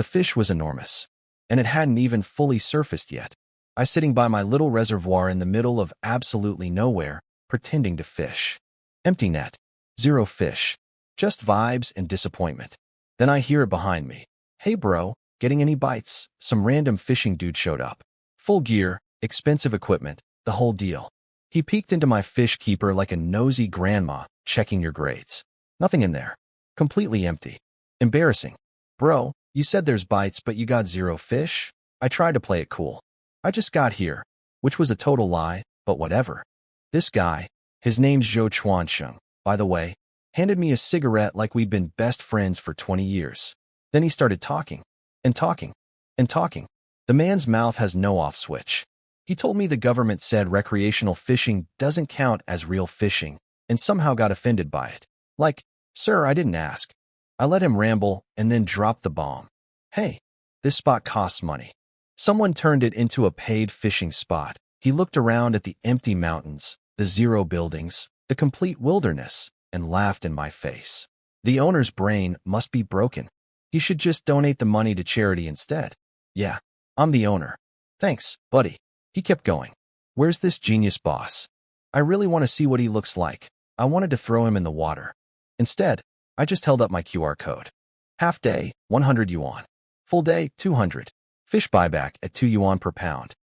The fish was enormous, and it hadn't even fully surfaced yet. I sitting by my little reservoir in the middle of absolutely nowhere, pretending to fish. Empty net. Zero fish. Just vibes and disappointment. Then I hear it behind me. Hey bro, getting any bites? Some random fishing dude showed up. Full gear, expensive equipment, the whole deal. He peeked into my fish keeper like a nosy grandma, checking your grades. Nothing in there. Completely empty. Embarrassing. Bro, you said there's bites, but you got zero fish? I tried to play it cool. I just got here, which was a total lie, but whatever. This guy, his name's Zhou Chuansheng, by the way, handed me a cigarette like we'd been best friends for 20 years. Then he started talking, and talking, and talking. The man's mouth has no off switch. He told me the government said recreational fishing doesn't count as real fishing, and somehow got offended by it. Like, sir, I didn't ask. I let him ramble and then dropped the bomb. Hey, this spot costs money. Someone turned it into a paid fishing spot. He looked around at the empty mountains, the zero buildings, the complete wilderness, and laughed in my face. The owner's brain must be broken. He should just donate the money to charity instead. Yeah, I'm the owner. Thanks, buddy. He kept going. Where's this genius boss? I really want to see what he looks like. I wanted to throw him in the water. Instead, I just held up my QR code. Half day, 100 yuan. Full day, 200. Fish buyback at 2 yuan per pound.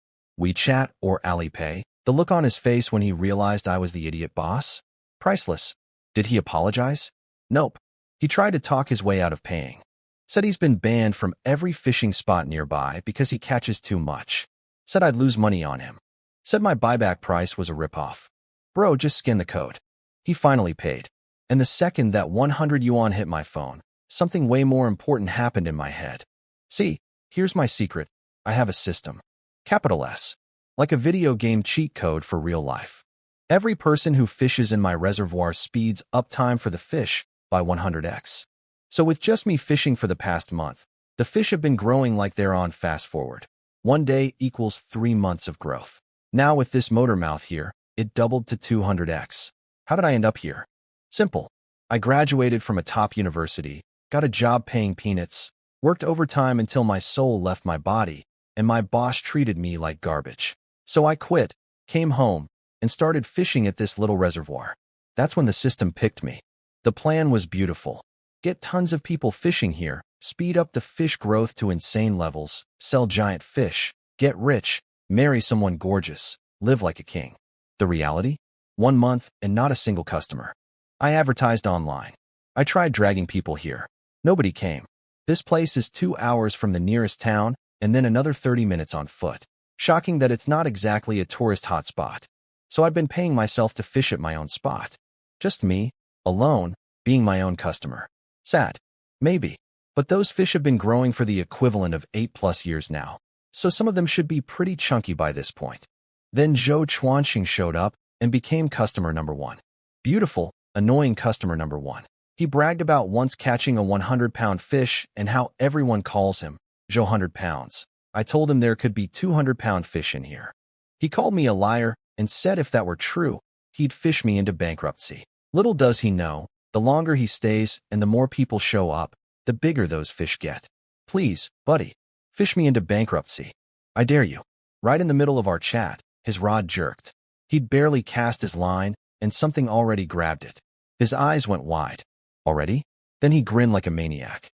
WeChat or Alipay? The look on his face when he realized I was the idiot boss? Priceless. Did he apologize? Nope. He tried to talk his way out of paying. Said he's been banned from every fishing spot nearby because he catches too much. Said I'd lose money on him. Said my buyback price was a ripoff. Bro, just scan the code. He finally paid. And the second that 100 yuan hit my phone, something way more important happened in my head. See, here's my secret. I have a system. Capital S. Like a video game cheat code for real life. Every person who fishes in my reservoir speeds up time for the fish by 100x. So with just me fishing for the past month, the fish have been growing like they're on fast forward. 1 day equals 3 months of growth. Now with this motor mouth here, it doubled to 200x. How did I end up here? Simple. I graduated from a top university, got a job paying peanuts, worked overtime until my soul left my body, and my boss treated me like garbage. So I quit, came home, and started fishing at this little reservoir. That's when the system picked me. The plan was beautiful. Get tons of people fishing here, speed up the fish growth to insane levels, sell giant fish, get rich, marry someone gorgeous, live like a king. The reality? 1 month and not a single customer. I advertised online. I tried dragging people here. Nobody came. This place is 2 hours from the nearest town and then another 30 minutes on foot. Shocking that it's not exactly a tourist hotspot. So I've been paying myself to fish at my own spot. Just me, alone, being my own customer. Sad. Maybe. But those fish have been growing for the equivalent of 8+ years now. So some of them should be pretty chunky by this point. Then Zhou Chuanxing showed up and became customer number 1. Beautiful, annoying customer number 1. He bragged about once catching a 100-pound fish and how everyone calls him Zhou 100 pounds. I told him there could be 200-pound fish in here. He called me a liar and said if that were true, he'd fish me into bankruptcy. Little does he know, the longer he stays and the more people show up, the bigger those fish get. Please, buddy, fish me into bankruptcy. I dare you. Right in the middle of our chat, his rod jerked. He'd barely cast his line, and something already grabbed it. His eyes went wide. Already? Then he grinned like a maniac.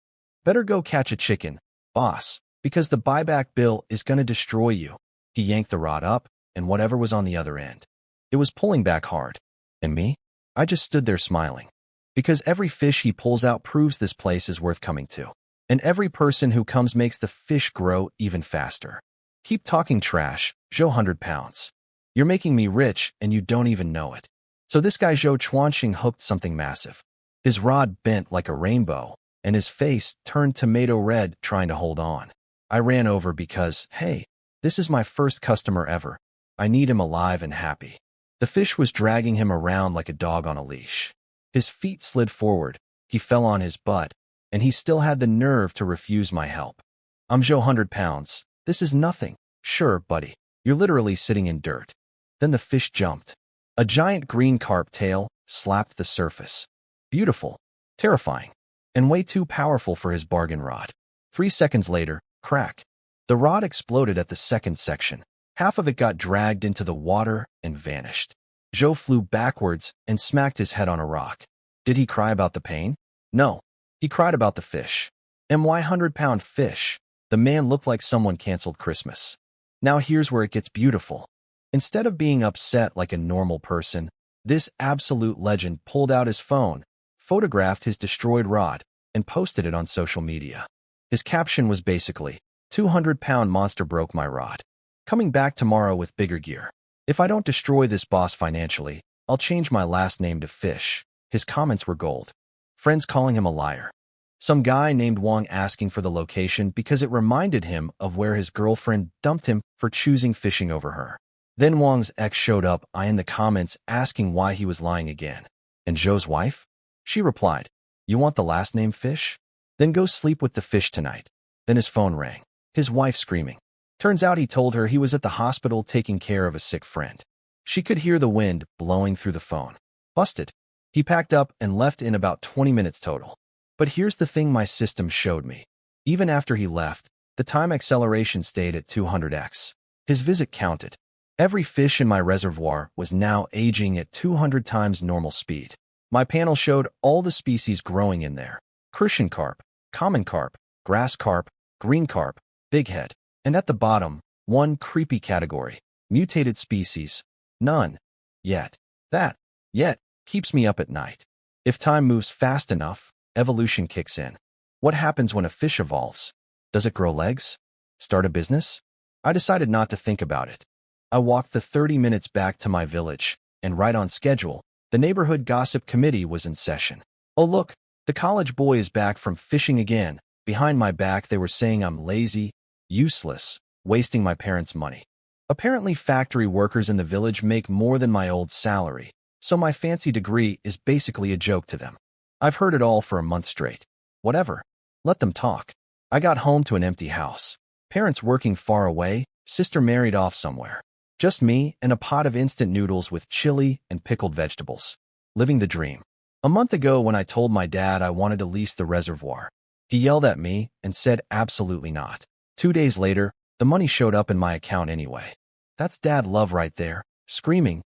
Better go catch a chicken, boss, because the buyback bill is gonna destroy you. He yanked the rod up, and whatever was on the other end. It was pulling back hard. And me? I just stood there smiling. Because every fish he pulls out proves this place is worth coming to. And every person who comes makes the fish grow even faster. Keep talking trash, Zhou 100 pounds. You're making me rich and you don't even know it. So this guy Zhou Chuanxing hooked something massive. His rod bent like a rainbow, and his face turned tomato red trying to hold on. I ran over because, hey, this is my first customer ever. I need him alive and happy. The fish was dragging him around like a dog on a leash. His feet slid forward, he fell on his butt, and he still had the nerve to refuse my help. I'm Zhou 100 pounds. This is nothing. Sure, buddy. You're literally sitting in dirt. Then the fish jumped. A giant green carp tail slapped the surface. Beautiful, terrifying, and way too powerful for his bargain rod. 3 seconds later, crack. The rod exploded at the second section. Half of it got dragged into the water and vanished. Joe flew backwards and smacked his head on a rock. Did he cry about the pain? No. He cried about the fish. My 100-pound fish. The man looked like someone canceled Christmas. Now here's where it gets beautiful. Instead of being upset like a normal person, this absolute legend pulled out his phone, photographed his destroyed rod, and posted it on social media. His caption was basically, 200-pound monster broke my rod. Coming back tomorrow with bigger gear. If I don't destroy this boss financially, I'll change my last name to Fish. His comments were gold. Friends calling him a liar. Some guy named Wong asking for the location because it reminded him of where his girlfriend dumped him for choosing fishing over her. Then Wong's ex showed up in the comments asking why he was lying again. And Joe's wife? She replied, "You want the last name Fish? Then go sleep with the fish tonight." Then his phone rang. His wife screaming. Turns out he told her he was at the hospital taking care of a sick friend. She could hear the wind blowing through the phone. Busted. He packed up and left in about 20 minutes total. But here's the thing my system showed me. Even after he left, the time acceleration stayed at 200x. His visit counted. Every fish in my reservoir was now aging at 200 times normal speed. My panel showed all the species growing in there. Crucian carp, common carp, grass carp, green carp, bighead. And at the bottom, one creepy category, mutated species. None. Yet. That, yet, keeps me up at night. If time moves fast enough, evolution kicks in. What happens when a fish evolves? Does it grow legs? Start a business? I decided not to think about it. I walked the 30 minutes back to my village, and right on schedule, the neighborhood gossip committee was in session. Oh look, the college boy is back from fishing again. Behind my back they were saying I'm lazy, useless, wasting my parents' money. Apparently factory workers in the village make more than my old salary, so my fancy degree is basically a joke to them. I've heard it all for a month straight. Whatever. Let them talk. I got home to an empty house. Parents working far away, sister married off somewhere. Just me and a pot of instant noodles with chili and pickled vegetables. Living the dream. A month ago when I told my dad I wanted to lease the reservoir, he yelled at me and said absolutely not. 2 days later, the money showed up in my account anyway. That's dad love right there, screaming,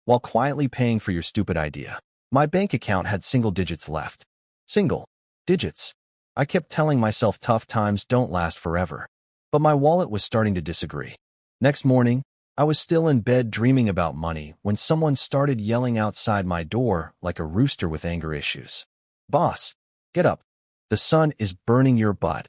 while quietly paying for your stupid idea. My bank account had single digits left. Single digits. I kept telling myself tough times don't last forever. But my wallet was starting to disagree. Next morning, I was still in bed dreaming about money when someone started yelling outside my door like a rooster with anger issues. "Boss, get up. The sun is burning your butt."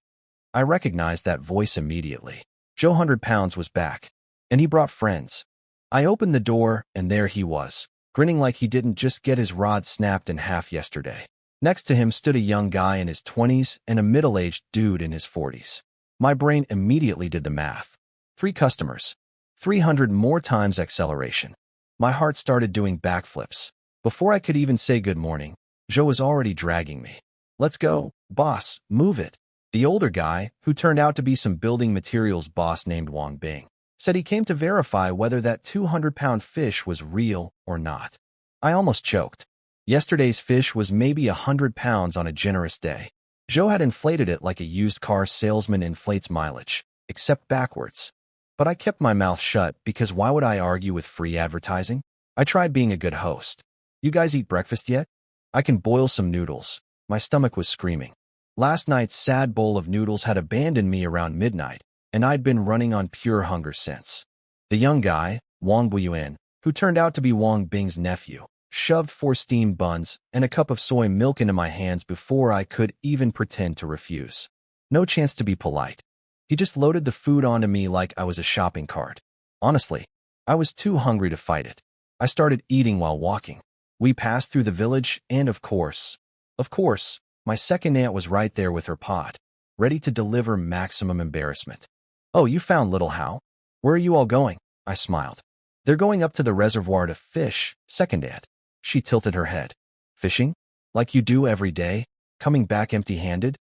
I recognized that voice immediately. Joe 100 pounds was back, and he brought friends. I opened the door, and there he was, grinning like he didn't just get his rod snapped in half yesterday. Next to him stood a young guy in his 20s and a middle-aged dude in his 40s. My brain immediately did the math. 3 customers. 300 more times acceleration. My heart started doing backflips. Before I could even say good morning, Joe was already dragging me. "Let's go, boss, move it." The older guy, who turned out to be some building materials boss named Wang Bing, said he came to verify whether that 200-pound fish was real or not. I almost choked. Yesterday's fish was maybe 100 pounds on a generous day. Joe had inflated it like a used car salesman inflates mileage, except backwards. But I kept my mouth shut because why would I argue with free advertising? I tried being a good host. "You guys eat breakfast yet? I can boil some noodles." My stomach was screaming. Last night's sad bowl of noodles had abandoned me around midnight, and I'd been running on pure hunger since. The young guy, Wang Buiyuan, who turned out to be Wang Bing's nephew, shoved 4 steamed buns and a cup of soy milk into my hands before I could even pretend to refuse. No chance to be polite. He just loaded the food onto me like I was a shopping cart. Honestly, I was too hungry to fight it. I started eating while walking. We passed through the village, and of course, my second aunt was right there with her pot, ready to deliver maximum embarrassment. "Oh, you found little Hao? Where are you all going?" I smiled. "They're going up to the reservoir to fish, second aunt." She tilted her head. "Fishing? Like you do every day? Coming back empty-handed?"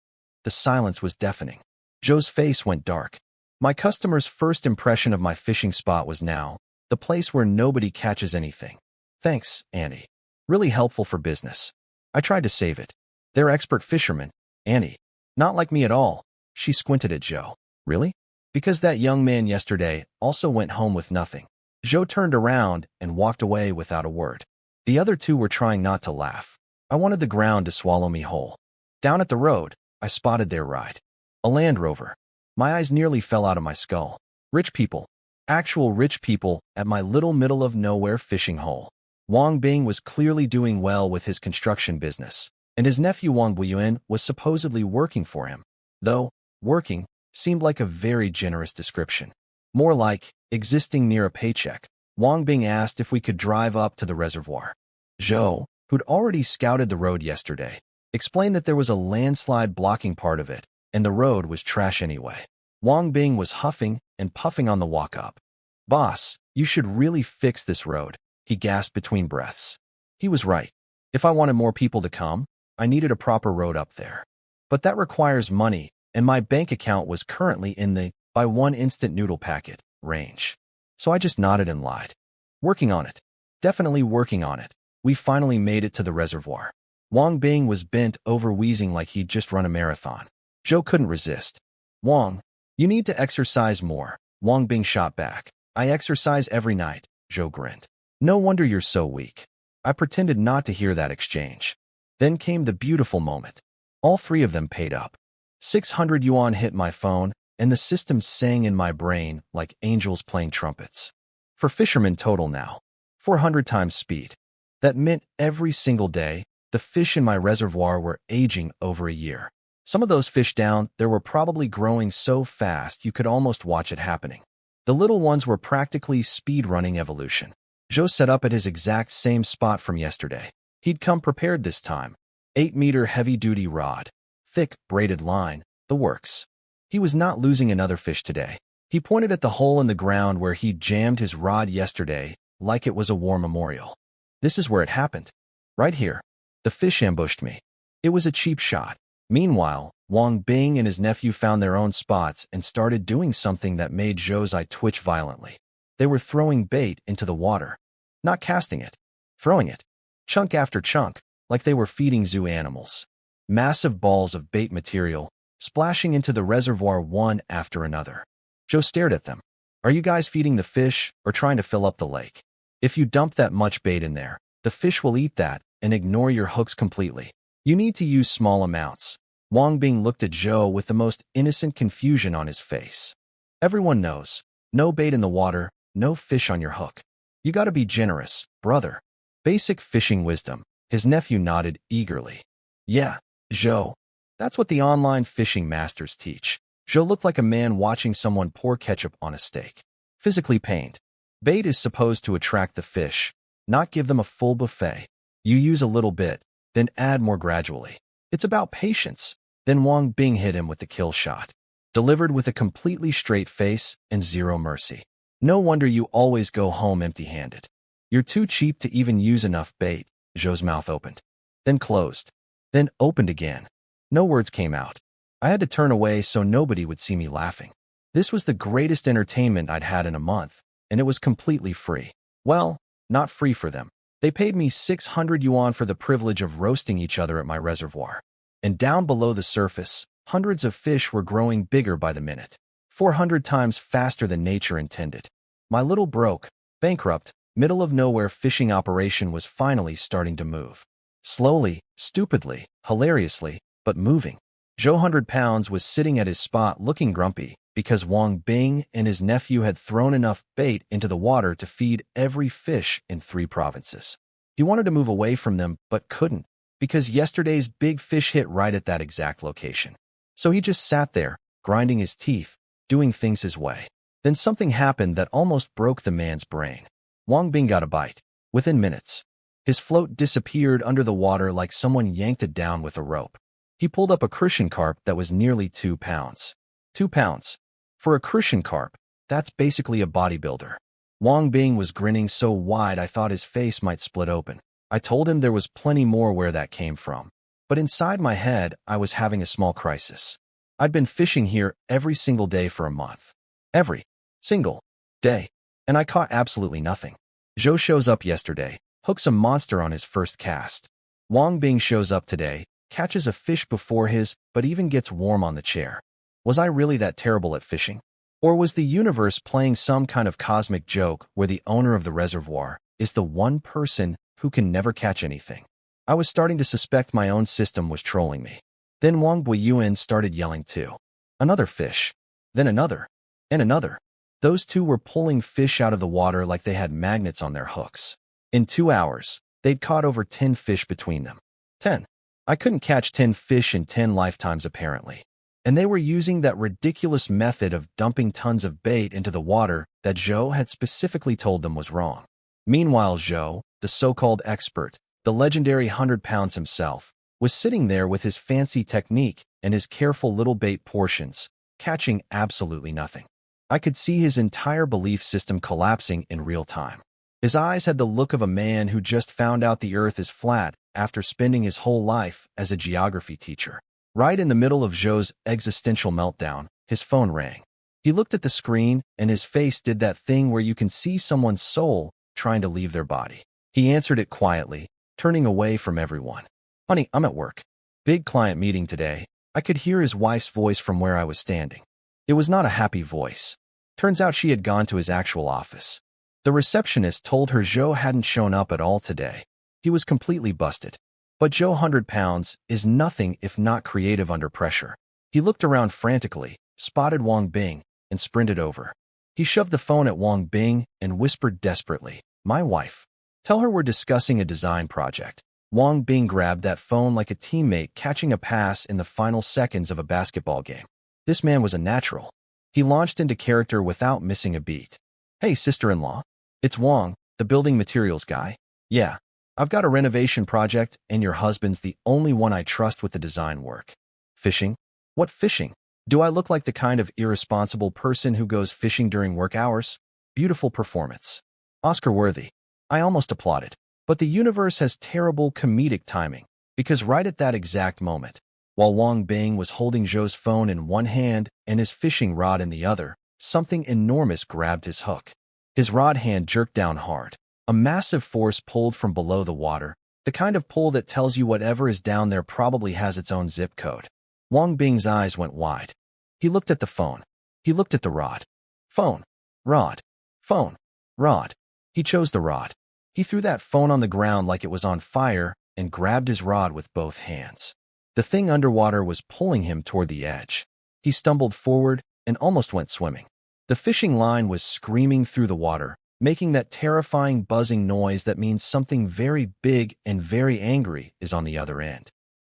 The silence was deafening. Joe's face went dark. My customer's first impression of my fishing spot was now, the place where nobody catches anything. "Thanks, Annie. Really helpful for business." I tried to save it. "They're expert fishermen, Annie. Not like me at all." She squinted at Zhou. Really? Because that young man yesterday also went home with nothing. Zhou turned around and walked away without a word. The other two were trying not to laugh. I wanted the ground to swallow me whole. Down at the road, I spotted their ride. A Land Rover. My eyes nearly fell out of my skull. Rich people. Actual rich people at my little middle-of-nowhere fishing hole. Wang Bing was clearly doing well with his construction business, and his nephew Wang Buiyuan was supposedly working for him. Though, working seemed like a very generous description. More like existing near a paycheck. Wang Bing asked if we could drive up to the reservoir. Zhou, who'd already scouted the road yesterday, explained that there was a landslide blocking part of it, and the road was trash anyway. Wang Bing was huffing and puffing on the walk up. "Boss, you should really fix this road," he gasped between breaths. He was right. If I wanted more people to come, I needed a proper road up there. But that requires money, and my bank account was currently in the buy one instant noodle packet range. So I just nodded and lied. Working on it. Definitely working on it. We finally made it to the reservoir. Wang Bing was bent over wheezing like he'd just run a marathon. Zhou couldn't resist. "Wang, you need to exercise more," Wang Bing shot back. "I exercise every night," Zhou grinned. "No wonder you're so weak." I pretended not to hear that exchange. Then came the beautiful moment. All three of them paid up. 600 yuan hit my phone, and the system sang in my brain like angels playing trumpets. For fishermen total now. 400 times speed. That meant every single day, the fish in my reservoir were aging over a year. Some of those fish down there were probably growing so fast you could almost watch it happening. The little ones were practically speed-running evolution. Zhou set up at his exact same spot from yesterday. He'd come prepared this time. 8-meter heavy-duty rod. Thick, braided line. The works. He was not losing another fish today. He pointed at the hole in the ground where he'd jammed his rod yesterday, like it was a war memorial. "This is where it happened. Right here. The fish ambushed me." It was a cheap shot. Meanwhile, Wang Bing and his nephew found their own spots and started doing something that made Zhou's eye twitch violently. They were throwing bait into the water. Not casting it. Throwing it. Chunk after chunk, like they were feeding zoo animals. Massive balls of bait material, splashing into the reservoir one after another. Zhou stared at them. "Are you guys feeding the fish or trying to fill up the lake? If you dump that much bait in there, the fish will eat that and ignore your hooks completely. You need to use small amounts." Wang Bing looked at Zhou with the most innocent confusion on his face. "Everyone knows. No bait in the water, no fish on your hook. You gotta be generous, brother." Basic fishing wisdom. His nephew nodded eagerly. "Yeah, Zhou. That's what the online fishing masters teach." Zhou looked like a man watching someone pour ketchup on a steak. Physically pained. Bait is supposed to attract the fish, not give them a full buffet. You use a little bit, then add more gradually. It's about patience. Then Wang Bing hit him with the kill shot. Delivered with a completely straight face and zero mercy. "No wonder you always go home empty-handed. You're too cheap to even use enough bait." Zhou's mouth opened. Then closed. Then opened again. No words came out. I had to turn away so nobody would see me laughing. This was the greatest entertainment I'd had in a month, and it was completely free. Well, not free for them. They paid me 600 yuan for the privilege of roasting each other at my reservoir. And down below the surface, hundreds of fish were growing bigger by the minute. 400 times faster than nature intended. My little broke, bankrupt, middle-of-nowhere fishing operation was finally starting to move. Slowly, stupidly, hilariously, but moving. Zhou 100 pounds was sitting at his spot looking grumpy because Wang Bing and his nephew had thrown enough bait into the water to feed every fish in 3 provinces. He wanted to move away from them but couldn't because yesterday's big fish hit right at that exact location. So he just sat there, grinding his teeth, doing things his way. Then something happened that almost broke the man's brain. Wang Bing got a bite. Within minutes, his float disappeared under the water like someone yanked it down with a rope. He pulled up a crucian carp that was nearly 2 pounds. 2 pounds. For a crucian carp, that's basically a bodybuilder. Wang Bing was grinning so wide I thought his face might split open. I told him there was plenty more where that came from. But inside my head, I was having a small crisis. I'd been fishing here every single day for a month. Every single day. And I caught absolutely nothing. Zhou shows up yesterday, hooks a monster on his first cast. Wang Bing shows up today, catches a fish before his, but even gets warm on the chair. Was I really that terrible at fishing? Or was the universe playing some kind of cosmic joke where the owner of the reservoir is the one person who can never catch anything? I was starting to suspect my own system was trolling me. Then Wang Buiyuan started yelling too. Another fish. Then another. And another. Those two were pulling fish out of the water like they had magnets on their hooks. In 2 hours, they'd caught over 10 fish between them. 10. I couldn't catch 10 fish in 10 lifetimes apparently. And they were using that ridiculous method of dumping tons of bait into the water that Zhou had specifically told them was wrong. Meanwhile, Zhou, the so-called expert, the legendary 100 pounds himself, was sitting there with his fancy technique and his careful little bait portions, catching absolutely nothing. I could see his entire belief system collapsing in real time. His eyes had the look of a man who just found out the earth is flat after spending his whole life as a geography teacher. Right in the middle of Zhou's existential meltdown, his phone rang. He looked at the screen, and his face did that thing where you can see someone's soul trying to leave their body. He answered it quietly, turning away from everyone. Honey, I'm at work. Big client meeting today. I could hear his wife's voice from where I was standing. It was not a happy voice. Turns out she had gone to his actual office. The receptionist told her Zhou hadn't shown up at all today. He was completely busted. But Zhou 100 pounds is nothing if not creative under pressure. He looked around frantically, spotted Wang Bing, and sprinted over. He shoved the phone at Wang Bing and whispered desperately, "My wife. Tell her we're discussing a design project." Wang Bing grabbed that phone like a teammate catching a pass in the final seconds of a basketball game. This man was a natural. He launched into character without missing a beat. "Hey, sister-in-law. It's Wang, the building materials guy. Yeah. I've got a renovation project, and your husband's the only one I trust with the design work." Fishing? What fishing? Do I look like the kind of irresponsible person who goes fishing during work hours? Beautiful performance. Oscar-worthy. I almost applauded. But the universe has terrible comedic timing, because right at that exact moment, while Wang Bing was holding Zhou's phone in one hand and his fishing rod in the other, something enormous grabbed his hook. His rod hand jerked down hard. A massive force pulled from below the water, the kind of pull that tells you whatever is down there probably has its own zip code. Wang Bing's eyes went wide. He looked at the phone. He looked at the rod. Phone. Rod. Phone. Rod. He chose the rod. He threw that phone on the ground like it was on fire and grabbed his rod with both hands. The thing underwater was pulling him toward the edge. He stumbled forward and almost went swimming. The fishing line was screaming through the water, making that terrifying buzzing noise that means something very big and very angry is on the other end.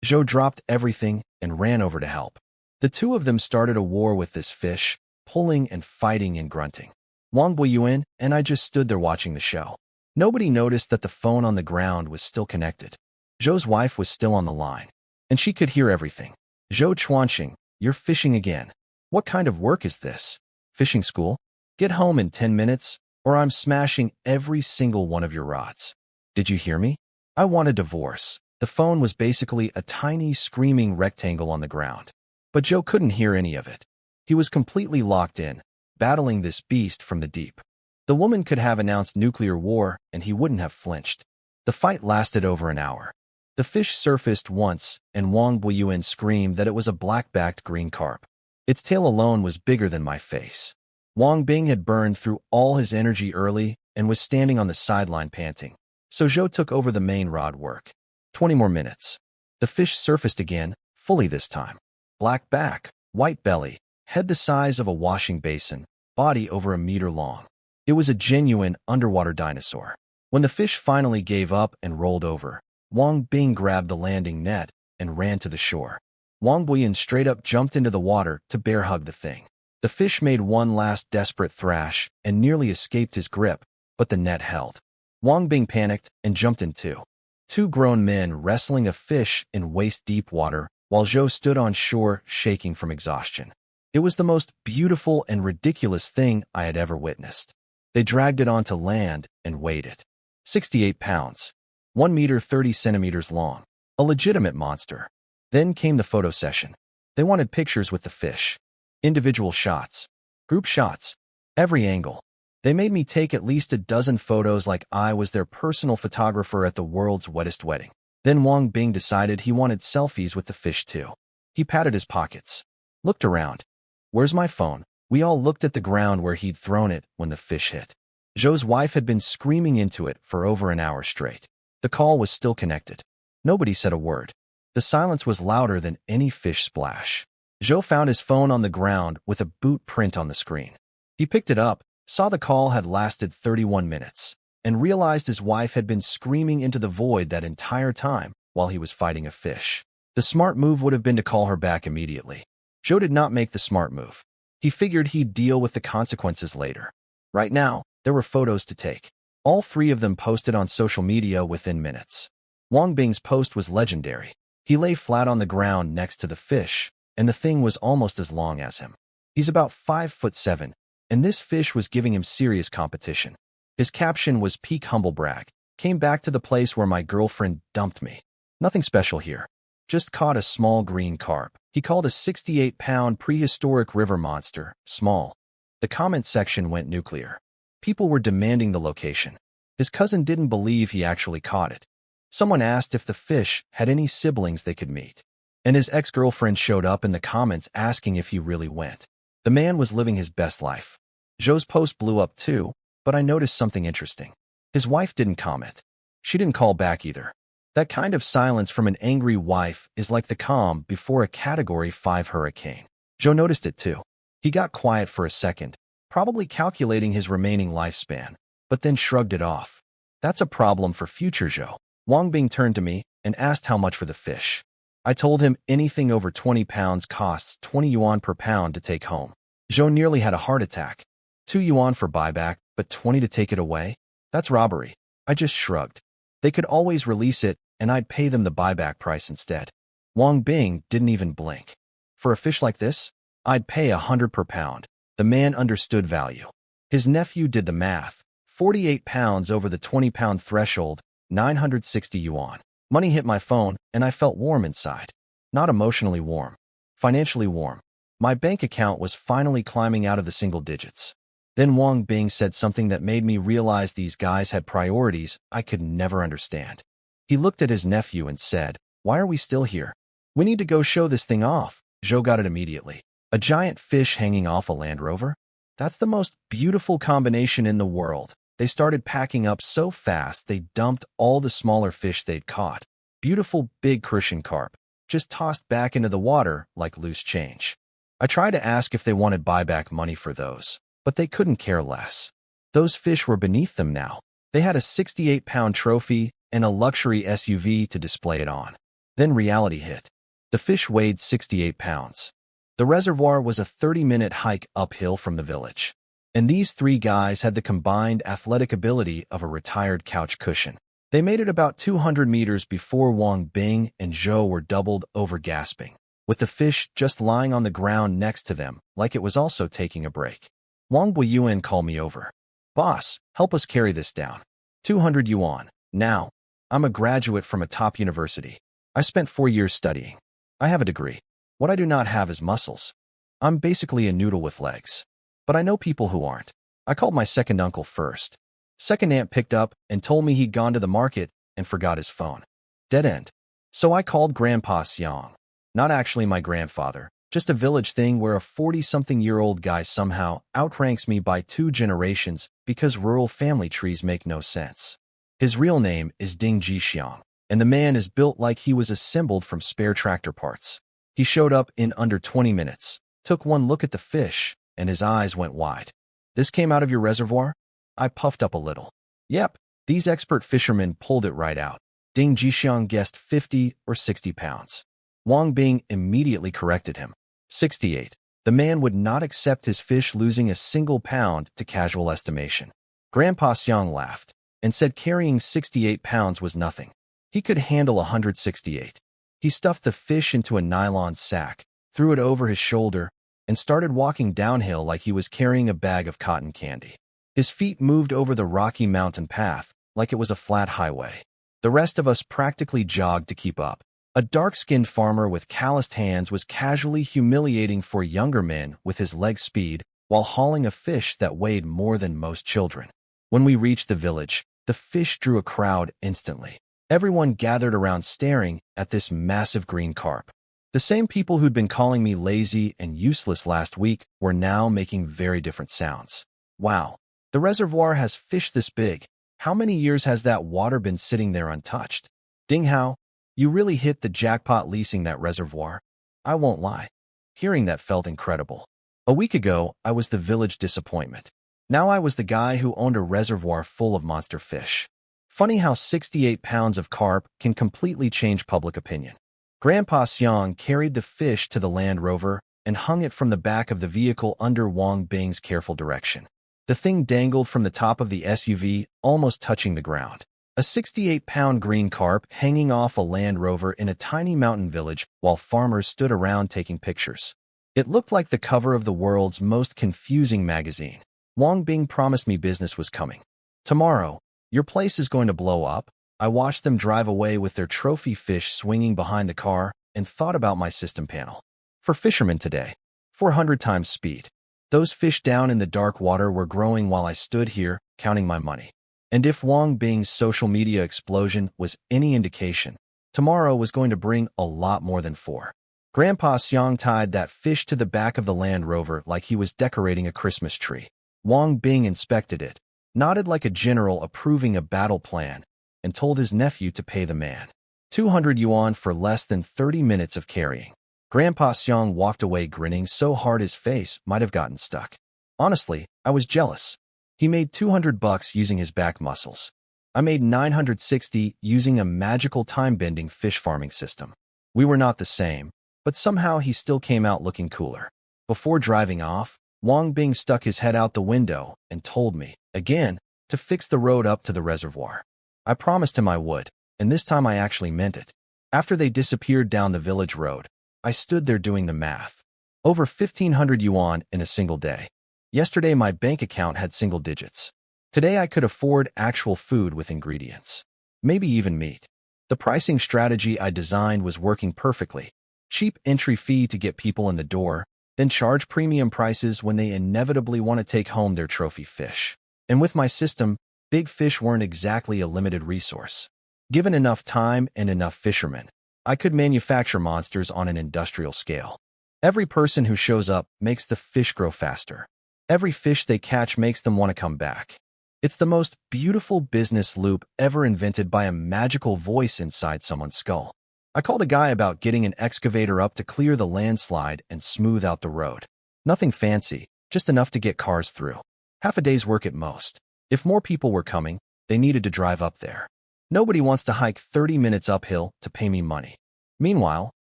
Zhou dropped everything and ran over to help. The two of them started a war with this fish, pulling and fighting and grunting. Wang Buiyuan and I just stood there watching the show. Nobody noticed that the phone on the ground was still connected. Zhou's wife was still on the line, and she could hear everything. "Zhou Chuanxing, you're fishing again. What kind of work is this? Fishing school? Get home in 10 minutes, or I'm smashing every single one of your rods. Did you hear me? I want a divorce." The phone was basically a tiny screaming rectangle on the ground. But Zhou couldn't hear any of it. He was completely locked in, battling this beast from the deep. The woman could have announced nuclear war, and he wouldn't have flinched. The fight lasted over an hour. The fish surfaced once, and Wang Buiyuan screamed that it was a black-backed green carp. Its tail alone was bigger than my face. Wang Bing had burned through all his energy early and was standing on the sideline panting. So Zhou took over the main rod work. 20 more minutes. The fish surfaced again, fully this time. Black back, white belly, head the size of a washing basin, body over a meter long. It was a genuine underwater dinosaur. When the fish finally gave up and rolled over, Wang Bing grabbed the landing net and ran to the shore. Wang Buiyuan straight up jumped into the water to bear hug the thing. The fish made one last desperate thrash and nearly escaped his grip, but the net held. Wang Bing panicked and jumped in too. Two grown men wrestling a fish in waist-deep water while Zhou stood on shore shaking from exhaustion. It was the most beautiful and ridiculous thing I had ever witnessed. They dragged it onto land and weighed it. 68 pounds. 1 meter 30 centimeters long. A legitimate monster. Then came the photo session. They wanted pictures with the fish. Individual shots. Group shots. Every angle. They made me take at least a dozen photos like I was their personal photographer at the world's wettest wedding. Then Wang Bing decided he wanted selfies with the fish too. He patted his pockets. Looked around. Where's my phone? We all looked at the ground where he'd thrown it when the fish hit. Joe's wife had been screaming into it for over an hour straight. The call was still connected. Nobody said a word. The silence was louder than any fish splash. Joe found his phone on the ground with a boot print on the screen. He picked it up, saw the call had lasted 31 minutes, and realized his wife had been screaming into the void that entire time while he was fighting a fish. The smart move would have been to call her back immediately. Joe did not make the smart move. He figured he'd deal with the consequences later. Right now, there were photos to take. All three of them posted on social media within minutes. Wang Bing's post was legendary. He lay flat on the ground next to the fish, and the thing was almost as long as him. He's about 5'7", and this fish was giving him serious competition. His caption was peak humble brag. Came back to the place where my girlfriend dumped me. Nothing special here. Just caught a small green carp. He called a 68-pound prehistoric river monster small. The comment section went nuclear. People were demanding the location. His cousin didn't believe he actually caught it. Someone asked if the fish had any siblings they could meet. And his ex-girlfriend showed up in the comments asking if he really went. The man was living his best life. Joe's post blew up too, but I noticed something interesting. His wife didn't comment. She didn't call back either. That kind of silence from an angry wife is like the calm before a Category 5 hurricane. Joe noticed it too. He got quiet for a second, probably calculating his remaining lifespan, but then shrugged it off. That's a problem for future Joe. Wang Bing turned to me and asked how much for the fish. I told him anything over 20 pounds costs 20 yuan per pound to take home. Joe nearly had a heart attack. 2 yuan for buyback, but 20 to take it away? That's robbery. I just shrugged. They could always release it, and I'd pay them the buyback price instead. Wang Bing didn't even blink. For a fish like this, I'd pay 100 per pound. The man understood value. His nephew did the math. 48 pounds over the 20-pound threshold, 960 yuan. Money hit my phone, and I felt warm inside. Not emotionally warm. Financially warm. My bank account was finally climbing out of the single digits. Then Wang Bing said something that made me realize these guys had priorities I could never understand. He looked at his nephew and said, "Why are we still here? We need to go show this thing off." Joe got it immediately. A giant fish hanging off a Land Rover? That's the most beautiful combination in the world. They started packing up so fast they dumped all the smaller fish they'd caught. Beautiful big Crucian carp, just tossed back into the water like loose change. I tried to ask if they wanted buyback money for those, but they couldn't care less. Those fish were beneath them now. They had a 68-pound trophy and a luxury SUV to display it on. Then reality hit. The fish weighed 68 pounds. The reservoir was a 30-minute hike uphill from the village. And these three guys had the combined athletic ability of a retired couch cushion. They made it about 200 meters before Wang Bing and Zhou were doubled over gasping, with the fish just lying on the ground next to them like it was also taking a break. Wang Buiyuan called me over. "Boss, help us carry this down. 200 yuan. Now, I'm a graduate from a top university. I spent 4 years studying. I have a degree. What I do not have is muscles. I'm basically a noodle with legs. But I know people who aren't." I called my second uncle first. Second aunt picked up and told me he'd gone to the market and forgot his phone. Dead end. So I called Grandpa Xiang. Not actually my grandfather, just a village thing where a 40-something-year-old guy somehow outranks me by 2 generations because rural family trees make no sense. His real name is Ding Jixiang, and the man is built like he was assembled from spare tractor parts. He showed up in under 20 minutes, took one look at the fish, and his eyes went wide. "This came out of your reservoir?" I puffed up a little. "Yep, these expert fishermen pulled it right out." Ding Jixiang guessed 50 or 60 pounds. Wang Bing immediately corrected him. 68. The man would not accept his fish losing a single pound to casual estimation. Grandpa Xiang laughed and said carrying 68 pounds was nothing. He could handle 168. He stuffed the fish into a nylon sack, threw it over his shoulder, and started walking downhill like he was carrying a bag of cotton candy. His feet moved over the rocky mountain path like it was a flat highway. The rest of us practically jogged to keep up. A dark-skinned farmer with calloused hands was casually humiliating 4 younger men with his leg speed while hauling a fish that weighed more than most children. When we reached the village, the fish drew a crowd instantly. Everyone gathered around staring at this massive green carp. The same people who'd been calling me lazy and useless last week were now making very different sounds. Wow, the reservoir has fish this big. How many years has that water been sitting there untouched? Ding Hao, you really hit the jackpot leasing that reservoir. I won't lie. Hearing that felt incredible. A week ago, I was the village disappointment. Now I was the guy who owned a reservoir full of monster fish. Funny how 68 pounds of carp can completely change public opinion. Grandpa Xiang carried the fish to the Land Rover and hung it from the back of the vehicle under Wang Bing's careful direction. The thing dangled from the top of the SUV, almost touching the ground. A 68-pound green carp hanging off a Land Rover in a tiny mountain village while farmers stood around taking pictures. It looked like the cover of the world's most confusing magazine. Wang Bing promised me business was coming. Tomorrow, your place is going to blow up. I watched them drive away with their trophy fish swinging behind the car and thought about my system panel. For fishermen today, 400 times speed. Those fish down in the dark water were growing while I stood here, counting my money. And if Wang Bing's social media explosion was any indication, tomorrow was going to bring a lot more than 4. Grandpa Xiang tied that fish to the back of the Land Rover like he was decorating a Christmas tree. Wang Bing inspected it, nodded like a general approving a battle plan, and told his nephew to pay the man 200 yuan for less than 30 minutes of carrying. Grandpa Xiang walked away grinning so hard his face might have gotten stuck. Honestly, I was jealous. He made $200 using his back muscles. I made 960 using a magical time-bending fish farming system. We were not the same, but somehow he still came out looking cooler. Before driving off, Wang Bing stuck his head out the window and told me, again, to fix the road up to the reservoir. I promised him I would, and this time I actually meant it. After they disappeared down the village road, I stood there doing the math. Over 1,500 yuan in a single day. Yesterday my bank account had single digits. Today I could afford actual food with ingredients. Maybe even meat. The pricing strategy I designed was working perfectly. Cheap entry fee to get people in the door, then charge premium prices when they inevitably want to take home their trophy fish. And with my system, big fish weren't exactly a limited resource. Given enough time and enough fishermen, I could manufacture monsters on an industrial scale. Every person who shows up makes the fish grow faster. Every fish they catch makes them want to come back. It's the most beautiful business loop ever invented by a magical voice inside someone's skull. I called a guy about getting an excavator up to clear the landslide and smooth out the road. Nothing fancy, just enough to get cars through. Half a day's work at most. If more people were coming, they needed to drive up there. Nobody wants to hike 30 minutes uphill to pay me money. Meanwhile,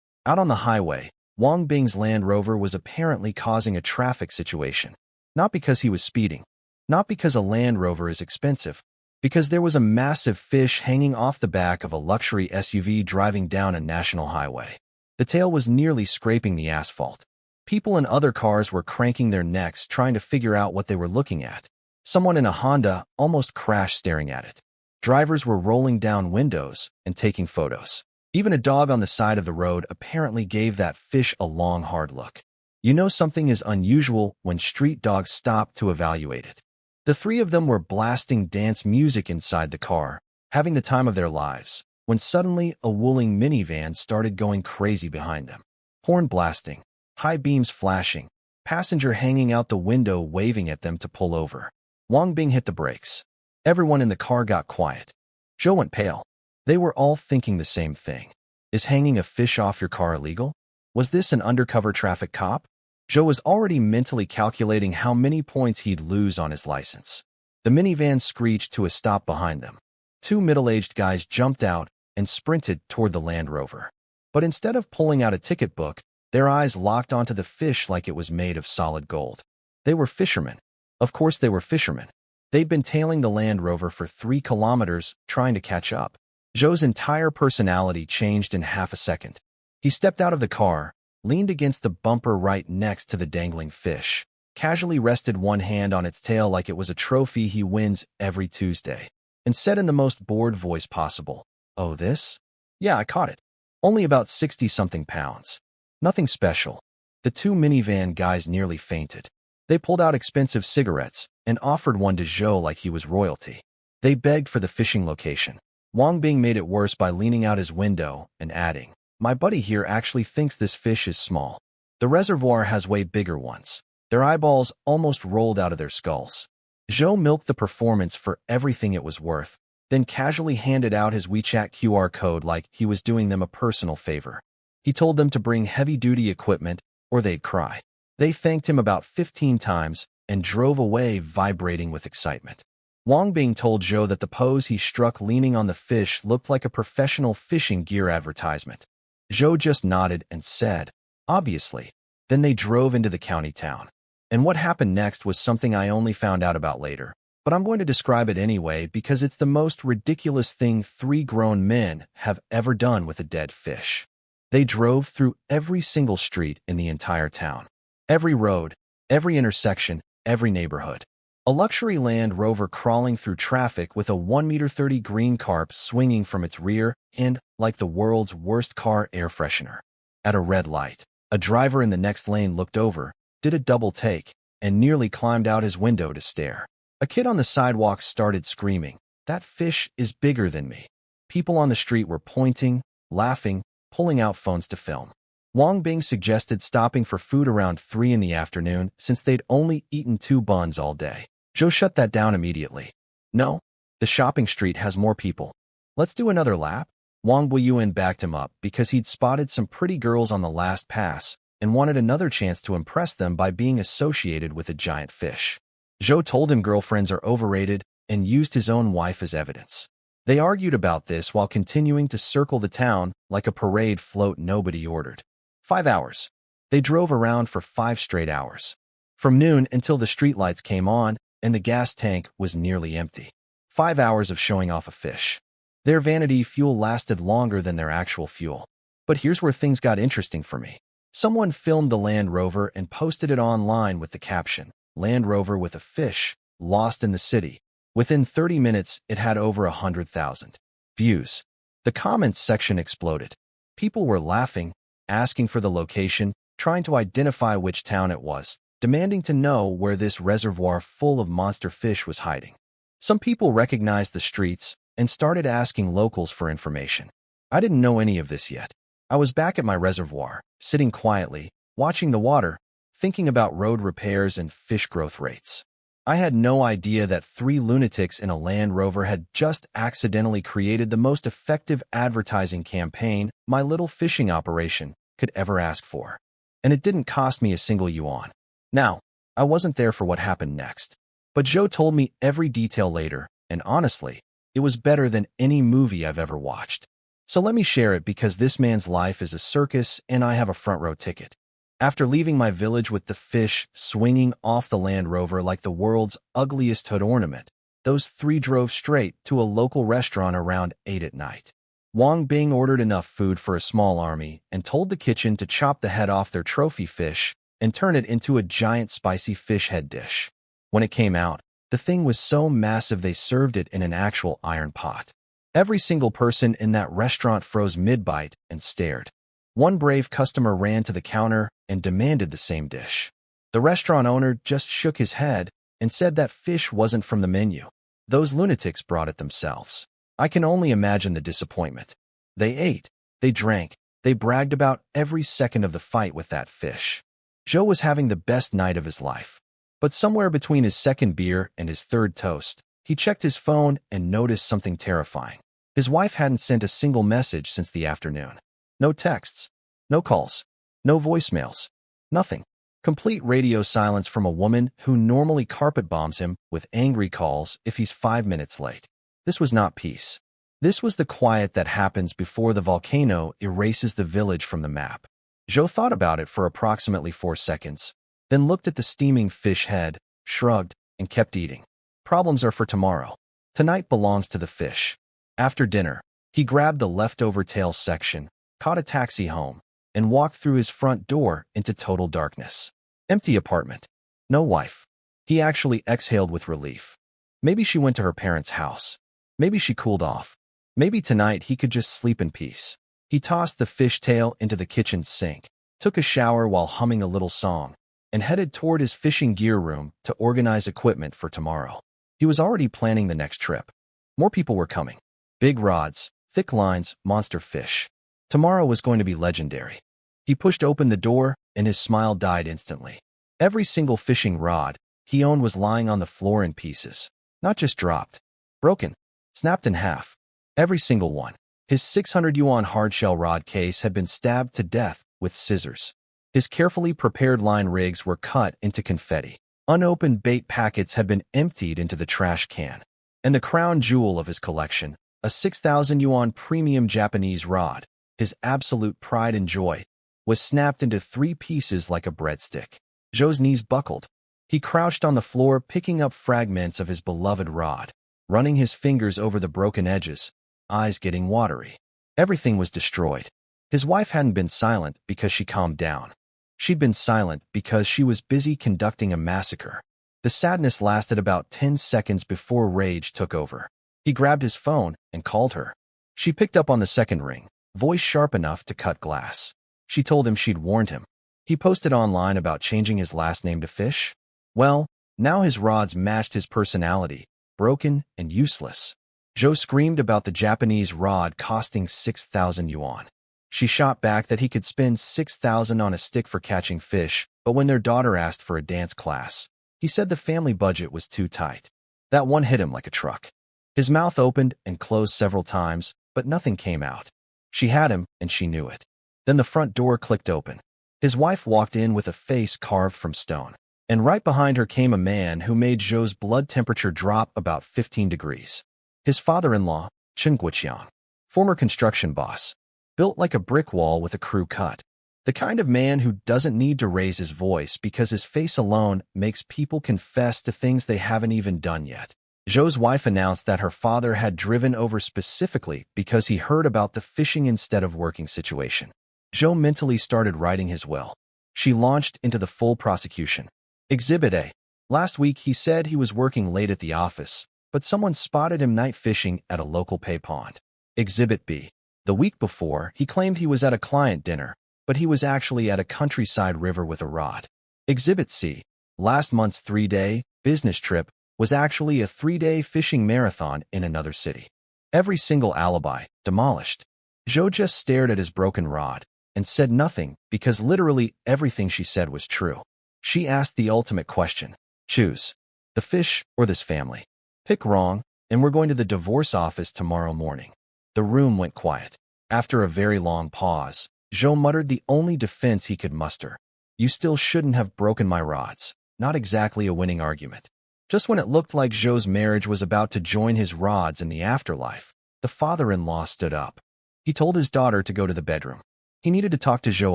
out on the highway, Wang Bing's Land Rover was apparently causing a traffic situation. Not because he was speeding. Not because a Land Rover is expensive. Because there was a massive fish hanging off the back of a luxury SUV driving down a national highway. The tail was nearly scraping the asphalt. People in other cars were cranking their necks trying to figure out what they were looking at. Someone in a Honda almost crashed staring at it. Drivers were rolling down windows and taking photos. Even a dog on the side of the road apparently gave that fish a long, hard look. You know something is unusual when street dogs stop to evaluate it. The three of them were blasting dance music inside the car, having the time of their lives, when suddenly a Wuling minivan started going crazy behind them. Horn blasting, high beams flashing, passenger hanging out the window waving at them to pull over. Wang Bing hit the brakes. Everyone in the car got quiet. Zhou went pale. They were all thinking the same thing. Is hanging a fish off your car illegal? Was this an undercover traffic cop? Zhou was already mentally calculating how many points he'd lose on his license. The minivan screeched to a stop behind them. Two middle-aged guys jumped out and sprinted toward the Land Rover. But instead of pulling out a ticket book, their eyes locked onto the fish like it was made of solid gold. They were fishermen. Of course they were fishermen. They'd been tailing the Land Rover for 3 kilometers, trying to catch up. Zhou's entire personality changed in half a second. He stepped out of the car, leaned against the bumper right next to the dangling fish, casually rested one hand on its tail like it was a trophy he wins every Tuesday, and said in the most bored voice possible, "Oh, this? Yeah, I caught it. Only about 60-something pounds. Nothing special." The two minivan guys nearly fainted. They pulled out expensive cigarettes and offered one to Zhou like he was royalty. They begged for the fishing location. Wang Bing made it worse by leaning out his window and adding, my buddy here actually thinks this fish is small. The reservoir has way bigger ones. Their eyeballs almost rolled out of their skulls. Zhou milked the performance for everything it was worth, then casually handed out his WeChat QR code like he was doing them a personal favor. He told them to bring heavy-duty equipment or they'd cry. They thanked him about 15 times and drove away vibrating with excitement. Wang Bing told Zhou that the pose he struck leaning on the fish looked like a professional fishing gear advertisement. Zhou just nodded and said, "Obviously." Then they drove into the county town. And what happened next was something I only found out about later, but I'm going to describe it anyway because it's the most ridiculous thing 3 grown men have ever done with a dead fish. They drove through every single street in the entire town. Every road, every intersection, every neighborhood. A luxury Land Rover crawling through traffic with a 1.30 m green carp swinging from its rear end like the world's worst car air freshener. At a red light, a driver in the next lane looked over, did a double take, and nearly climbed out his window to stare. A kid on the sidewalk started screaming, "That fish is bigger than me." People on the street were pointing, laughing, pulling out phones to film. Wang Bing suggested stopping for food around 3 in the afternoon since they'd only eaten 2 buns all day. Zhou shut that down immediately. "No, the shopping street has more people. Let's do another lap." Wang Buiyuan backed him up because he'd spotted some pretty girls on the last pass and wanted another chance to impress them by being associated with a giant fish. Zhou told him girlfriends are overrated and used his own wife as evidence. They argued about this while continuing to circle the town like a parade float nobody ordered. 5 hours. They drove around for 5 straight hours. From noon until the streetlights came on and the gas tank was nearly empty. 5 hours of showing off a fish. Their vanity fuel lasted longer than their actual fuel. But here's where things got interesting for me. Someone filmed the Land Rover and posted it online with the caption, "Land Rover with a fish, lost in the city." Within 30 minutes, it had over 100,000 views. The comments section exploded. People were laughing, asking for the location, trying to identify which town it was, demanding to know where this reservoir full of monster fish was hiding. Some people recognized the streets and started asking locals for information. I didn't know any of this yet. I was back at my reservoir, sitting quietly, watching the water, thinking about road repairs and fish growth rates. I had no idea that 3 lunatics in a Land Rover had just accidentally created the most effective advertising campaign my little fishing operation could ever ask for. And it didn't cost me a single yuan. Now, I wasn't there for what happened next. But Zhou told me every detail later, and honestly, it was better than any movie I've ever watched. So let me share it because this man's life is a circus and I have a front row ticket. After leaving my village with the fish swinging off the Land Rover like the world's ugliest hood ornament, those 3 drove straight to a local restaurant around 8 at night. Wang Bing ordered enough food for a small army and told the kitchen to chop the head off their trophy fish and turn it into a giant spicy fish head dish. When it came out, the thing was so massive they served it in an actual iron pot. Every single person in that restaurant froze mid-bite and stared. One brave customer ran to the counter and demanded the same dish. The restaurant owner just shook his head and said that fish wasn't from the menu. Those lunatics brought it themselves. I can only imagine the disappointment. They ate, they drank, they bragged about every second of the fight with that fish. Zhou was having the best night of his life. But somewhere between his second beer and his third toast, he checked his phone and noticed something terrifying. His wife hadn't sent a single message since the afternoon. No texts, no calls, no voicemails, nothing. Complete radio silence from a woman who normally carpet bombs him with angry calls if he's 5 minutes late. This was not peace. This was the quiet that happens before the volcano erases the village from the map. Zhou thought about it for approximately 4 seconds, then looked at the steaming fish head, shrugged, and kept eating. Problems are for tomorrow. Tonight belongs to the fish. After dinner, he grabbed the leftover tail section, caught a taxi home, and walked through his front door into total darkness. Empty apartment. No wife. He actually exhaled with relief. Maybe she went to her parents' house. Maybe she cooled off. Maybe tonight he could just sleep in peace. He tossed the fish tail into the kitchen sink, took a shower while humming a little song, and headed toward his fishing gear room to organize equipment for tomorrow. He was already planning the next trip. More people were coming. Big rods, thick lines, monster fish. Tomorrow was going to be legendary. He pushed open the door, and his smile died instantly. Every single fishing rod he owned was lying on the floor in pieces. Not just dropped, broken, snapped in half. Every single one. His 600 yuan hardshell rod case had been stabbed to death with scissors. His carefully prepared line rigs were cut into confetti. Unopened bait packets had been emptied into the trash can. And the crown jewel of his collection, a 6,000 yuan premium Japanese rod, his absolute pride and joy, was snapped into 3 pieces like a breadstick. Zhou's knees buckled. He crouched on the floor, picking up fragments of his beloved rod, running his fingers over the broken edges, eyes getting watery. Everything was destroyed. His wife hadn't been silent because she calmed down. She'd been silent because she was busy conducting a massacre. The sadness lasted about 10 seconds before rage took over. He grabbed his phone and called her. She picked up on the second ring, voice sharp enough to cut glass. She told him she'd warned him. He posted online about changing his last name to Fish. Well, now his rods matched his personality, broken and useless. Zhou screamed about the Japanese rod costing 6,000 yuan. She shot back that he could spend 6,000 on a stick for catching fish, but when their daughter asked for a dance class, he said the family budget was too tight. That one hit him like a truck. His mouth opened and closed several times, but nothing came out. She had him, and she knew it. Then the front door clicked open. His wife walked in with a face carved from stone. And right behind her came a man who made Zhou's blood temperature drop about 15 degrees. His father-in-law, Chen Guoqiang, former construction boss, built like a brick wall with a crew cut. The kind of man who doesn't need to raise his voice because his face alone makes people confess to things they haven't even done yet. Zhou's wife announced that her father had driven over specifically because he heard about the fishing instead of working situation. Zhou mentally started writing his will. She launched into the full prosecution. Exhibit A. Last week he said he was working late at the office, but someone spotted him night fishing at a local pay pond. Exhibit B. The week before, he claimed he was at a client dinner, but he was actually at a countryside river with a rod. Exhibit C. Last month's 3-day business trip was actually a 3-day fishing marathon in another city. Every single alibi demolished. Zhou just stared at his broken rod and said nothing because literally everything she said was true. She asked the ultimate question. Choose the fish or this family. Pick wrong, and we're going to the divorce office tomorrow morning. The room went quiet. After a very long pause, Zhou muttered the only defense he could muster. You still shouldn't have broken my rods. Not exactly a winning argument. Just when it looked like Zhou's marriage was about to join his rods in the afterlife, the father-in-law stood up. He told his daughter to go to the bedroom. He needed to talk to Zhou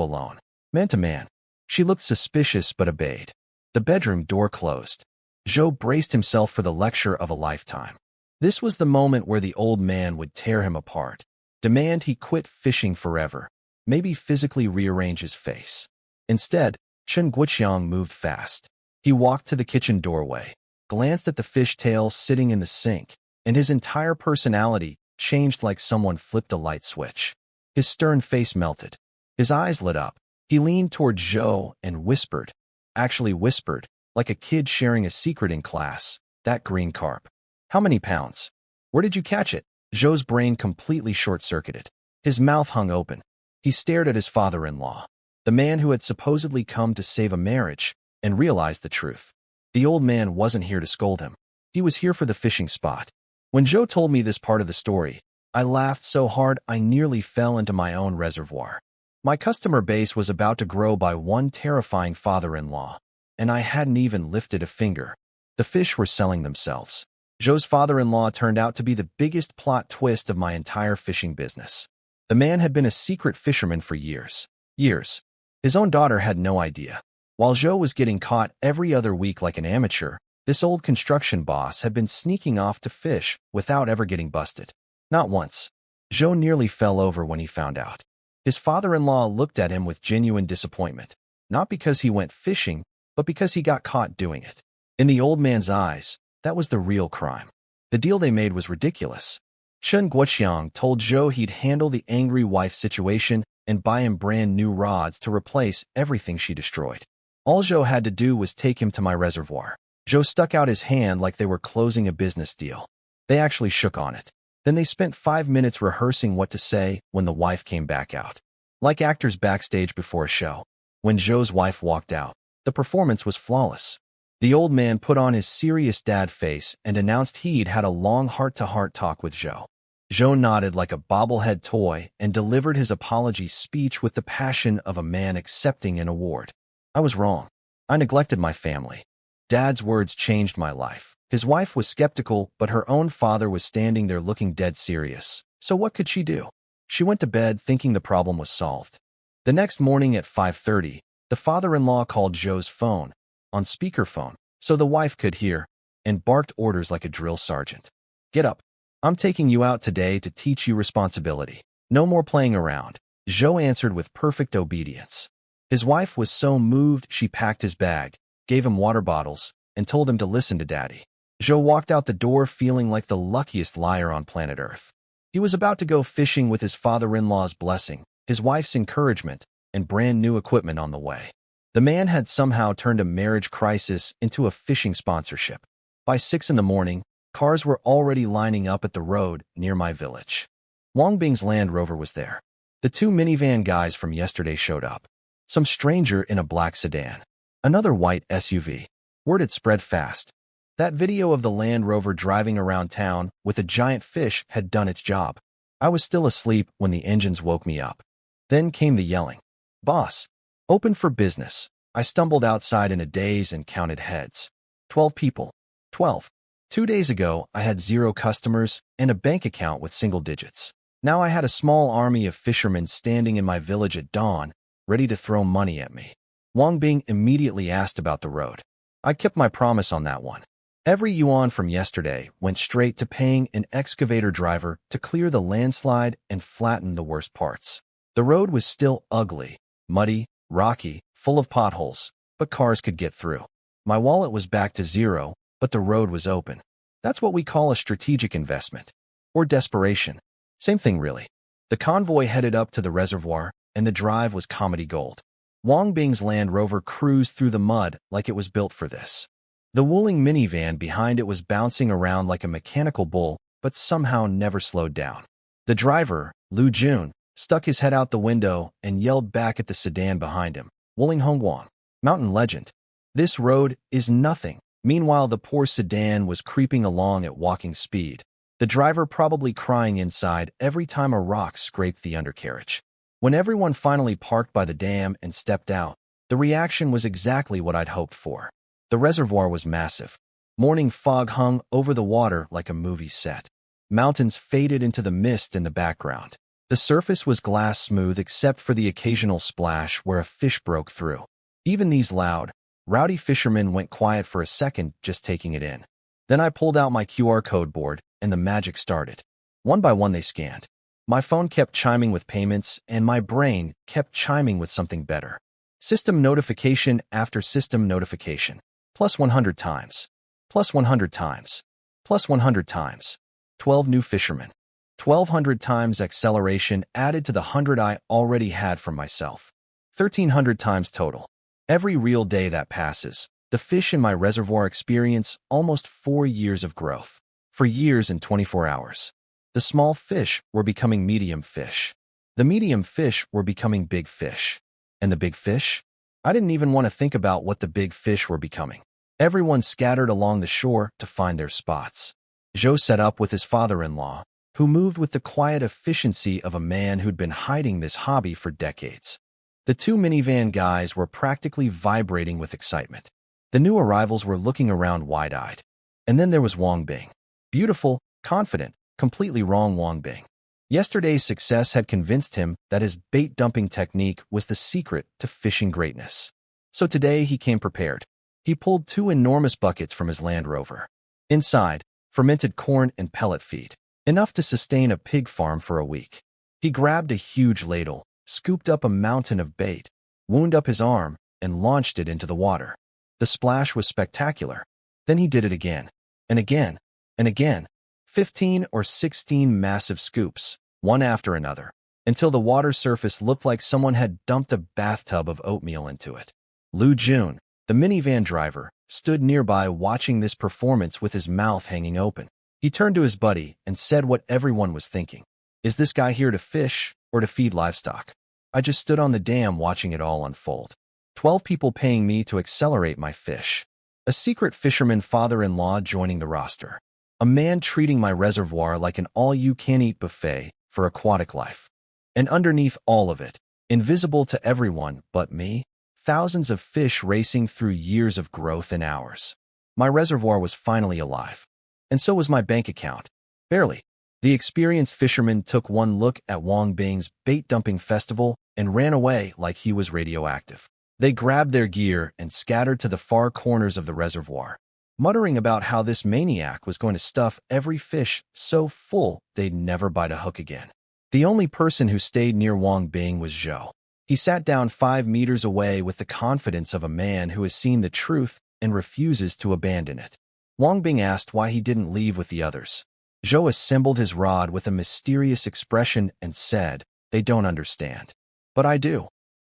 alone, man to man. She looked suspicious but obeyed. The bedroom door closed. Zhou braced himself for the lecture of a lifetime. This was the moment where the old man would tear him apart, demand he quit fishing forever, maybe physically rearrange his face. Instead, Chen Guoqiang moved fast. He walked to the kitchen doorway, glanced at the fish tail sitting in the sink, and his entire personality changed like someone flipped a light switch. His stern face melted. His eyes lit up. He leaned toward Zhou and whispered, like a kid sharing a secret in class, that green carp. How many pounds? Where did you catch it? Zhou's brain completely short-circuited. His mouth hung open. He stared at his father-in-law, the man who had supposedly come to save a marriage, and realized the truth. The old man wasn't here to scold him. He was here for the fishing spot. When Zhou told me this part of the story, I laughed so hard I nearly fell into my own reservoir. My customer base was about to grow by one terrifying father-in-law, and I hadn't even lifted a finger. The fish were selling themselves. Zhou's father-in-law turned out to be the biggest plot twist of my entire fishing business. The man had been a secret fisherman for years. His own daughter had no idea. While Zhou was getting caught every other week like an amateur, this old construction boss had been sneaking off to fish without ever getting busted. Not once. Zhou nearly fell over when he found out. His father-in-law looked at him with genuine disappointment, not because he went fishing, but because he got caught doing it. In the old man's eyes, that was the real crime. The deal they made was ridiculous. Chen Guoqiang told Zhou he'd handle the angry wife situation and buy him brand new rods to replace everything she destroyed. All Zhou had to do was take him to my reservoir. Zhou stuck out his hand like they were closing a business deal. They actually shook on it. Then they spent 5 minutes rehearsing what to say when the wife came back out. Like actors backstage before a show. When Zhou's wife walked out, the performance was flawless. The old man put on his serious dad face and announced he'd had a long heart-to-heart talk with Zhou. Zhou nodded like a bobblehead toy and delivered his apology speech with the passion of a man accepting an award. I was wrong. I neglected my family. Dad's words changed my life. His wife was skeptical, but her own father was standing there looking dead serious. So what could she do? She went to bed thinking the problem was solved. The next morning at 5:30, the father-in-law called Zhou's phone, on speakerphone, so the wife could hear, and barked orders like a drill sergeant. Get up. I'm taking you out today to teach you responsibility. No more playing around. Zhou answered with perfect obedience. His wife was so moved she packed his bag, gave him water bottles, and told him to listen to Daddy. Zhou walked out the door feeling like the luckiest liar on planet Earth. He was about to go fishing with his father-in-law's blessing, his wife's encouragement, and brand new equipment on the way. The man had somehow turned a marriage crisis into a fishing sponsorship. By 6 in the morning, cars were already lining up at the road near my village. Wang Bing's Land Rover was there. The two minivan guys from yesterday showed up. Some stranger in a black sedan. Another white SUV. Word had spread fast. That video of the Land Rover driving around town with a giant fish had done its job. I was still asleep when the engines woke me up. Then came the yelling. Boss, open for business. I stumbled outside in a daze and counted heads. 12 people. 12. 2 days ago, I had 0 customers and a bank account with single digits. Now I had a small army of fishermen standing in my village at dawn, ready to throw money at me. Wang Bing immediately asked about the road. I kept my promise on that one. Every yuan from yesterday went straight to paying an excavator driver to clear the landslide and flatten the worst parts. The road was still ugly, muddy, rocky, full of potholes, but cars could get through. My wallet was back to 0, but the road was open. That's what we call a strategic investment. Or desperation. Same thing, really. The convoy headed up to the reservoir, and the drive was comedy gold. Wang Bing's Land Rover cruised through the mud like it was built for this. The Wuling minivan behind it was bouncing around like a mechanical bull, but somehow never slowed down. The driver, Lu Jun, stuck his head out the window and yelled back at the sedan behind him. Wuling Hongguang, mountain legend. This road is nothing. Meanwhile, the poor sedan was creeping along at walking speed. The driver probably crying inside every time a rock scraped the undercarriage. When everyone finally parked by the dam and stepped out, the reaction was exactly what I'd hoped for. The reservoir was massive. Morning fog hung over the water like a movie set. Mountains faded into the mist in the background. The surface was glass smooth except for the occasional splash where a fish broke through. Even these loud, rowdy fishermen went quiet for a second, just taking it in. Then I pulled out my QR code board, and the magic started. One by one they scanned. My phone kept chiming with payments, and my brain kept chiming with something better. System notification after system notification. Plus 100 times. Plus 100 times. Plus 100 times. 12 new fishermen. 1,200 times acceleration added to the 100 I already had from myself. 1,300 times total. Every real day that passes, the fish in my reservoir experience almost 4 years of growth. 4 years and 24 hours. The small fish were becoming medium fish. The medium fish were becoming big fish. And the big fish? I didn't even want to think about what the big fish were becoming. Everyone scattered along the shore to find their spots. Zhou set up with his father-in-law, who moved with the quiet efficiency of a man who'd been hiding this hobby for decades. The two minivan guys were practically vibrating with excitement. The new arrivals were looking around wide-eyed. And then there was Wang Bing. Beautiful, confident, completely wrong Wang Bing. Yesterday's success had convinced him that his bait-dumping technique was the secret to fishing greatness. So today he came prepared. He pulled 2 enormous buckets from his Land Rover. Inside, fermented corn and pellet feed, enough to sustain a pig farm for a week. He grabbed a huge ladle, scooped up a mountain of bait, wound up his arm, and launched it into the water. The splash was spectacular. Then he did it again, and again, and again. 15 or 16 massive scoops, one after another, until the water surface looked like someone had dumped a bathtub of oatmeal into it. Lu Jun, the minivan driver, stood nearby watching this performance with his mouth hanging open. He turned to his buddy and said what everyone was thinking. Is this guy here to fish or to feed livestock? I just stood on the dam watching it all unfold. 12 people paying me to accelerate my fish. A secret fisherman father-in-law joining the roster. A man treating my reservoir like an all-you-can-eat buffet for aquatic life. And underneath all of it, invisible to everyone but me, thousands of fish racing through years of growth in hours. My reservoir was finally alive. And so was my bank account. Barely. The experienced fisherman took one look at Wang Bing's bait-dumping festival and ran away like he was radioactive. They grabbed their gear and scattered to the far corners of the reservoir, muttering about how this maniac was going to stuff every fish so full they'd never bite a hook again. The only person who stayed near Wang Bing was Zhou. He sat down 5 meters away with the confidence of a man who has seen the truth and refuses to abandon it. Wang Bing asked why he didn't leave with the others. Zhou assembled his rod with a mysterious expression and said, "They don't understand. But I do."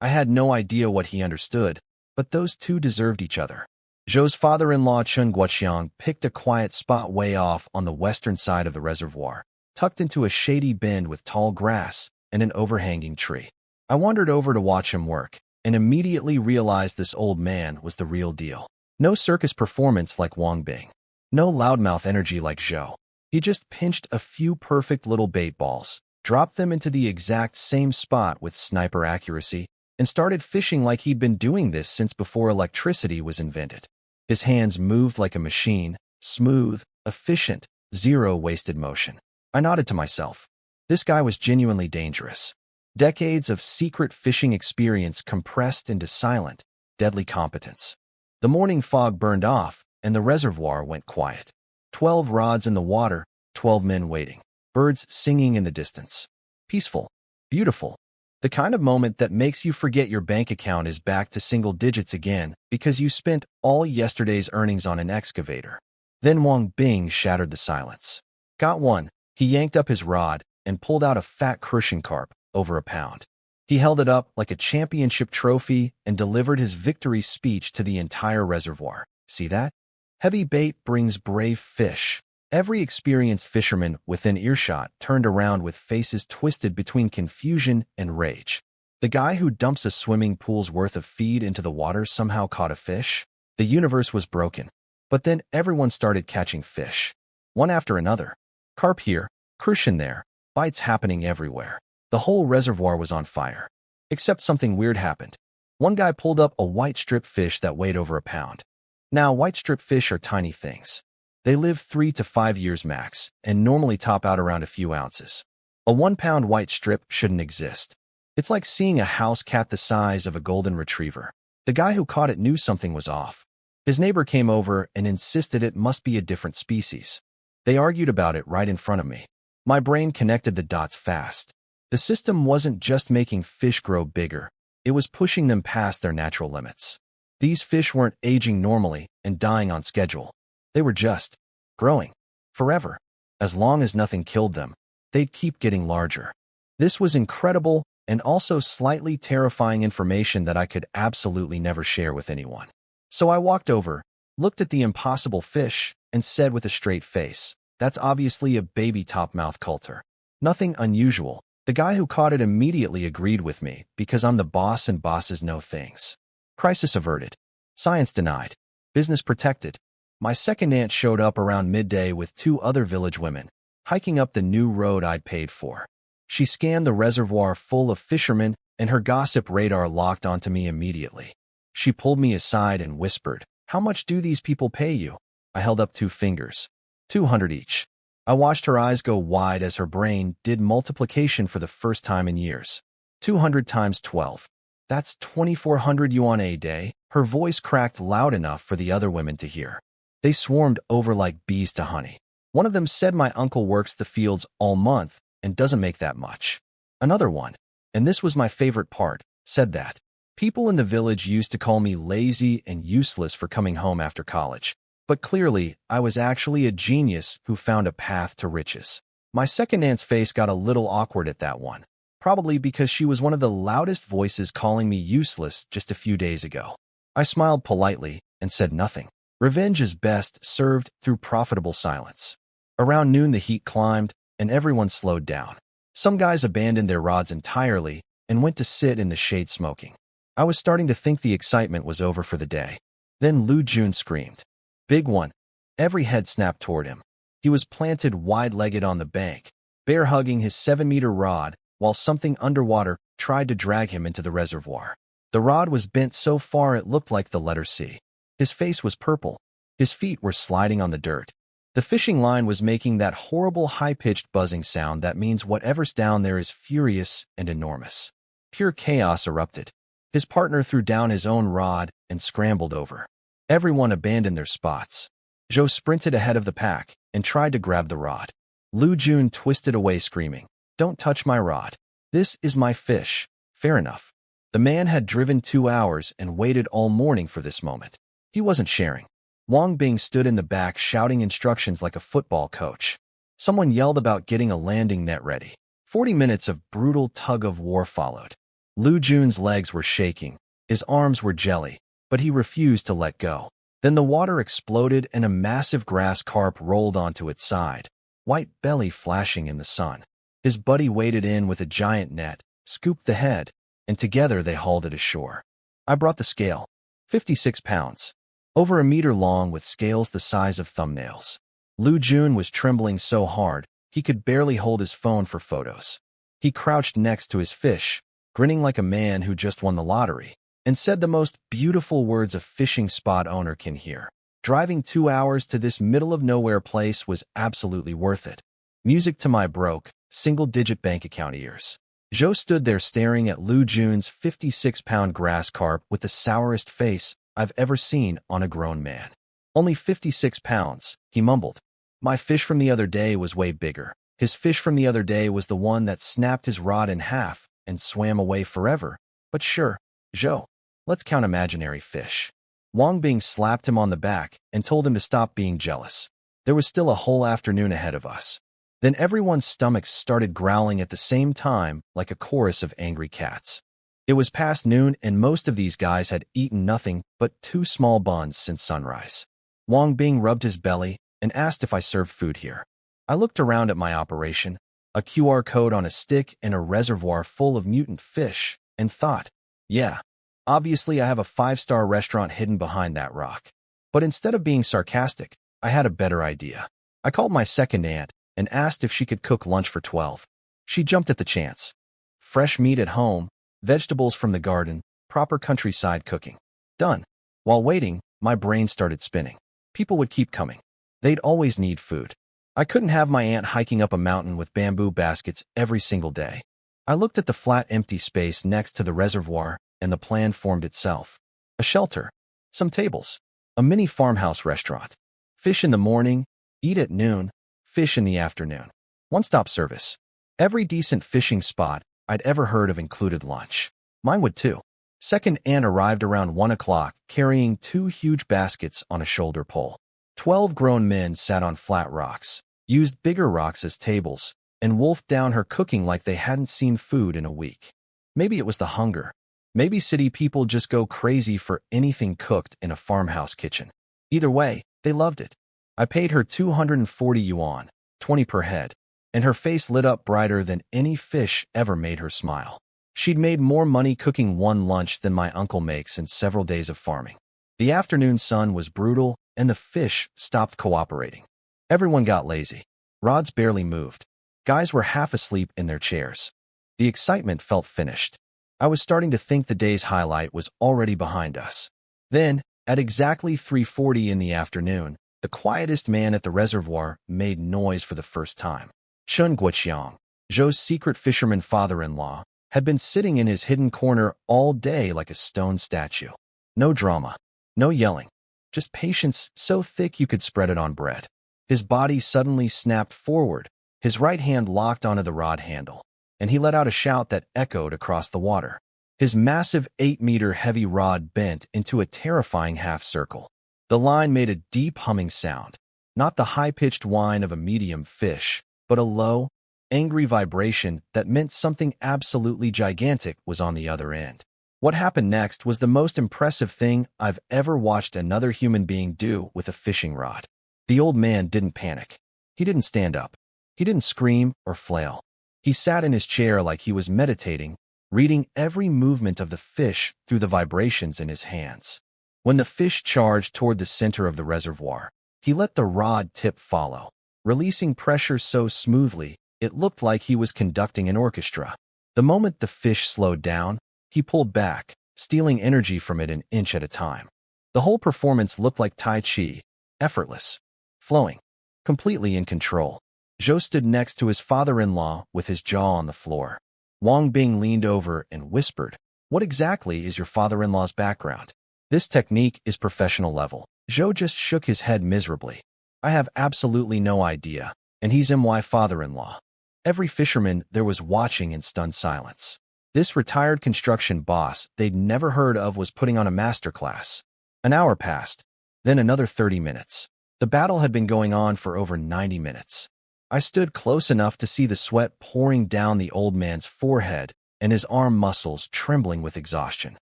I had no idea what he understood, but those two deserved each other. Zhou's father-in-law Chen Guoqiang picked a quiet spot way off on the western side of the reservoir, tucked into a shady bend with tall grass and an overhanging tree. I wandered over to watch him work, and immediately realized this old man was the real deal. No circus performance like Wang Bing. No loudmouth energy like Zhou. He just pinched a few perfect little bait balls, dropped them into the exact same spot with sniper accuracy, and started fishing like he'd been doing this since before electricity was invented. His hands moved like a machine, smooth, efficient, zero wasted motion. I nodded to myself. This guy was genuinely dangerous. Decades of secret fishing experience compressed into silent, deadly competence. The morning fog burned off, and the reservoir went quiet. 12 rods in the water, 12 men waiting. Birds singing in the distance. Peaceful. Beautiful. The kind of moment that makes you forget your bank account is back to single digits again because you spent all yesterday's earnings on an excavator. Then Wang Bing shattered the silence. Got one. He yanked up his rod and pulled out a fat crucian carp, over a pound. He held it up like a championship trophy and delivered his victory speech to the entire reservoir. See that? Heavy bait brings brave fish. Every experienced fisherman within earshot turned around with faces twisted between confusion and rage. The guy who dumps a swimming pool's worth of feed into the water somehow caught a fish? The universe was broken. But then everyone started catching fish. One after another. Carp here, crucian there, bites happening everywhere. The whole reservoir was on fire. Except something weird happened. One guy pulled up a white strip fish that weighed over a pound. Now, white strip fish are tiny things. They live 3 to 5 years max, and normally top out around a few ounces. A 1-pound white strip shouldn't exist. It's like seeing a house cat the size of a golden retriever. The guy who caught it knew something was off. His neighbor came over and insisted it must be a different species. They argued about it right in front of me. My brain connected the dots fast. The system wasn't just making fish grow bigger, it was pushing them past their natural limits. These fish weren't aging normally and dying on schedule. They were just growing. Forever. As long as nothing killed them, they'd keep getting larger. This was incredible and also slightly terrifying information that I could absolutely never share with anyone. So I walked over, looked at the impossible fish, and said with a straight face, "That's obviously a baby topmouth coulter. Nothing unusual." The guy who caught it immediately agreed with me because I'm the boss and bosses know things. Crisis averted. Science denied. Business protected. My second aunt showed up around midday with 2 other village women, hiking up the new road I'd paid for. She scanned the reservoir full of fishermen, and her gossip radar locked onto me immediately. She pulled me aside and whispered, "How much do these people pay you?" I held up 2 fingers. 200 each. I watched her eyes go wide as her brain did multiplication for the first time in years. 200 times 12. That's 2,400 yuan a day. Her voice cracked loud enough for the other women to hear. They swarmed over like bees to honey. One of them said my uncle works the fields all month and doesn't make that much. Another one, and this was my favorite part, said that people in the village used to call me lazy and useless for coming home after college. But clearly, I was actually a genius who found a path to riches. My second aunt's face got a little awkward at that one, probably because she was one of the loudest voices calling me useless just a few days ago. I smiled politely and said nothing. Revenge is best served through profitable silence. Around noon, the heat climbed, and everyone slowed down. Some guys abandoned their rods entirely and went to sit in the shade smoking. I was starting to think the excitement was over for the day. Then Lu Jun screamed. Big one. Every head snapped toward him. He was planted wide-legged on the bank, bear-hugging his 7-meter rod, while something underwater tried to drag him into the reservoir. The rod was bent so far it looked like the letter C. His face was purple. His feet were sliding on the dirt. The fishing line was making that horrible high-pitched buzzing sound that means whatever's down there is furious and enormous. Pure chaos erupted. His partner threw down his own rod and scrambled over. Everyone abandoned their spots. Zhou sprinted ahead of the pack and tried to grab the rod. Lu Jun twisted away screaming, "Don't touch my rod. This is my fish." Fair enough. The man had driven 2 hours and waited all morning for this moment. He wasn't sharing. Wang Bing stood in the back shouting instructions like a football coach. Someone yelled about getting a landing net ready. 40 minutes of brutal tug-of-war followed. Lu Jun's legs were shaking. His arms were jelly, but he refused to let go. Then the water exploded and a massive grass carp rolled onto its side, white belly flashing in the sun. His buddy waded in with a giant net, scooped the head, and together they hauled it ashore. I brought the scale. 56 pounds. Over a meter long with scales the size of thumbnails. Lu Jun was trembling so hard, he could barely hold his phone for photos. He crouched next to his fish, grinning like a man who just won the lottery, and said the most beautiful words a fishing spot owner can hear. Driving 2 hours to this middle-of-nowhere place was absolutely worth it. Music to my broke, single-digit bank account ears. Zhou stood there staring at Lu Jun's 56-pound grass carp with the sourest face I've ever seen on a grown man. Only 56 pounds, he mumbled. My fish from the other day was way bigger. His fish from the other day was the one that snapped his rod in half and swam away forever. But sure, Zhou, let's count imaginary fish. Wang Bing slapped him on the back and told him to stop being jealous. There was still a whole afternoon ahead of us. Then everyone's stomachs started growling at the same time like a chorus of angry cats. It was past noon and most of these guys had eaten nothing but 2 small buns since sunrise. Wang Bing rubbed his belly and asked if I served food here. I looked around at my operation, a QR code on a stick and a reservoir full of mutant fish, and thought, yeah, obviously I have a 5-star restaurant hidden behind that rock. But instead of being sarcastic, I had a better idea. I called my second aunt and asked if she could cook lunch for 12. She jumped at the chance. Fresh meat at home, vegetables from the garden, proper countryside cooking. Done. While waiting, my brain started spinning. People would keep coming. They'd always need food. I couldn't have my aunt hiking up a mountain with bamboo baskets every single day. I looked at the flat empty space next to the reservoir and the plan formed itself. A shelter, some tables, a mini farmhouse restaurant. Fish in the morning, eat at noon, fish in the afternoon. One-stop service. Every decent fishing spot I'd ever heard of included lunch. Mine would too. Second aunt arrived around 1 o'clock, carrying 2 huge baskets on a shoulder pole. 12 grown men sat on flat rocks, used bigger rocks as tables, and wolfed down her cooking like they hadn't seen food in a week. Maybe it was the hunger. Maybe city people just go crazy for anything cooked in a farmhouse kitchen. Either way, they loved it. I paid her 240 yuan, 20 per head, and her face lit up brighter than any fish ever made her smile. She'd made more money cooking one lunch than my uncle makes in several days of farming. The afternoon sun was brutal, and the fish stopped cooperating. Everyone got lazy. Rods barely moved. Guys were half asleep in their chairs. The excitement felt finished. I was starting to think the day's highlight was already behind us. Then, at exactly 3:40 in the afternoon, the quietest man at the reservoir made noise for the first time. Chun Guoqiang, Zhou's secret fisherman father-in-law, had been sitting in his hidden corner all day like a stone statue. No drama, no yelling, just patience so thick you could spread it on bread. His body suddenly snapped forward, his right hand locked onto the rod handle, and he let out a shout that echoed across the water. His massive 8-meter heavy rod bent into a terrifying half-circle. The line made a deep humming sound, not the high-pitched whine of a medium fish, but a low, angry vibration that meant something absolutely gigantic was on the other end. What happened next was the most impressive thing I've ever watched another human being do with a fishing rod. The old man didn't panic. He didn't stand up. He didn't scream or flail. He sat in his chair like he was meditating, reading every movement of the fish through the vibrations in his hands. When the fish charged toward the center of the reservoir, he let the rod tip follow, releasing pressure so smoothly it looked like he was conducting an orchestra. The moment the fish slowed down, he pulled back, stealing energy from it an inch at a time. The whole performance looked like Tai Chi, effortless, flowing, completely in control. Zhou stood next to his father-in-law with his jaw on the floor. Wang Bing leaned over and whispered, "What exactly is your father-in-law's background?" "This technique is professional level." Zhou just shook his head miserably. "I have absolutely no idea, and he's my father-in-law." Every fisherman there was watching in stunned silence. This retired construction boss they'd never heard of was putting on a masterclass. An hour passed, then another 30 minutes. The battle had been going on for over 90 minutes. I stood close enough to see the sweat pouring down the old man's forehead and his arm muscles trembling with exhaustion.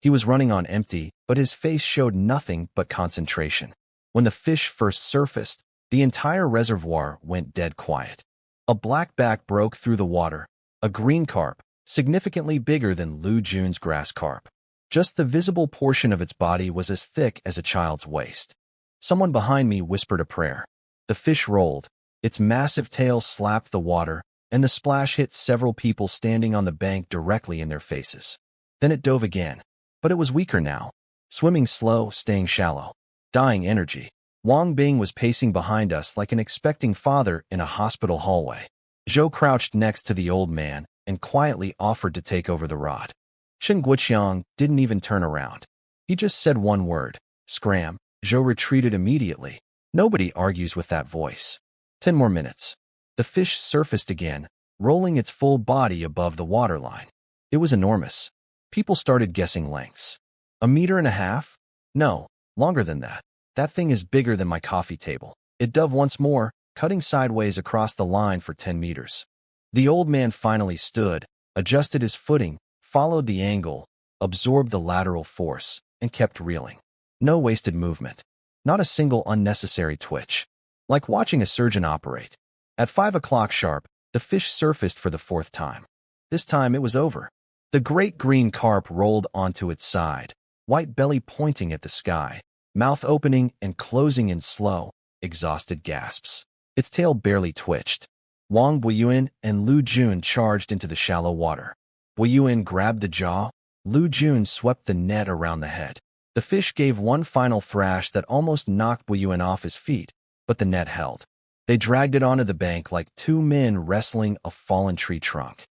He was running on empty, but his face showed nothing but concentration. When the fish first surfaced, the entire reservoir went dead quiet. A blackback broke through the water, a green carp, significantly bigger than Lu Jun's grass carp. Just the visible portion of its body was as thick as a child's waist. Someone behind me whispered a prayer. The fish rolled. Its massive tail slapped the water, and the splash hit several people standing on the bank directly in their faces. Then it dove again, but it was weaker now, swimming slow, staying shallow, dying energy. Wang Bing was pacing behind us like an expecting father in a hospital hallway. Zhou crouched next to the old man and quietly offered to take over the rod. Chen Guoqiang didn't even turn around. He just said one word, "Scram." Zhou retreated immediately. Nobody argues with that voice. 10 more minutes. The fish surfaced again, rolling its full body above the waterline. It was enormous. People started guessing lengths. 1.5 meters? No, longer than that. That thing is bigger than my coffee table. It dove once more, cutting sideways across the line for 10 meters. The old man finally stood, adjusted his footing, followed the angle, absorbed the lateral force, and kept reeling. No wasted movement. Not a single unnecessary twitch. Like watching a surgeon operate. At 5 o'clock sharp, the fish surfaced for the 4th time. This time it was over. The great green carp rolled onto its side, white belly pointing at the sky, mouth opening and closing in slow, exhausted gasps. Its tail barely twitched. Wang Buiyuan and Lu Jun charged into the shallow water. Buiyuan grabbed the jaw. Lu Jun swept the net around the head. The fish gave one final thrash that almost knocked Buiyuan off his feet, but the net held. They dragged it onto the bank like two men wrestling a fallen tree trunk.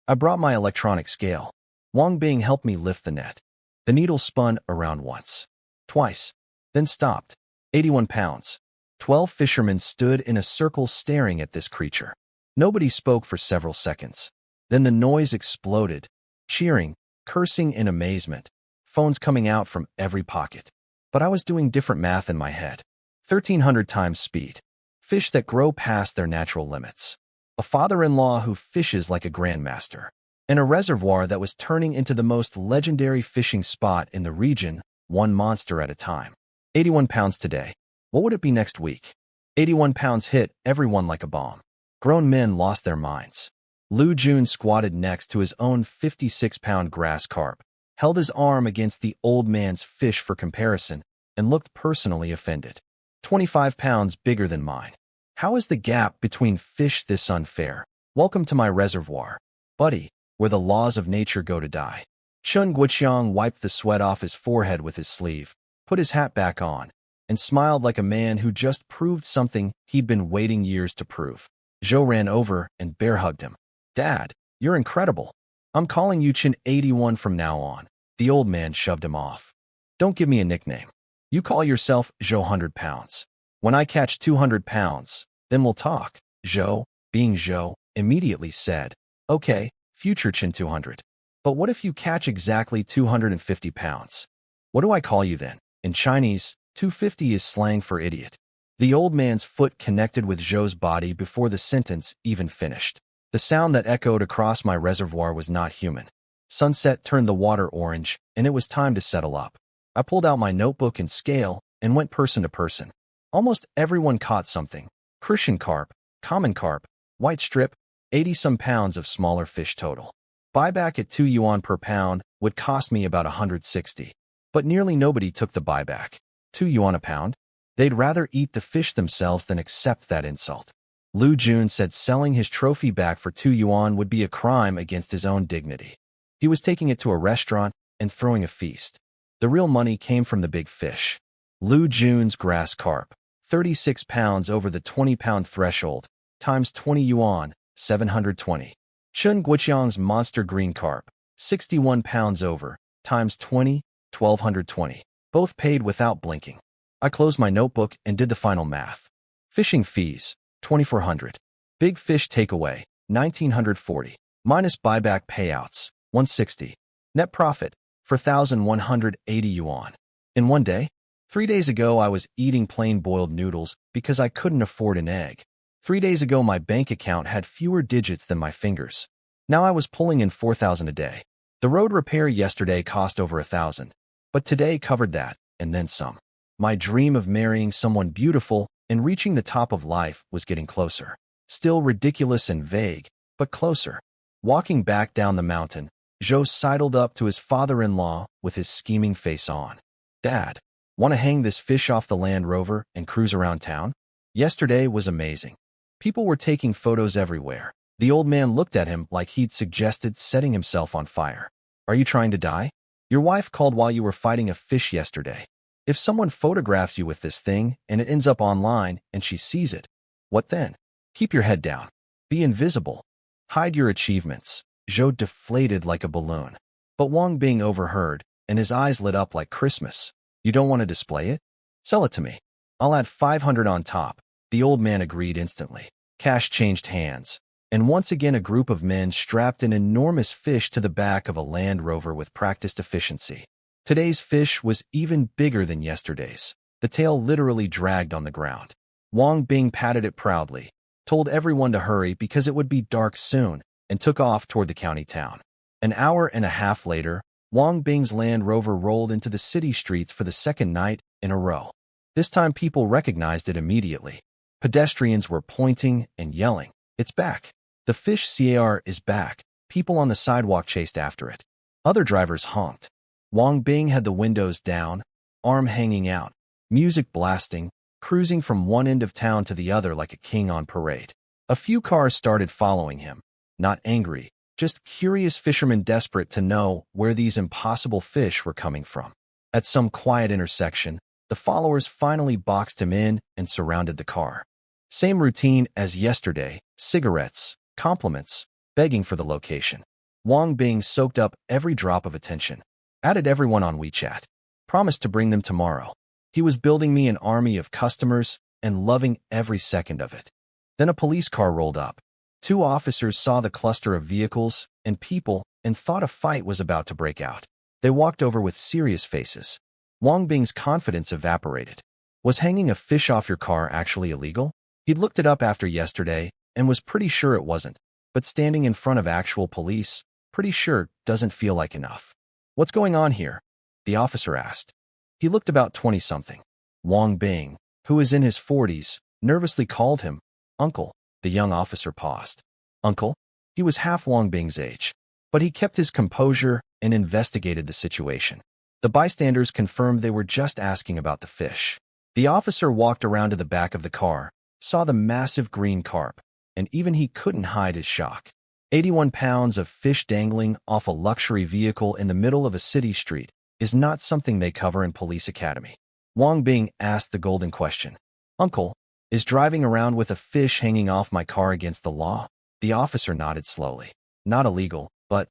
I brought my electronic scale. Wang Bing helped me lift the net. The needle spun around once, twice, then stopped. 81 pounds. 12 fishermen stood in a circle staring at this creature. Nobody spoke for several seconds. Then the noise exploded, cheering, cursing in amazement, phones coming out from every pocket. But I was doing different math in my head. 1,300 times speed. Fish that grow past their natural limits. A father-in-law who fishes like a grandmaster. And a reservoir that was turning into the most legendary fishing spot in the region, one monster at a time. 81 pounds today. What would it be next week? 81 pounds hit everyone like a bomb. Grown men lost their minds. Lu Jun squatted next to his own 56-pound grass carp, held his arm against the old man's fish for comparison, and looked personally offended. 25 pounds bigger than mine. How is the gap between fish this unfair? Welcome to my reservoir, buddy, where the laws of nature go to die. Chen Guoqiang wiped the sweat off his forehead with his sleeve, put his hat back on, and smiled like a man who just proved something he'd been waiting years to prove. Zhou ran over and bear hugged him. "Dad, you're incredible. I'm calling you Chen 81 from now on." The old man shoved him off. "Don't give me a nickname. You call yourself Zhou 100 pounds. When I catch 200 pounds, then we'll talk." Zhou, being Zhou, immediately said, "Okay, future Chen 200. But what if you catch exactly 250 pounds? What do I call you then?" In Chinese, 250 is slang for idiot. The old man's foot connected with Zhou's body before the sentence even finished. The sound that echoed across my reservoir was not human. Sunset turned the water orange, and it was time to settle up. I pulled out my notebook and scale and went person to person. Almost everyone caught something. Christian carp, Common carp, white strip, 80-some pounds of smaller fish total. Buyback at 2 yuan per pound would cost me about 160. But nearly nobody took the buyback. 2 yuan a pound? They'd rather eat the fish themselves than accept that insult. Lu Jun said selling his trophy back for 2 yuan would be a crime against his own dignity. He was taking it to a restaurant and throwing a feast. The real money came from the big fish. Lu Jun's grass carp, 36 pounds over the 20-pound threshold, times 20 yuan, 720. Chun Guoqiang's monster green carp, 61 pounds over, times 20, 1220. Both paid without blinking. I closed my notebook and did the final math. Fishing fees, 2,400. Big fish takeaway, 1,940. Minus buyback payouts, 160. Net profit, 4,180 yuan. In one day? 3 days ago I was eating plain boiled noodles because I couldn't afford an egg. 3 days ago my bank account had fewer digits than my fingers. Now I was pulling in 4,000 a day. The road repair yesterday cost over 1,000, but today covered that, and then some. My dream of marrying someone beautiful and reaching the top of life was getting closer. Still ridiculous and vague, but closer. Walking back down the mountain, Zhou sidled up to his father-in-law with his scheming face on. Dad, want to hang this fish off the Land Rover and cruise around town? Yesterday was amazing. People were taking photos everywhere. The old man looked at him like he'd suggested setting himself on fire. Are you trying to die? Your wife called while you were fighting a fish yesterday. If someone photographs you with this thing and it ends up online and she sees it, what then? Keep your head down. Be invisible. Hide your achievements. Zhou deflated like a balloon. But Wang Bing overheard, and his eyes lit up like Christmas. You don't want to display it? Sell it to me. I'll add 500 on top. The old man agreed instantly. Cash changed hands, and once again a group of men strapped an enormous fish to the back of a Land Rover with practiced efficiency. Today's fish was even bigger than yesterday's. The tail literally dragged on the ground. Wang Bing patted it proudly, told everyone to hurry because it would be dark soon, and took off toward the county town. An hour and a half later, Wang Bing's Land Rover rolled into the city streets for the second night in a row. This time people recognized it immediately. Pedestrians were pointing and yelling, "It's back! The fish CAR is back!" People on the sidewalk chased after it. Other drivers honked. Wang Bing had the windows down, arm hanging out, music blasting, cruising from one end of town to the other like a king on parade. A few cars started following him, not angry, just curious fishermen desperate to know where these impossible fish were coming from. At some quiet intersection, the followers finally boxed him in and surrounded the car. Same routine as yesterday, cigarettes, compliments, begging for the location. Wang Bing soaked up every drop of attention. Added everyone on WeChat. Promised to bring them tomorrow. He was building me an army of customers and loving every second of it. Then a police car rolled up. 2 officers saw the cluster of vehicles and people and thought a fight was about to break out. They walked over with serious faces. Wang Bing's confidence evaporated. Was hanging a fish off your car actually illegal? He'd looked it up after yesterday and was pretty sure it wasn't, but standing in front of actual police, pretty sure doesn't feel like enough. What's going on here? The officer asked. He looked about 20-something. Wang Bing, who was in his 40s, nervously called him Uncle. The young officer paused. Uncle? He was half Wang Bing's age, but he kept his composure and investigated the situation. The bystanders confirmed they were just asking about the fish. The officer walked around to the back of the car, saw the massive green carp, and even he couldn't hide his shock. 81 pounds of fish dangling off a luxury vehicle in the middle of a city street is not something they cover in police academy. Wang Bing asked the golden question. Uncle, is driving around with a fish hanging off my car against the law? The officer nodded slowly. Not illegal, but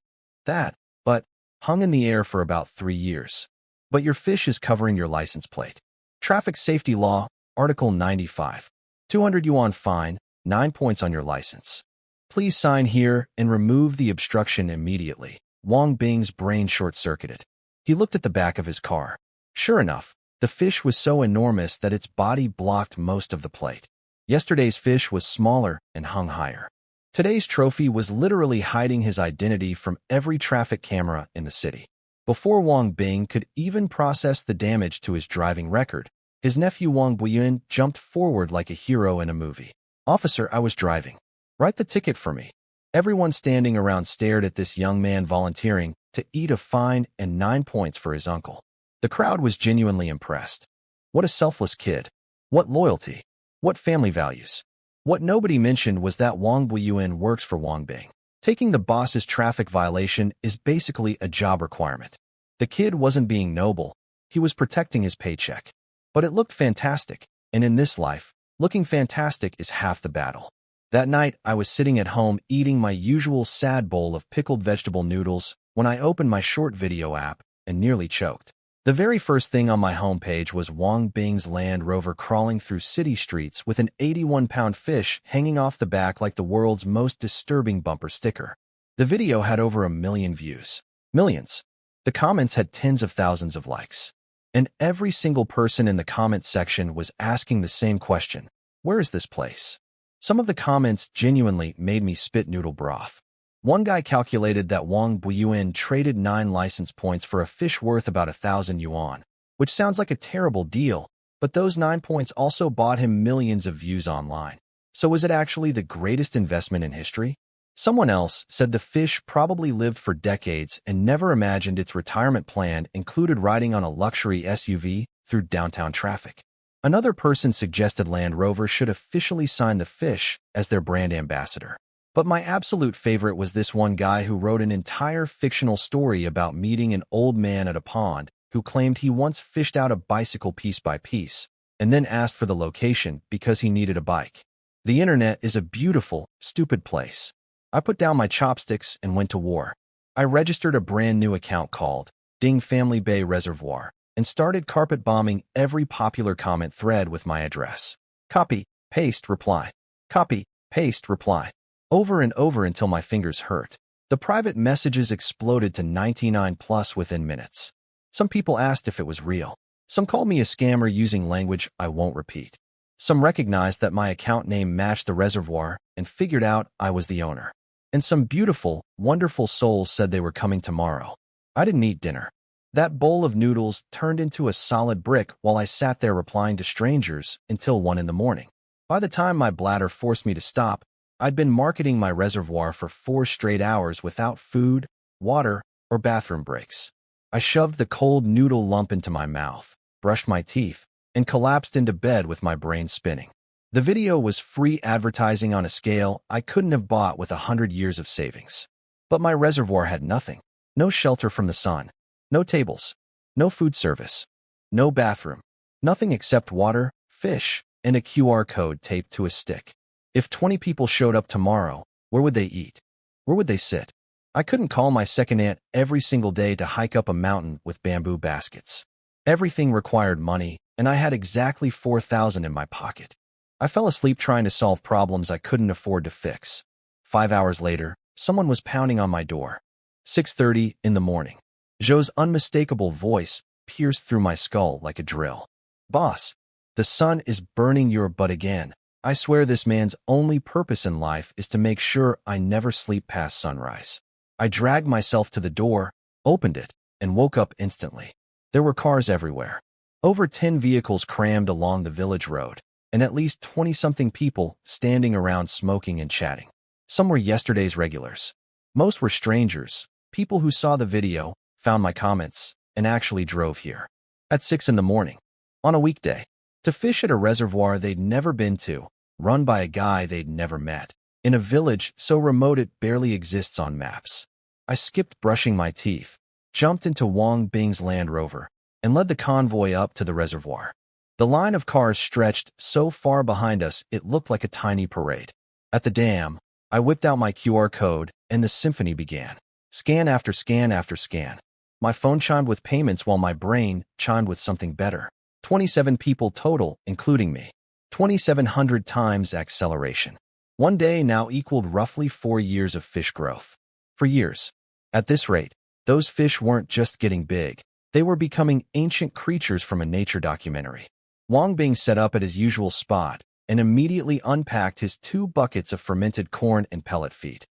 hung in the air for about 3 years. But your fish is covering your license plate. Traffic Safety Law, Article 95. 200 yuan fine, 9 points on your license. Please sign here and remove the obstruction immediately. Wang Bing's brain short-circuited. He looked at the back of his car. Sure enough, the fish was so enormous that its body blocked most of the plate. Yesterday's fish was smaller and hung higher. Today's trophy was literally hiding his identity from every traffic camera in the city. Before Wang Bing could even process the damage to his driving record, his nephew Wang Buiyun jumped forward like a hero in a movie. "Officer, I was driving. Write the ticket for me." Everyone standing around stared at this young man volunteering to eat a fine and 9 points for his uncle. The crowd was genuinely impressed. What a selfless kid. What loyalty. What family values. What nobody mentioned was that Wang Buiyuan works for Wang Bing. Taking the boss's traffic violation is basically a job requirement. The kid wasn't being noble, he was protecting his paycheck. But it looked fantastic, and in this life, looking fantastic is half the battle. That night, I was sitting at home eating my usual sad bowl of pickled vegetable noodles when I opened my short video app and nearly choked. The very first thing on my homepage was Wang Bing's Land Rover crawling through city streets with an 81-pound fish hanging off the back like the world's most disturbing bumper sticker. The video had over 1 million views. Millions. The comments had tens of thousands of likes. And every single person in the comment section was asking the same question: where is this place? Some of the comments genuinely made me spit noodle broth. One guy calculated that Wang Buiyuan traded 9 license points for a fish worth about 1,000 yuan, which sounds like a terrible deal, but those 9 points also bought him millions of views online. So was it actually the greatest investment in history? Someone else said the fish probably lived for decades and never imagined its retirement plan included riding on a luxury SUV through downtown traffic. Another person suggested Land Rover should officially sign the fish as their brand ambassador. But my absolute favorite was this one guy who wrote an entire fictional story about meeting an old man at a pond who claimed he once fished out a bicycle piece by piece and then asked for the location because he needed a bike. The internet is a beautiful, stupid place. I put down my chopsticks and went to war. I registered a brand new account called Ding Family Bay Reservoir and started carpet bombing every popular comment thread with my address. Copy, paste, reply. Copy, paste, reply. Over and over until my fingers hurt. The private messages exploded to 99 plus within minutes. Some people asked if it was real. Some called me a scammer using language I won't repeat. Some recognized that my account name matched the reservoir and figured out I was the owner. And some beautiful, wonderful souls said they were coming tomorrow. I didn't eat dinner. That bowl of noodles turned into a solid brick while I sat there replying to strangers until 1 in the morning. By the time my bladder forced me to stop, I'd been marketing my reservoir for 4 straight hours without food, water, or bathroom breaks. I shoved the cold noodle lump into my mouth, brushed my teeth, and collapsed into bed with my brain spinning. The video was free advertising on a scale I couldn't have bought with 100 years of savings. But my reservoir had nothing. No shelter from the sun. No tables. No food service. No bathroom. Nothing except water, fish, and a QR code taped to a stick. If 20 people showed up tomorrow, where would they eat? Where would they sit? I couldn't call my second aunt every single day to hike up a mountain with bamboo baskets. Everything required money, and I had exactly 4,000 in my pocket. I fell asleep trying to solve problems I couldn't afford to fix. 5 hours later, someone was pounding on my door. 6:30 in the morning. Joe's unmistakable voice pierced through my skull like a drill. "Boss, the sun is burning your butt again. I swear this man's only purpose in life is to make sure I never sleep past sunrise." I dragged myself to the door, opened it, and woke up instantly. There were cars everywhere. Over 10 vehicles crammed along the village road, and at least 20-something people standing around smoking and chatting. Some were yesterday's regulars. Most were strangers, people who saw the video, found my comments, and actually drove here. At 6 in the morning, on a weekday, to fish at a reservoir they'd never been to, run by a guy they'd never met, in a village so remote it barely exists on maps. I skipped brushing my teeth, jumped into Wang Bing's Land Rover, and led the convoy up to the reservoir. The line of cars stretched so far behind us it looked like a tiny parade. At the dam, I whipped out my QR code, and the symphony began. Scan after scan after scan. My phone chimed with payments while my brain chimed with something better. 27 people total, including me. 2,700 times acceleration. One day now equaled roughly 4 years of fish growth. For years. At this rate, those fish weren't just getting big. They were becoming ancient creatures from a nature documentary. Wang Bing set up at his usual spot and immediately unpacked his 2 buckets of fermented corn and pellet feed.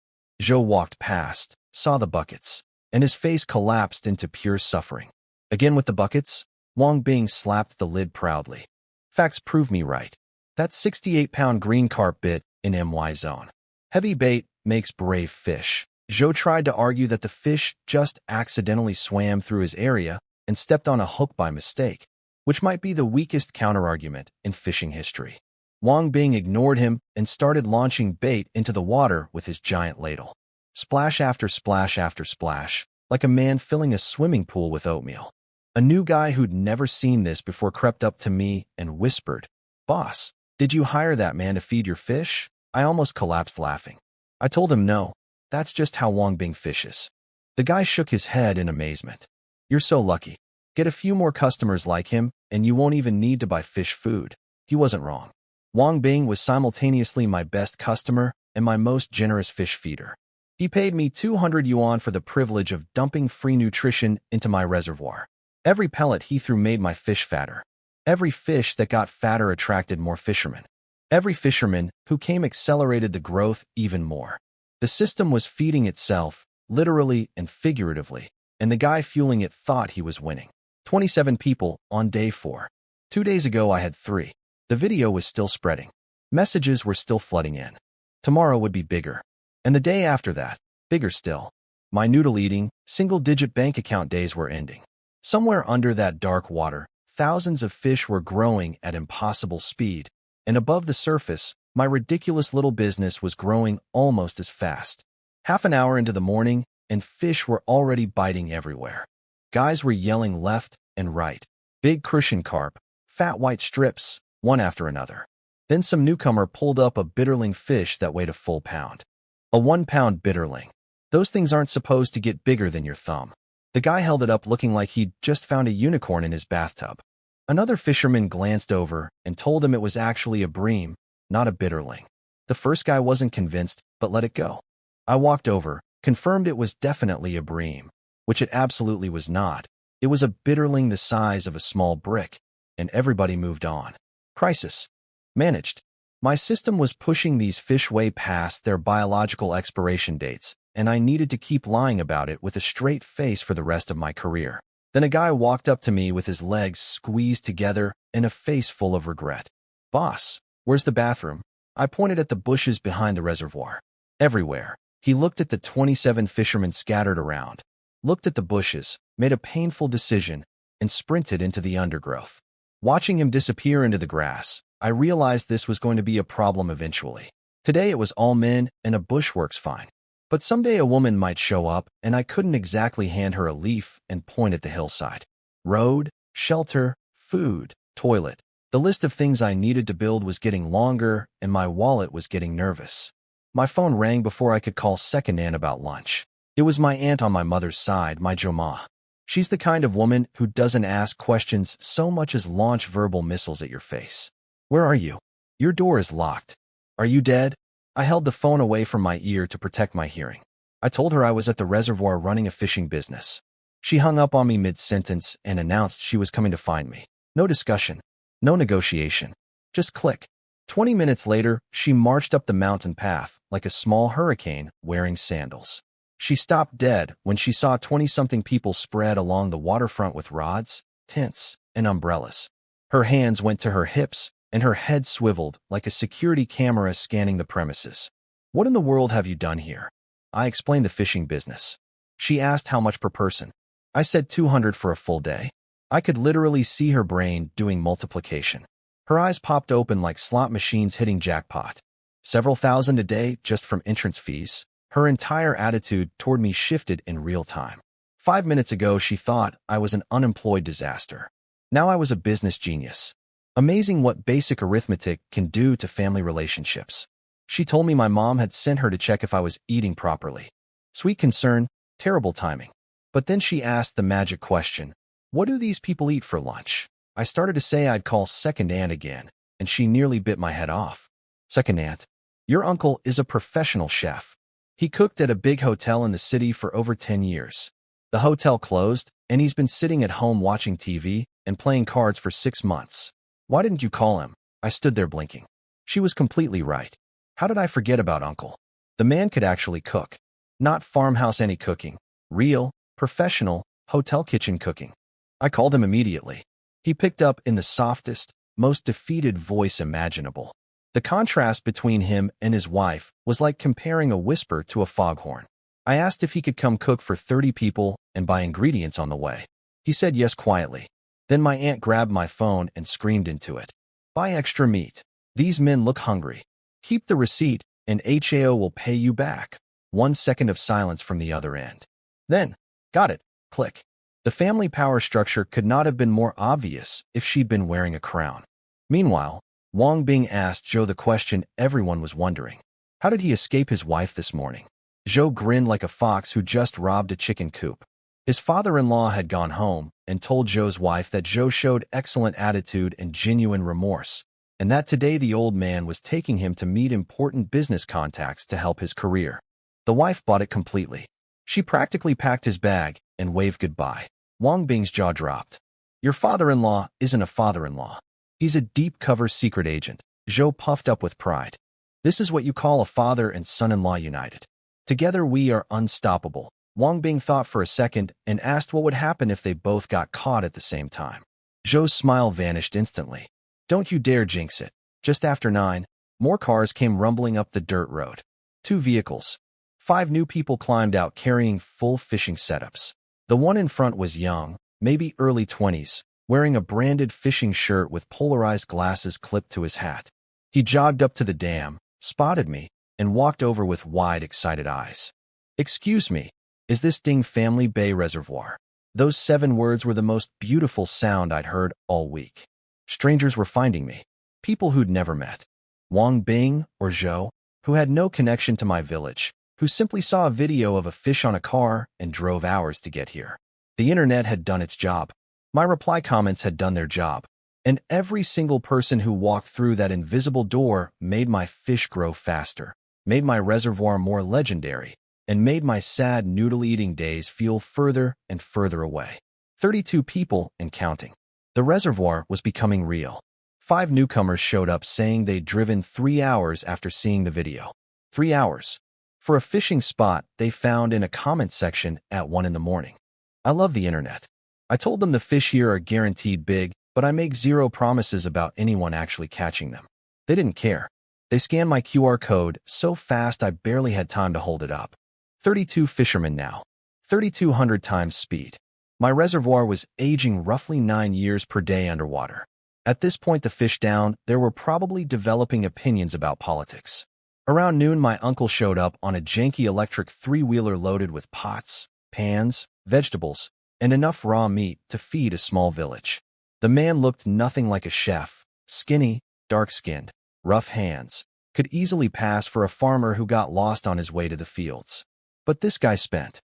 Joe walked past, saw the buckets, and his face collapsed into pure suffering. Again with the buckets, Wang Bing slapped the lid proudly. Facts prove me right. That 68-pound green carp bit in MY zone. Heavy bait makes brave fish. Joe tried to argue that the fish just accidentally swam through his area and stepped on a hook by mistake, which might be the weakest counterargument in fishing history. Wang Bing ignored him and started launching bait into the water with his giant ladle. Splash after splash after splash, like a man filling a swimming pool with oatmeal. A new guy who'd never seen this before crept up to me and whispered, "Boss, did you hire that man to feed your fish?" I almost collapsed laughing. I told him no, that's just how Wang Bing fishes. The guy shook his head in amazement. "You're so lucky. Get a few more customers like him, and you won't even need to buy fish food." He wasn't wrong. Wang Bing was simultaneously my best customer and my most generous fish feeder. He paid me 200 yuan for the privilege of dumping free nutrition into my reservoir. Every pellet he threw made my fish fatter. Every fish that got fatter attracted more fishermen. Every fisherman who came accelerated the growth even more. The system was feeding itself, literally and figuratively, and the guy fueling it thought he was winning. 27 people on day 4. 2 days ago I had 3. The video was still spreading. Messages were still flooding in. Tomorrow would be bigger. And the day after that, bigger still. My noodle-eating, single-digit bank account days were ending. Somewhere under that dark water, thousands of fish were growing at impossible speed, and above the surface, my ridiculous little business was growing almost as fast. Half an hour into the morning, and fish were already biting everywhere. Guys were yelling left and right. Big crucian carp, fat white strips, one after another. Then some newcomer pulled up a bitterling fish that weighed a full pound. A 1-pound bitterling. Those things aren't supposed to get bigger than your thumb. The guy held it up looking like he'd just found a unicorn in his bathtub. Another fisherman glanced over and told him it was actually a bream, not a bitterling. The first guy wasn't convinced, but let it go. I walked over, confirmed it was definitely a bream, which it absolutely was not. It was a bitterling the size of a small brick, and everybody moved on. Crisis. Managed. My system was pushing these fish way past their biological expiration dates, and I needed to keep lying about it with a straight face for the rest of my career. Then a guy walked up to me with his legs squeezed together and a face full of regret. "Boss, where's the bathroom?" I pointed at the bushes behind the reservoir. Everywhere. He looked at the 27 fishermen scattered around, looked at the bushes, made a painful decision, and sprinted into the undergrowth. Watching him disappear into the grass, I realized this was going to be a problem eventually. Today it was all men and a bush works fine. But someday a woman might show up, and I couldn't exactly hand her a leaf and point at the hillside. Road, shelter, food, toilet. The list of things I needed to build was getting longer, and my wallet was getting nervous. My phone rang before I could call second aunt about lunch. It was my aunt on my mother's side, my Joma. She's the kind of woman who doesn't ask questions so much as launch verbal missiles at your face. "Where are you? Your door is locked. Are you dead?" I held the phone away from my ear to protect my hearing. I told her I was at the reservoir running a fishing business. She hung up on me mid-sentence and announced she was coming to find me. No discussion. No negotiation. Just click. 20 minutes later, she marched up the mountain path like a small hurricane wearing sandals. She stopped dead when she saw 20-something people spread along the waterfront with rods, tents, and umbrellas. Her hands went to her hips, and her head swiveled like a security camera scanning the premises. "What in the world have you done here?" I explained the fishing business. She asked how much per person. I said 200 for a full day. I could literally see her brain doing multiplication. Her eyes popped open like slot machines hitting jackpot. Several thousand a day just from entrance fees. Her entire attitude toward me shifted in real time. 5 minutes ago, she thought I was an unemployed disaster. Now I was a business genius. Amazing what basic arithmetic can do to family relationships. She told me my mom had sent her to check if I was eating properly. Sweet concern, terrible timing. But then she asked the magic question, "What do these people eat for lunch?" I started to say I'd call second aunt again, and she nearly bit my head off. "Second aunt, your uncle is a professional chef. He cooked at a big hotel in the city for over 10 years. The hotel closed, and he's been sitting at home watching TV and playing cards for 6 months. Why didn't you call him?" I stood there blinking. She was completely right. How did I forget about Uncle? The man could actually cook. Not farmhouse any cooking. Real, professional, hotel kitchen cooking. I called him immediately. He picked up in the softest, most defeated voice imaginable. The contrast between him and his wife was like comparing a whisper to a foghorn. I asked if he could come cook for 30 people and buy ingredients on the way. He said yes quietly. Then my aunt grabbed my phone and screamed into it. Buy extra meat. These men look hungry. Keep the receipt and HAO will pay you back. 1 second of silence from the other end. Then, got it, click. The family power structure could not have been more obvious if she'd been wearing a crown. Meanwhile, Wang Bing asked Zhou the question everyone was wondering. How did he escape his wife this morning? Zhou grinned like a fox who just robbed a chicken coop. His father-in-law had gone home and told Zhou's wife that Zhou showed excellent attitude and genuine remorse, and that today the old man was taking him to meet important business contacts to help his career. The wife bought it completely. She practically packed his bag and waved goodbye. Wang Bing's jaw dropped. Your father-in-law isn't a father-in-law. He's a deep-cover secret agent. Zhou puffed up with pride. This is what you call a father and son-in-law united. Together we are unstoppable. Wang Bing thought for a second and asked what would happen if they both got caught at the same time. Zhou's smile vanished instantly. Don't you dare jinx it. Just after 9, more cars came rumbling up the dirt road. 2 vehicles. 5 new people climbed out carrying full fishing setups. The one in front was young, maybe early 20s, wearing a branded fishing shirt with polarized glasses clipped to his hat. He jogged up to the dam, spotted me, and walked over with wide, excited eyes. Excuse me, is this Ding Family Bay Reservoir? Those 7 words were the most beautiful sound I'd heard all week. Strangers were finding me, people who'd never met. Wang Bing or Zhou, who had no connection to my village, who simply saw a video of a fish on a car and drove hours to get here. The internet had done its job. My reply comments had done their job. And every single person who walked through that invisible door made my fish grow faster, made my reservoir more legendary, and made my sad noodle-eating days feel further and further away. 32 people and counting. The reservoir was becoming real. 5 newcomers showed up saying they'd driven 3 hours after seeing the video. 3 hours. For a fishing spot they found in a comment section at 1 in the morning. I love the internet. I told them the fish here are guaranteed big, but I make 0 promises about anyone actually catching them. They didn't care. They scanned my QR code so fast I barely had time to hold it up. 32 fishermen now. 3,200 times speed. My reservoir was aging roughly 9 years per day underwater. At this point the fish down, there were probably developing opinions about politics. Around noon my uncle showed up on a janky electric 3-wheeler loaded with pots, pans, vegetables, and enough raw meat to feed a small village. The man looked nothing like a chef, skinny, dark-skinned, rough hands, could easily pass for a farmer who got lost on his way to the fields. But this guy spent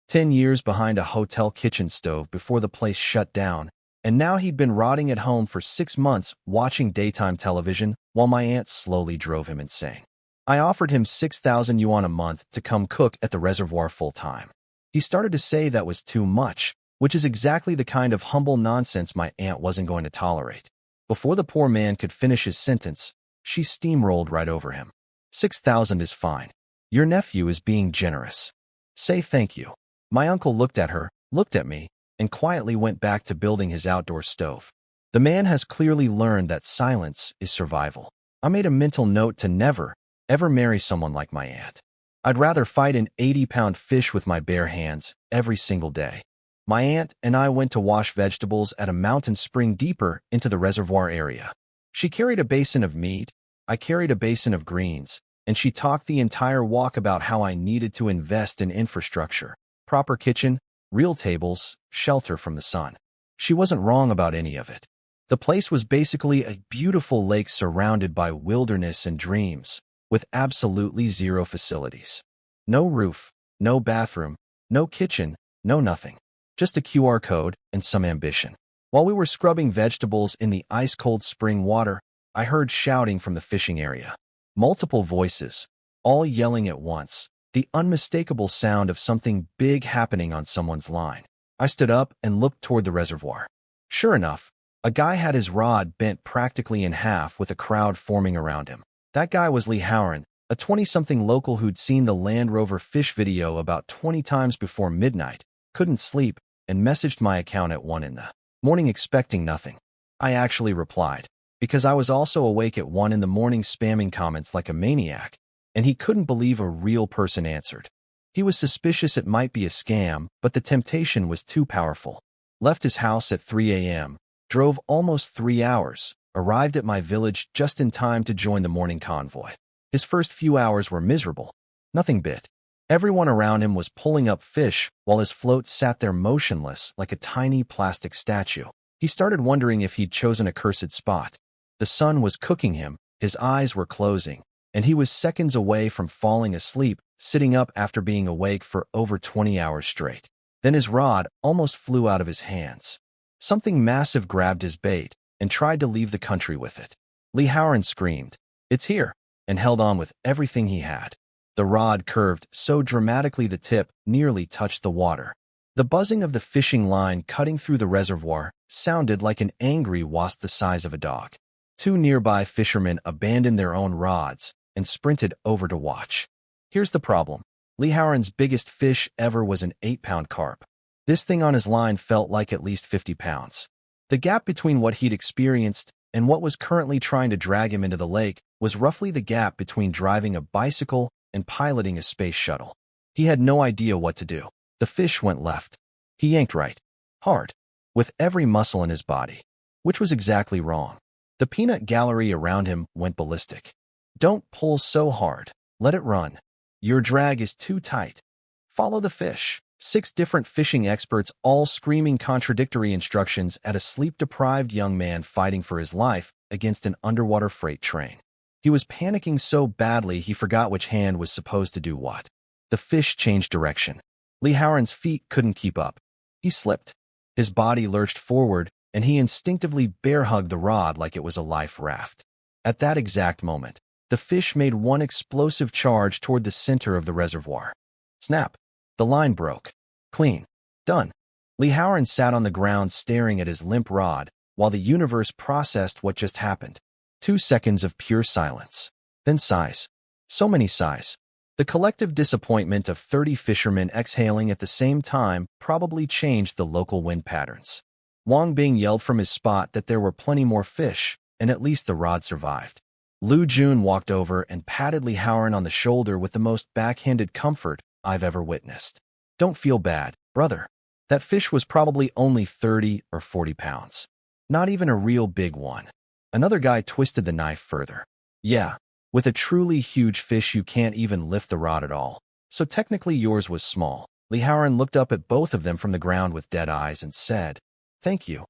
10 years behind a hotel kitchen stove before the place shut down, and now he'd been rotting at home for 6 months watching daytime television while my aunt slowly drove him insane. I offered him 6,000 yuan a month to come cook at the reservoir full-time. He started to say that was too much, which is exactly the kind of humble nonsense my aunt wasn't going to tolerate. Before the poor man could finish his sentence, she steamrolled right over him. 6,000 is fine. Your nephew is being generous. Say thank you. My uncle looked at her, looked at me, and quietly went back to building his outdoor stove. The man has clearly learned that silence is survival. I made a mental note to never, ever marry someone like my aunt. I'd rather fight an 80-pound fish with my bare hands every single day. My aunt and I went to wash vegetables at a mountain spring deeper into the reservoir area. She carried a basin of meat, I carried a basin of greens, and she talked the entire walk about how I needed to invest in infrastructure, proper kitchen, real tables, shelter from the sun. She wasn't wrong about any of it. The place was basically a beautiful lake surrounded by wilderness and dreams, with absolutely 0 facilities. No roof, no bathroom, no kitchen, no nothing. Just a QR code and some ambition. While we were scrubbing vegetables in the ice-cold spring water, I heard shouting from the fishing area. Multiple voices, all yelling at once, the unmistakable sound of something big happening on someone's line. I stood up and looked toward the reservoir. Sure enough, a guy had his rod bent practically in half with a crowd forming around him. That guy was Lee Howren, a 20-something local who'd seen the Land Rover fish video about 20 times before midnight, couldn't sleep, and messaged my account at 1 in the morning expecting nothing. I actually replied, because I was also awake at 1 in the morning spamming comments like a maniac, and he couldn't believe a real person answered. He was suspicious it might be a scam, but the temptation was too powerful. Left his house at 3 a.m., drove almost 3 hours, arrived at my village just in time to join the morning convoy. His first few hours were miserable. Nothing bit. Everyone around him was pulling up fish while his float sat there motionless like a tiny plastic statue. He started wondering if he'd chosen a cursed spot. The sun was cooking him, his eyes were closing, and he was seconds away from falling asleep, sitting up after being awake for over 20 hours straight. Then his rod almost flew out of his hands. Something massive grabbed his bait and tried to leave the country with it. Lee Howard screamed, "It's here," and held on with everything he had. The rod curved so dramatically the tip nearly touched the water. The buzzing of the fishing line cutting through the reservoir sounded like an angry wasp the size of a dog. 2 nearby fishermen abandoned their own rods and sprinted over to watch. Here's the problem. Lee Howard's biggest fish ever was an 8-pound carp. This thing on his line felt like at least 50 pounds. The gap between what he'd experienced and what was currently trying to drag him into the lake was roughly the gap between driving a bicycle and piloting a space shuttle. He had no idea what to do. The fish went left. He yanked right, hard, with every muscle in his body, which was exactly wrong. The peanut gallery around him went ballistic. Don't pull so hard. Let it run. Your drag is too tight. Follow the fish. 6 different fishing experts all screaming contradictory instructions at a sleep-deprived young man fighting for his life against an underwater freight train. He was panicking so badly he forgot which hand was supposed to do what. The fish changed direction. Lee Howard's feet couldn't keep up. He slipped. His body lurched forward, and he instinctively bear-hugged the rod like it was a life raft. At that exact moment, the fish made one explosive charge toward the center of the reservoir. Snap! The line broke. Clean. Done. Lee Howard sat on the ground staring at his limp rod while the universe processed what just happened. 2 seconds of pure silence. Then sighs. So many sighs. The collective disappointment of 30 fishermen exhaling at the same time probably changed the local wind patterns. Wang Bing yelled from his spot that there were plenty more fish, and at least the rod survived. Lu Jun walked over and patted Lee Howard on the shoulder with the most backhanded comfort I've ever witnessed. Don't feel bad, brother. That fish was probably only 30 or 40 pounds. Not even a real big one. Another guy twisted the knife further. Yeah, with a truly huge fish you can't even lift the rod at all. So technically yours was small. Lee Howard looked up at both of them from the ground with dead eyes and said, "Thank you.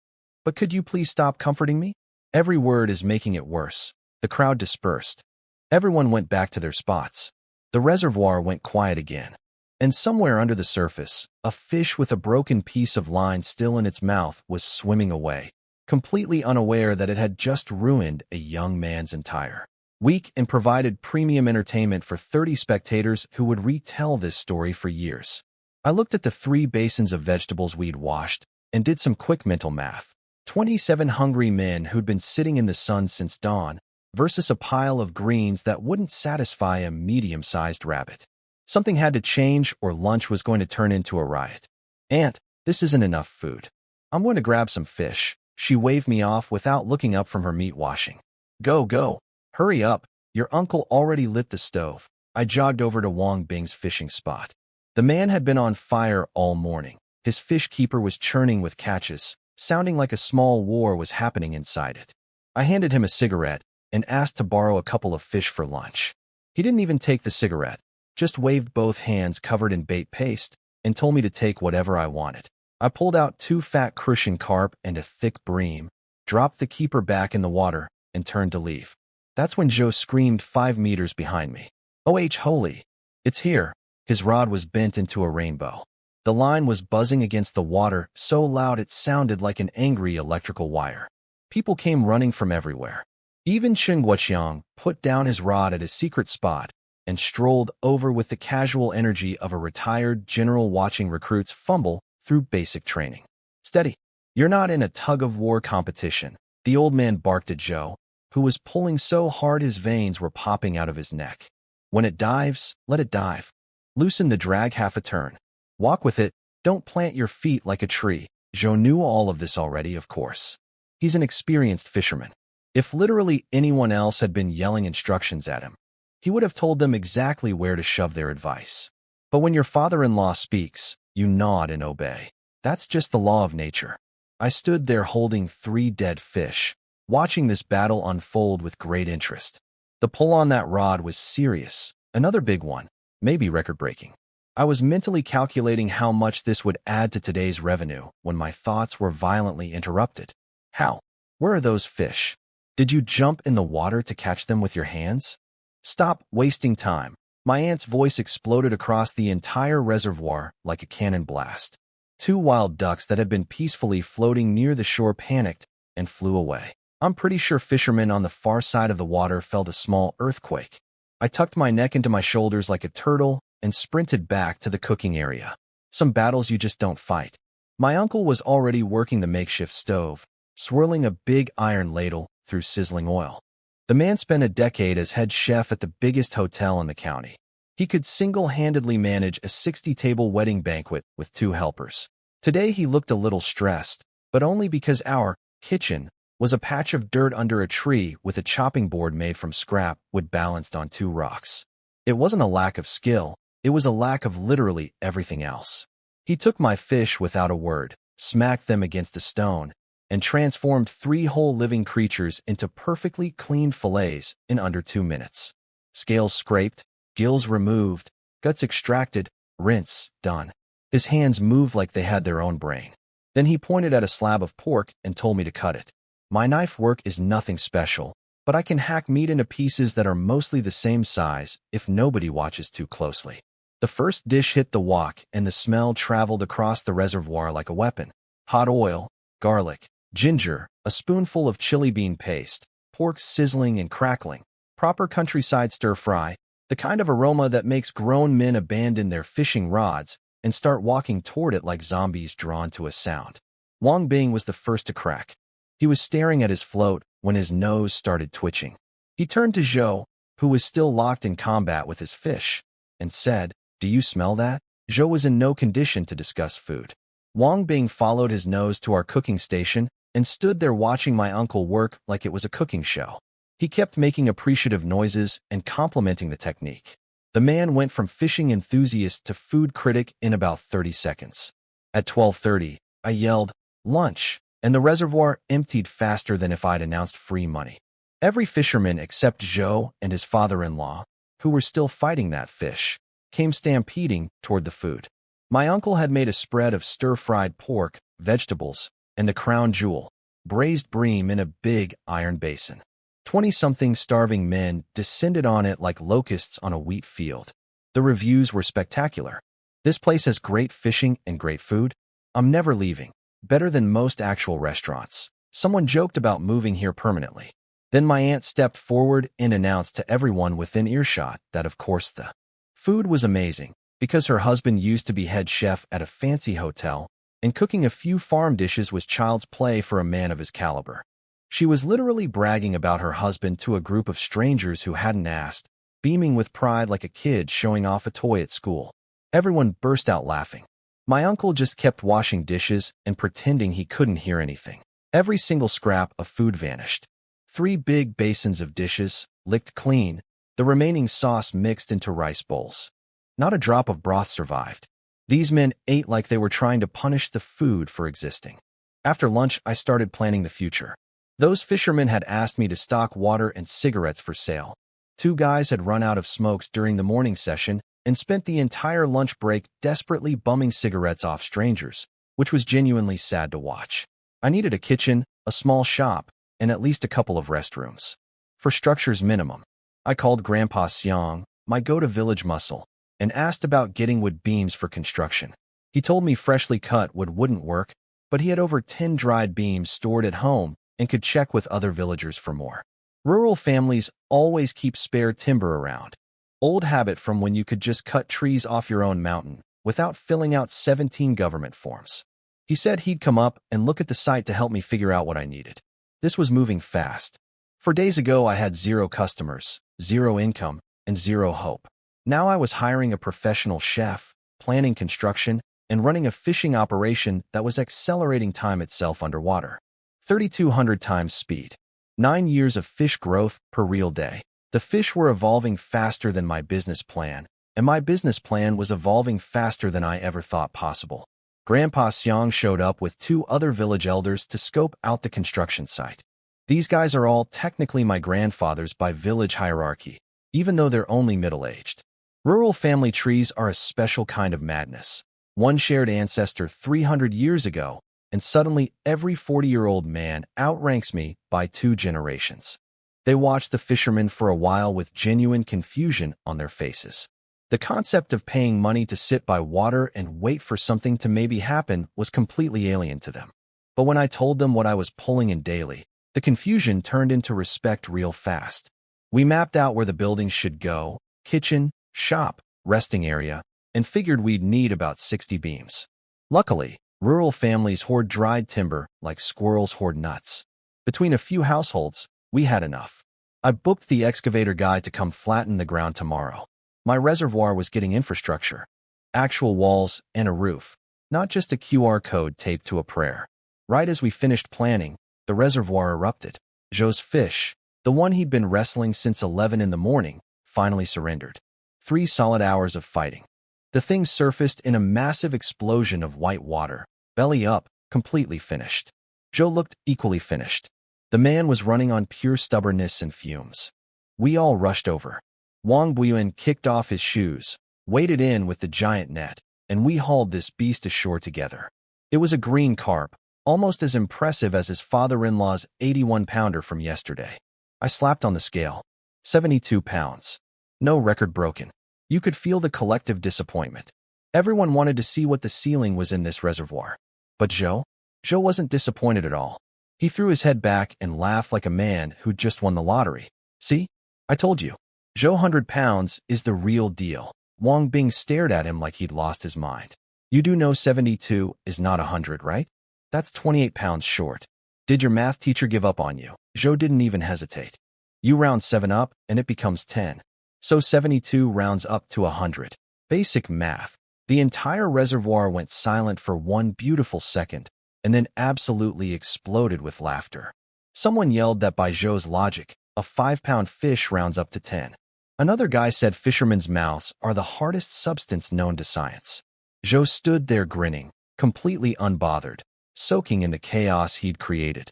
But could you please stop comforting me?" Every word is making it worse. The crowd dispersed. Everyone went back to their spots. The reservoir went quiet again. And somewhere under the surface, a fish with a broken piece of line still in its mouth was swimming away, completely unaware that it had just ruined a young man's entire week and provided premium entertainment for 30 spectators who would retell this story for years. I looked at the 3 basins of vegetables we'd washed and did some quick mental math. 27 hungry men who'd been sitting in the sun since dawn versus a pile of greens that wouldn't satisfy a medium-sized rabbit. Something had to change or lunch was going to turn into a riot. "Aunt, this isn't enough food. I'm going to grab some fish." She waved me off without looking up from her meat washing. Go, go. Hurry up. Your uncle already lit the stove." I jogged over to Wang Bing's fishing spot. The man had been on fire all morning. His fish keeper was churning with catches, sounding like a small war was happening inside it. I handed him a cigarette and asked to borrow a couple of fish for lunch. He didn't even take the cigarette, just waved both hands covered in bait paste and told me to take whatever I wanted. I pulled out 2 fat crucian carp and a thick bream, dropped the keeper back in the water, and turned to leave. That's when Joe screamed 5 meters behind me. "Oh, holy! It's here!" His rod was bent into a rainbow. The line was buzzing against the water so loud it sounded like an angry electrical wire. People came running from everywhere. Even Chen Guoqiang put down his rod at his secret spot and strolled over with the casual energy of a retired general watching recruits fumble through basic training. "Steady. You're not in a tug-of-war competition," the old man barked at Joe, who was pulling so hard his veins were popping out of his neck. "When it dives, let it dive. Loosen the drag half a turn. Walk with it. Don't plant your feet like a tree." Joe knew all of this already, of course. He's an experienced fisherman. If literally anyone else had been yelling instructions at him, he would have told them exactly where to shove their advice. But when your father-in-law speaks, you nod and obey. That's just the law of nature. I stood there holding 3 dead fish, watching this battle unfold with great interest. The pull on that rod was serious, another big one, maybe record-breaking. I was mentally calculating how much this would add to today's revenue when my thoughts were violently interrupted. How? Where are those fish? Did you jump in the water to catch them with your hands? Stop wasting time. My aunt's voice exploded across the entire reservoir like a cannon blast. 2 wild ducks that had been peacefully floating near the shore panicked and flew away. I'm pretty sure fishermen on the far side of the water felt a small earthquake. I tucked my neck into my shoulders like a turtle and sprinted back to the cooking area. Some battles you just don't fight. My uncle was already working the makeshift stove, swirling a big iron ladle through sizzling oil. The man spent a decade as head chef at the biggest hotel in the county. He could single-handedly manage a 60-table wedding banquet with 2 helpers. Today he looked a little stressed, but only because our kitchen was a patch of dirt under a tree with a chopping board made from scrap wood balanced on 2 rocks. It wasn't a lack of skill, it was a lack of literally everything else. He took my fish without a word, smacked them against a stone, and transformed 3 whole living creatures into perfectly cleaned fillets in under 2 minutes. Scales scraped, gills removed, guts extracted, rinse, done. His hands moved like they had their own brain. Then he pointed at a slab of pork and told me to cut it. My knife work is nothing special, but I can hack meat into pieces that are mostly the same size if nobody watches too closely. The first dish hit the wok and the smell traveled across the reservoir like a weapon. Hot oil, garlic, ginger, a spoonful of chili bean paste, pork sizzling and crackling, proper countryside stir-fry, the kind of aroma that makes grown men abandon their fishing rods and start walking toward it like zombies drawn to a sound. Wang Bing was the first to crack. He was staring at his float when his nose started twitching. He turned to Zhou, who was still locked in combat with his fish, and said, "Do you smell that?" Zhou was in no condition to discuss food. Wang Bing followed his nose to our cooking station and stood there watching my uncle work like it was a cooking show. He kept making appreciative noises and complimenting the technique. The man went from fishing enthusiast to food critic in about 30 seconds. At 12:30, I yelled, "Lunch!" and the reservoir emptied faster than if I'd announced free money. Every fisherman except Zhou and his father-in-law, who were still fighting that fish, came stampeding toward the food. My uncle had made a spread of stir-fried pork, vegetables, and the crown jewel, braised bream in a big iron basin. 20-something starving men descended on it like locusts on a wheat field. The reviews were spectacular. "This place has great fishing and great food. I'm never leaving. Better than most actual restaurants." Someone joked about moving here permanently. Then my aunt stepped forward and announced to everyone within earshot that of course the food was amazing, because her husband used to be head chef at a fancy hotel, and cooking a few farm dishes was child's play for a man of his caliber. She was literally bragging about her husband to a group of strangers who hadn't asked, beaming with pride like a kid showing off a toy at school. Everyone burst out laughing. My uncle just kept washing dishes and pretending he couldn't hear anything. Every single scrap of food vanished. 3 big basins of dishes, licked clean, the remaining sauce mixed into rice bowls. Not a drop of broth survived. These men ate like they were trying to punish the food for existing. After lunch, I started planning the future. Those fishermen had asked me to stock water and cigarettes for sale. 2 guys had run out of smokes during the morning session and spent the entire lunch break desperately bumming cigarettes off strangers, which was genuinely sad to watch. I needed a kitchen, a small shop, and at least a couple of restrooms. For structure's minimum, I called Grandpa Xiang, my go-to village muscle, and asked about getting wood beams for construction. He told me freshly cut wood wouldn't work, but he had over 10 dried beams stored at home and could check with other villagers for more. Rural families always keep spare timber around. Old habit from when you could just cut trees off your own mountain without filling out 17 government forms. He said he'd come up and look at the site to help me figure out what I needed. This was moving fast. 4 days ago, I had 0 customers, 0 income, and 0 hope. Now I was hiring a professional chef, planning construction, and running a fishing operation that was accelerating time itself underwater. 3,200 times speed. 9 years of fish growth per real day. The fish were evolving faster than my business plan, and my business plan was evolving faster than I ever thought possible. Grandpa Xiang showed up with 2 other village elders to scope out the construction site. These guys are all technically my grandfathers by village hierarchy, even though they're only middle-aged. Rural family trees are a special kind of madness. One shared ancestor 300 years ago, and suddenly every 40-year-old man outranks me by 2 generations. They watched the fishermen for a while with genuine confusion on their faces. The concept of paying money to sit by water and wait for something to maybe happen was completely alien to them. But when I told them what I was pulling in daily, the confusion turned into respect real fast. We mapped out where the buildings should go: kitchen, shop, resting area, and figured we'd need about 60 beams. Luckily, rural families hoard dried timber like squirrels hoard nuts. Between a few households, we had enough. I booked the excavator guy to come flatten the ground tomorrow. My reservoir was getting infrastructure, actual walls and a roof, not just a QR code taped to a prayer. Right as we finished planning, the reservoir erupted. Zhou's fish, the one he'd been wrestling since 11 in the morning, finally surrendered. 3 solid hours of fighting. The thing surfaced in a massive explosion of white water, belly up, completely finished. Zhou looked equally finished. The man was running on pure stubbornness and fumes. We all rushed over. Wang Buiyuan kicked off his shoes, waded in with the giant net, and we hauled this beast ashore together. It was a green carp, almost as impressive as his father-in-law's 81-pounder from yesterday. I slapped on the scale. 72 pounds. No record broken. You could feel the collective disappointment. Everyone wanted to see what the ceiling was in this reservoir. But Zhou wasn't disappointed at all. He threw his head back and laughed like a man who'd just won the lottery. See? I told you. Zhou 100 pounds is the real deal. Wang Bing stared at him like he'd lost his mind. You do know 72 is not 100, right? That's 28 pounds short. Did your math teacher give up on you? Zhou didn't even hesitate. You round 7 up and it becomes 10. So 72 rounds up to 100. Basic math. The entire reservoir went silent for one beautiful second, and then absolutely exploded with laughter. Someone yelled that by Zhou's logic, a 5-pound fish rounds up to 10. Another guy said fishermen's mouths are the hardest substance known to science. Zhou stood there grinning, completely unbothered, soaking in the chaos he'd created.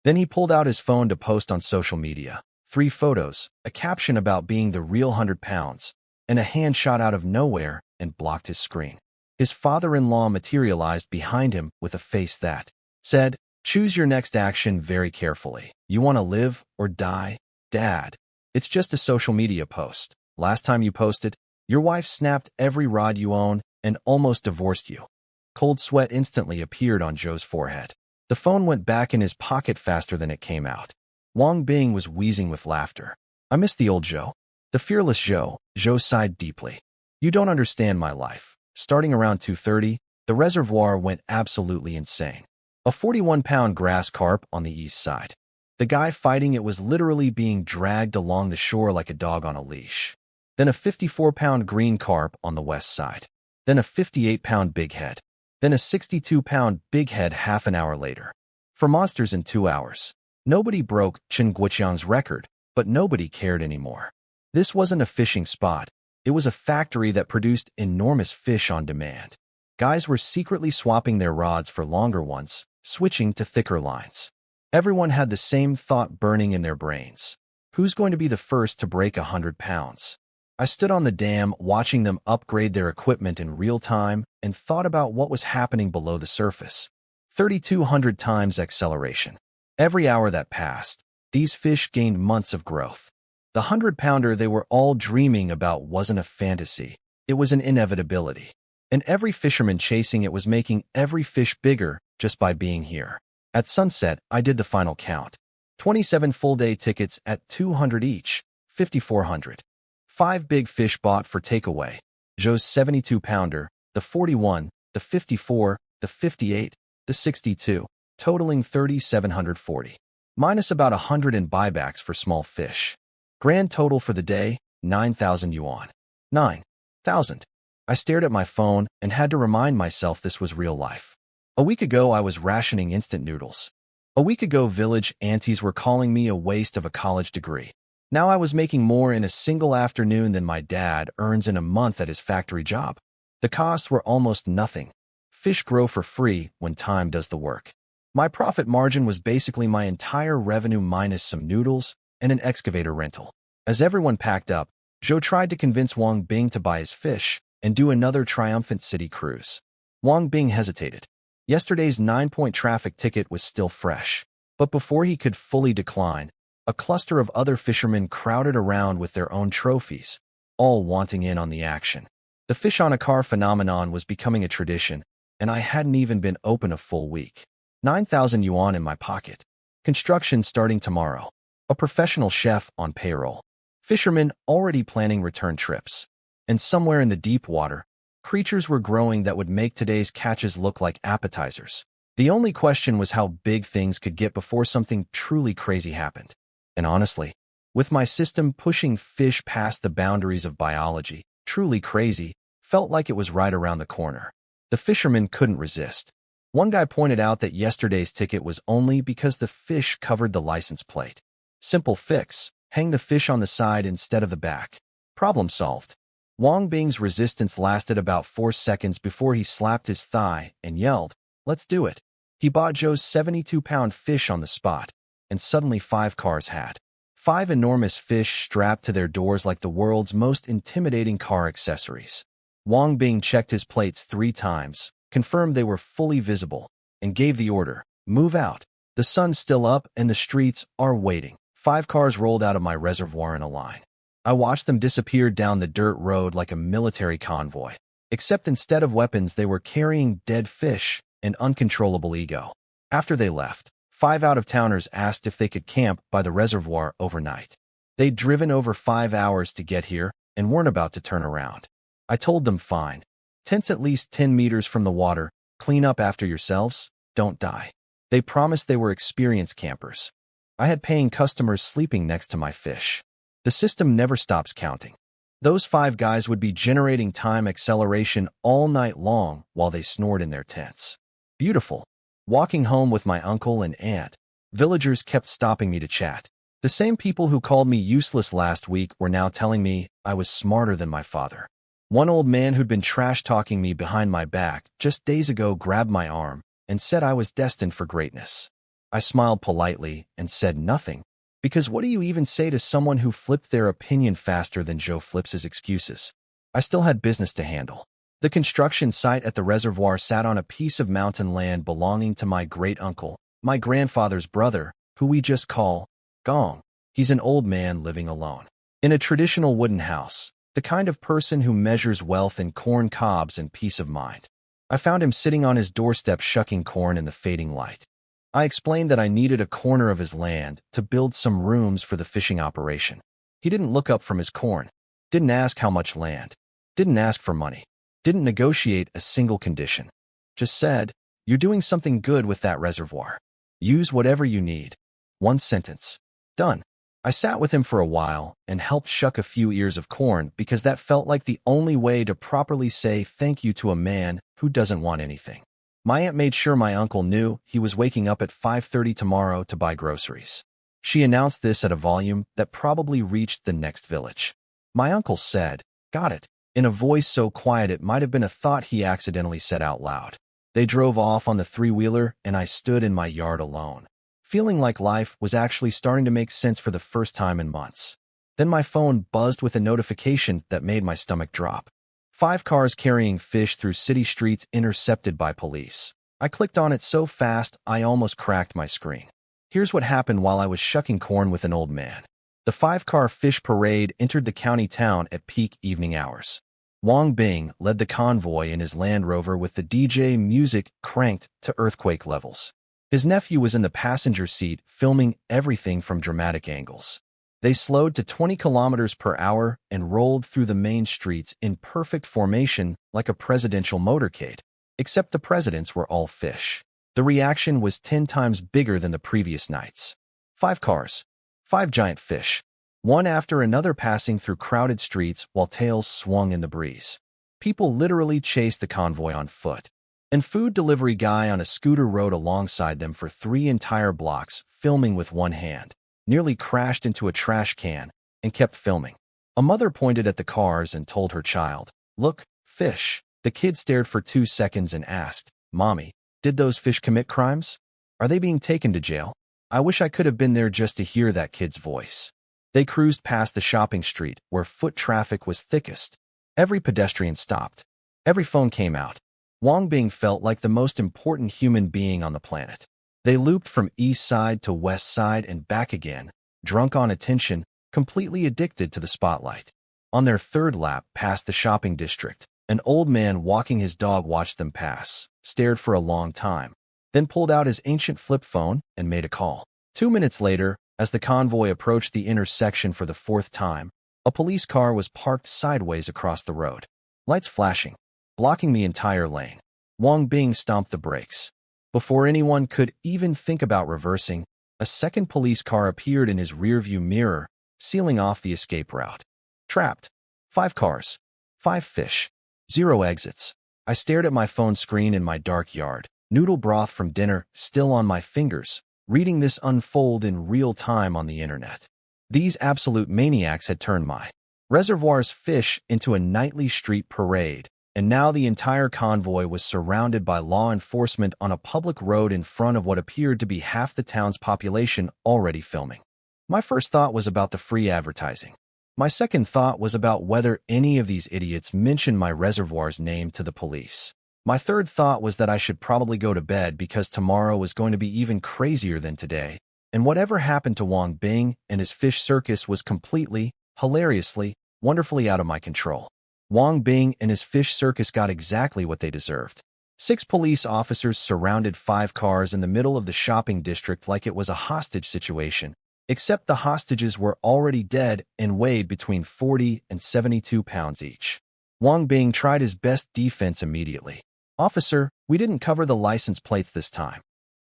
Then he pulled out his phone to post on social media. 3 photos, a caption about being the real 100 pounds, and a hand shot out of nowhere and blocked his screen. His father-in-law materialized behind him with a face that said, "Choose your next action very carefully. You want to live or die, Dad? It's just a social media post. Last time you posted, your wife snapped every rod you own and almost divorced you." Cold sweat instantly appeared on Zhou's forehead. The phone went back in his pocket faster than it came out. Wang Bing was wheezing with laughter. I miss the old Zhou. The fearless Zhou. Zhou sighed deeply. You don't understand my life. Starting around 2:30, the reservoir went absolutely insane. A 41-pound grass carp on the east side. The guy fighting it was literally being dragged along the shore like a dog on a leash. Then a 54-pound green carp on the west side. Then a 58-pound bighead. Then a 62-pound bighead half an hour later. For monsters in 2 hours. Nobody broke Chen Guoqiang's record, but nobody cared anymore. This wasn't a fishing spot. It was a factory that produced enormous fish on demand. Guys were secretly swapping their rods for longer ones, switching to thicker lines. Everyone had the same thought burning in their brains. Who's going to be the first to break 100 pounds? I stood on the dam watching them upgrade their equipment in real time and thought about what was happening below the surface. 3,200 times acceleration. Every hour that passed, these fish gained months of growth. The 100-pounder they were all dreaming about wasn't a fantasy. It was an inevitability. And every fisherman chasing it was making every fish bigger just by being here. At sunset, I did the final count. 27 full-day tickets at 200 each, 5,400. 5 big fish bought for takeaway. Zhou's 72-pounder, the 41, the 54, the 58, the 62, totaling 3,740. Minus about 100 in buybacks for small fish. Grand total for the day, 9,000 yuan. 9,000. I stared at my phone and had to remind myself this was real life. A week ago, I was rationing instant noodles. A week ago, village aunties were calling me a waste of a college degree. Now I was making more in a single afternoon than my dad earns in a month at his factory job. The costs were almost nothing. Fish grow for free when time does the work. My profit margin was basically my entire revenue minus some noodles and an excavator rental. As everyone packed up, Joe tried to convince Wang Bing to buy his fish and do another triumphant city cruise. Wang Bing hesitated. Yesterday's 9-point traffic ticket was still fresh. But before he could fully decline, a cluster of other fishermen crowded around with their own trophies, all wanting in on the action. The fish on a car phenomenon was becoming a tradition, and I hadn't even been open a full week. 9,000 yuan in my pocket. Construction starting tomorrow. A professional chef on payroll. Fishermen already planning return trips. And somewhere in the deep water, creatures were growing that would make today's catches look like appetizers. The only question was how big things could get before something truly crazy happened. And honestly, with my system pushing fish past the boundaries of biology, truly crazy felt like it was right around the corner. The fishermen couldn't resist. One guy pointed out that yesterday's ticket was only because the fish covered the license plate. Simple fix. Hang the fish on the side instead of the back. Problem solved. Wang Bing's resistance lasted about 4 seconds before he slapped his thigh and yelled, "Let's do it." He bought Joe's 72-pound fish on the spot, and suddenly 5 cars had 5 enormous fish strapped to their doors like the world's most intimidating car accessories. Wang Bing checked his plates 3 times, confirmed they were fully visible, and gave the order, "Move out. The sun's still up and the streets are waiting." 5 cars rolled out of my reservoir in a line. I watched them disappear down the dirt road like a military convoy. Except instead of weapons, they were carrying dead fish and uncontrollable ego. After they left, 5 out-of-towners asked if they could camp by the reservoir overnight. They'd driven over 5 hours to get here and weren't about to turn around. I told them fine. Tents at least 10 meters from the water, clean up after yourselves, don't die. They promised they were experienced campers. I had paying customers sleeping next to my fish. The system never stops counting. Those 5 guys would be generating time acceleration all night long while they snored in their tents. Beautiful. Walking home with my uncle and aunt, villagers kept stopping me to chat. The same people who called me useless last week were now telling me I was smarter than my father. One old man who'd been trash-talking me behind my back just days ago grabbed my arm and said I was destined for greatness. I smiled politely and said nothing, because what do you even say to someone who flipped their opinion faster than Joe flips his excuses? I still had business to handle. The construction site at the reservoir sat on a piece of mountain land belonging to my great-uncle, my grandfather's brother, who we just call Gong. He's an old man living alone. In a traditional wooden house, the kind of person who measures wealth in corn cobs and peace of mind. I found him sitting on his doorstep shucking corn in the fading light. I explained that I needed a corner of his land to build some rooms for the fishing operation. He didn't look up from his corn, didn't ask how much land, didn't ask for money, didn't negotiate a single condition. Just said, "You're doing something good with that reservoir. Use whatever you need." 1 sentence. Done. I sat with him for a while and helped shuck a few ears of corn because that felt like the only way to properly say thank you to a man who doesn't want anything. My aunt made sure my uncle knew he was waking up at 5:30 tomorrow to buy groceries. She announced this at a volume that probably reached the next village. My uncle said, "Got it," in a voice so quiet it might have been a thought he accidentally said out loud. They drove off on the 3-wheeler and I stood in my yard alone, feeling like life was actually starting to make sense for the first time in months. Then my phone buzzed with a notification that made my stomach drop. 5 cars carrying fish through city streets intercepted by police. I clicked on it so fast I almost cracked my screen. Here's what happened while I was shucking corn with an old man. The 5-car fish parade entered the county town at peak evening hours. Wang Bing led the convoy in his Land Rover with the DJ music cranked to earthquake levels. His nephew was in the passenger seat filming everything from dramatic angles. They slowed to 20 kilometers per hour and rolled through the main streets in perfect formation like a presidential motorcade, except the presidents were all fish. The reaction was 10 times bigger than the previous nights. 5 cars, 5 giant fish, one after another passing through crowded streets while tails swung in the breeze. People literally chased the convoy on foot. and food delivery guy on a scooter rode alongside them for 3 entire blocks, filming with one hand, nearly crashed into a trash can, and kept filming. A mother pointed at the cars and told her child, "Look, fish." The kid stared for 2 seconds and asked, "Mommy, did those fish commit crimes? Are they being taken to jail?" I wish I could have been there just to hear that kid's voice. They cruised past the shopping street, where foot traffic was thickest. Every pedestrian stopped. Every phone came out. Wang Bing felt like the most important human being on the planet. They looped from east side to west side and back again, drunk on attention, completely addicted to the spotlight. On their third lap past the shopping district, an old man walking his dog watched them pass, stared for a long time, then pulled out his ancient flip phone and made a call. 2 minutes later, as the convoy approached the intersection for the 4th time, a police car was parked sideways across the road, lights flashing, blocking the entire lane. Wang Bing stomped the brakes. Before anyone could even think about reversing, a second police car appeared in his rearview mirror, sealing off the escape route. Trapped. 5 cars. 5 fish. 0 exits. I stared at my phone screen in my dark yard, noodle broth from dinner still on my fingers, reading this unfold in real time on the internet. These absolute maniacs had turned my reservoir's fish into a nightly street parade, and now the entire convoy was surrounded by law enforcement on a public road in front of what appeared to be half the town's population already filming. My first thought was about the free advertising. My second thought was about whether any of these idiots mentioned my reservoir's name to the police. My third thought was that I should probably go to bed because tomorrow was going to be even crazier than today, and whatever happened to Wang Bing and his fish circus was completely, hilariously, wonderfully out of my control. Wang Bing and his fish circus got exactly what they deserved. 6 police officers surrounded 5 cars in the middle of the shopping district like it was a hostage situation, except the hostages were already dead and weighed between 40 and 72 pounds each. Wang Bing tried his best defense immediately. "Officer, we didn't cover the license plates this time."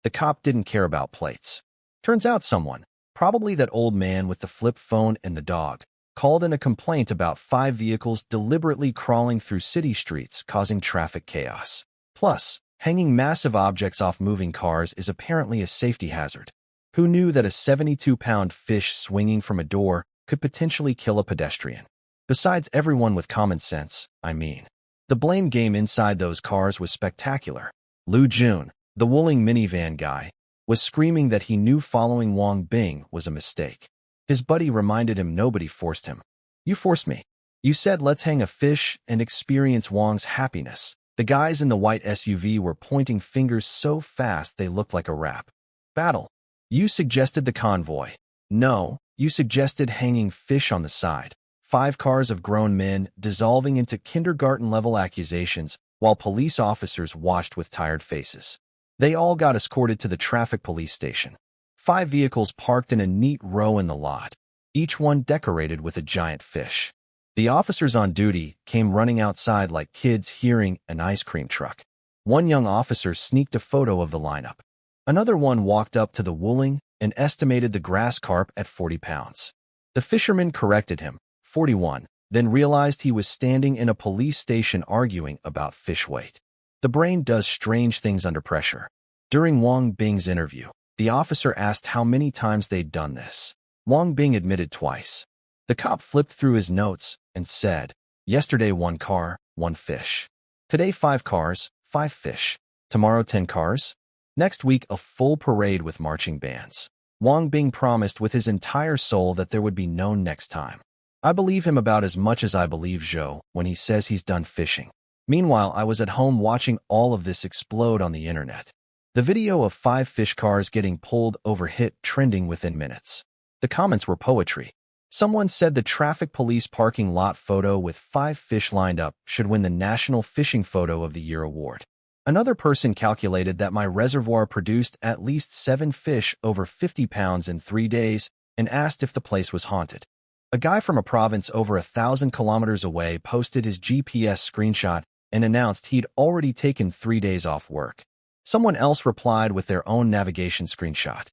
The cop didn't care about plates. Turns out someone, probably that old man with the flip phone and the dog, called in a complaint about 5 vehicles deliberately crawling through city streets, causing traffic chaos. Plus, hanging massive objects off moving cars is apparently a safety hazard. Who knew that a 72-pound fish swinging from a door could potentially kill a pedestrian? Besides everyone with common sense, I mean. The blame game inside those cars was spectacular. Lu Jun, the Wuling minivan guy, was screaming that he knew following Wang Bing was a mistake. His buddy reminded him nobody forced him. "You forced me. You said let's hang a fish and experience Wang's happiness." The guys in the white SUV were pointing fingers so fast they looked like a rap battle. "You suggested the convoy." "No, you suggested hanging fish on the side." 5 cars of grown men dissolving into kindergarten-level accusations while police officers watched with tired faces. They all got escorted to the traffic police station. 5 vehicles parked in a neat row in the lot, each one decorated with a giant fish. The officers on duty came running outside like kids hearing an ice cream truck. One young officer sneaked a photo of the lineup. Another one walked up to the Wuling and estimated the grass carp at 40 pounds. The fisherman corrected him, 41, then realized he was standing in a police station arguing about fish weight. The brain does strange things under pressure. During Wang Bing's interview, the officer asked how many times they'd done this. Wang Bing admitted twice. The cop flipped through his notes and said, "Yesterday 1 car, 1 fish. Today 5 cars, 5 fish. Tomorrow 10 cars. Next week a full parade with marching bands." Wang Bing promised with his entire soul that there would be no next time. I believe him about as much as I believe Zhou when he says he's done fishing. Meanwhile, I was at home watching all of this explode on the internet. The video of 5 fish cars getting pulled over hit trending within minutes. The comments were poetry. Someone said the traffic police parking lot photo with 5 fish lined up should win the National Fishing Photo of the Year award. Another person calculated that my reservoir produced at least 7 fish over 50 pounds in 3 days and asked if the place was haunted. A guy from a province over 1,000 kilometers away posted his GPS screenshot and announced he'd already taken 3 days off work. Someone else replied with their own navigation screenshot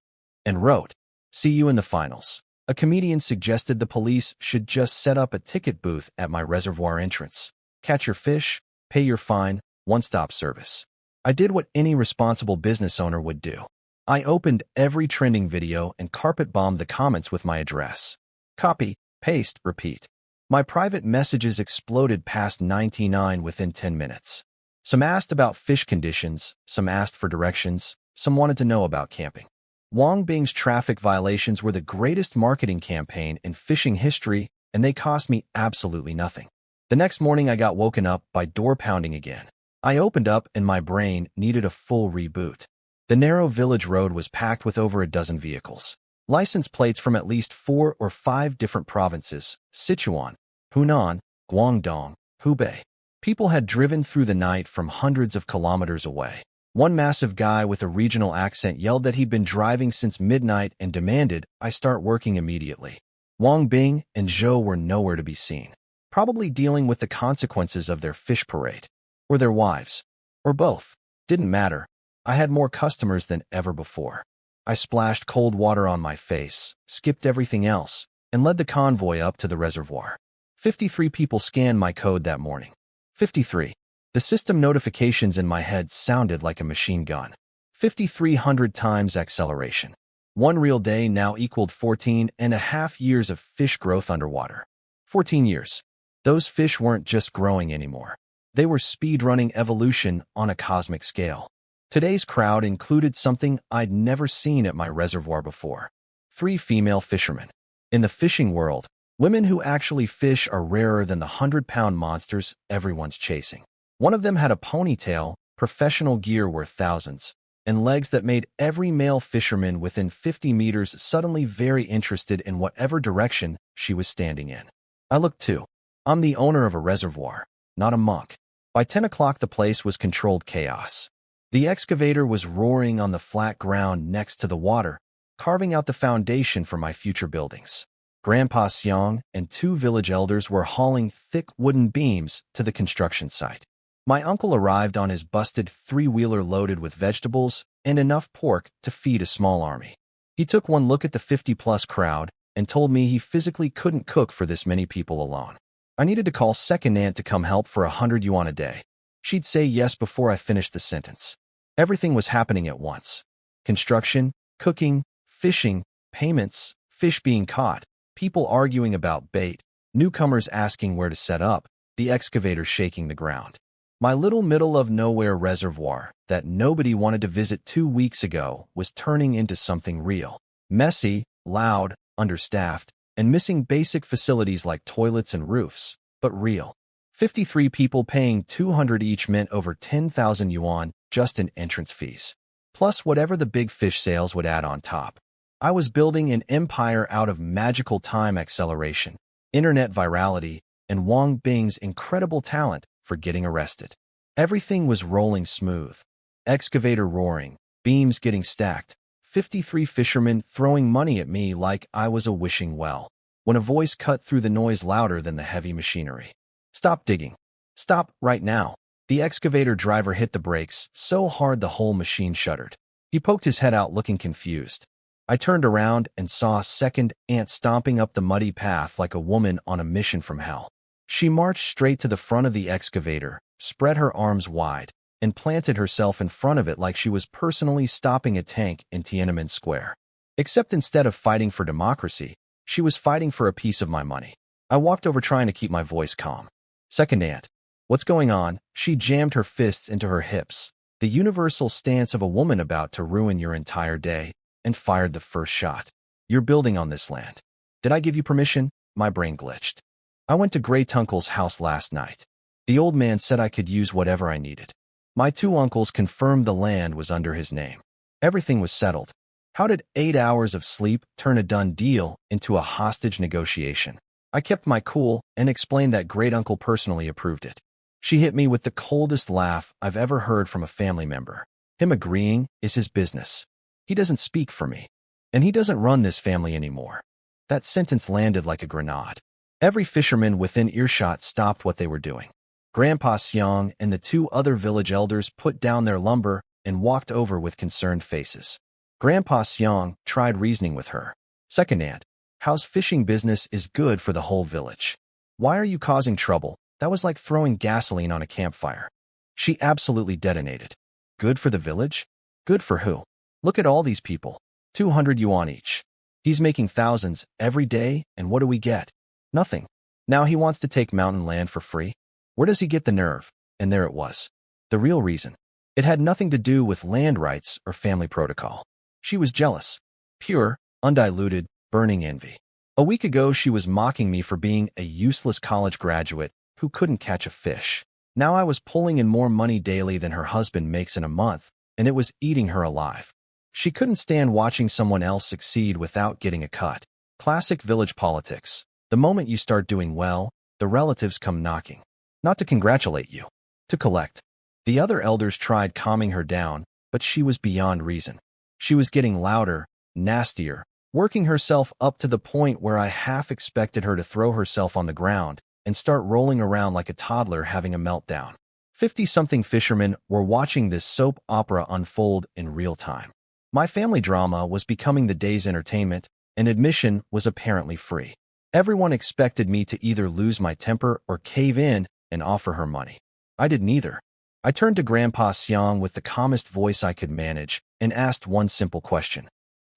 and wrote, "See you in the finals." A comedian suggested the police should just set up a ticket booth at my reservoir entrance. Catch your fish, pay your fine, one-stop service. I did what any responsible business owner would do. I opened every trending video and carpet-bombed the comments with my address. Copy, paste, repeat. My private messages exploded past 99 within 10 minutes. Some asked about fish conditions, some asked for directions, some wanted to know about camping. Wang Bing's traffic violations were the greatest marketing campaign in fishing history, and they cost me absolutely nothing. The next morning I got woken up by door pounding again. I opened up and my brain needed a full reboot. The narrow village road was packed with over a dozen vehicles. License plates from at least 4 or 5 different provinces: Sichuan, Hunan, Guangdong, Hubei. People had driven through the night from hundreds of kilometers away. One massive guy with a regional accent yelled that he'd been driving since midnight and demanded I start working immediately. Wang Bing and Zhou were nowhere to be seen, probably dealing with the consequences of their fish parade. Or their wives. Or both. Didn't matter. I had more customers than ever before. I splashed cold water on my face, skipped everything else, and led the convoy up to the reservoir. 53 people scanned my code that morning. 53. The system notifications in my head sounded like a machine gun. 5,300 times acceleration. One real day now equaled 14.5 years of fish growth underwater. 14 years. Those fish weren't just growing anymore. They were speedrunning evolution on a cosmic scale. Today's crowd included something I'd never seen at my reservoir before. 3 female fishermen. In the fishing world, women who actually fish are rarer than the 100-pound monsters everyone's chasing. One of them had a ponytail, professional gear worth thousands, and legs that made every male fisherman within 50 meters suddenly very interested in whatever direction she was standing in. I looked too. I'm the owner of a reservoir, not a monk. By 10 o'clock the place was controlled chaos. The excavator was roaring on the flat ground next to the water, carving out the foundation for my future buildings. Grandpa Xiang and 2 village elders were hauling thick wooden beams to the construction site. My uncle arrived on his busted 3-wheeler loaded with vegetables and enough pork to feed a small army. He took one look at the 50-plus crowd and told me he physically couldn't cook for this many people alone. I needed to call second aunt to come help for 100 yuan a day. She'd say yes before I finished the sentence. Everything was happening at once. Construction, cooking, fishing, payments, fish being caught, people arguing about bait, newcomers asking where to set up, the excavator shaking the ground. My little middle-of-nowhere reservoir that nobody wanted to visit 2 weeks ago was turning into something real. Messy, loud, understaffed, and missing basic facilities like toilets and roofs, but real. 53 people paying 200 each meant over 10,000 yuan just in entrance fees, plus whatever the big fish sales would add on top. I was building an empire out of magical time acceleration, internet virality, and Wang Bing's incredible talent for getting arrested. Everything was rolling smooth. Excavator roaring, beams getting stacked, 53 fishermen throwing money at me like I was a wishing well, when a voice cut through the noise louder than the heavy machinery. Stop digging. Stop right now. The excavator driver hit the brakes so hard the whole machine shuddered. He poked his head out looking confused. I turned around and saw second aunt stomping up the muddy path like a woman on a mission from hell. She marched straight to the front of the excavator, spread her arms wide, and planted herself in front of it like she was personally stopping a tank in Tiananmen Square. Except instead of fighting for democracy, she was fighting for a piece of my money. I walked over trying to keep my voice calm. Second aunt. What's going on? She jammed her fists into her hips, the universal stance of a woman about to ruin your entire day, and fired the first shot. You're building on this land. Did I give you permission? My brain glitched. I went to Great Uncle's house last night. The old man said I could use whatever I needed. My 2 uncles confirmed the land was under his name. Everything was settled. How did 8 hours of sleep turn a done deal into a hostage negotiation? I kept my cool and explained that Great Uncle personally approved it. She hit me with the coldest laugh I've ever heard from a family member. Him agreeing is his business. He doesn't speak for me. And he doesn't run this family anymore. That sentence landed like a grenade. Every fisherman within earshot stopped what they were doing. Grandpa Xiang and the 2 other village elders put down their lumber and walked over with concerned faces. Grandpa Xiang tried reasoning with her. Second aunt, how's fishing business is good for the whole village. Why are you causing trouble? That was like throwing gasoline on a campfire. She absolutely detonated. Good for the village? Good for who? Look at all these people. 200 yuan each. He's making thousands every day, and what do we get? Nothing. Now he wants to take mountain land for free? Where does he get the nerve? And there it was. The real reason. It had nothing to do with land rights or family protocol. She was jealous. Pure, undiluted, burning envy. A week ago, she was mocking me for being a useless college graduate who couldn't catch a fish. Now I was pulling in more money daily than her husband makes in a month, and it was eating her alive. She couldn't stand watching someone else succeed without getting a cut. Classic village politics. The moment you start doing well, the relatives come knocking. Not to congratulate you. To collect. The other elders tried calming her down, but she was beyond reason. She was getting louder, nastier, working herself up to the point where I half expected her to throw herself on the ground and start rolling around like a toddler having a meltdown. 50-something fishermen were watching this soap opera unfold in real time. My family drama was becoming the day's entertainment, and admission was apparently free. Everyone expected me to either lose my temper or cave in and offer her money. I did neither. I turned to Grandpa Xiang with the calmest voice I could manage and asked one simple question.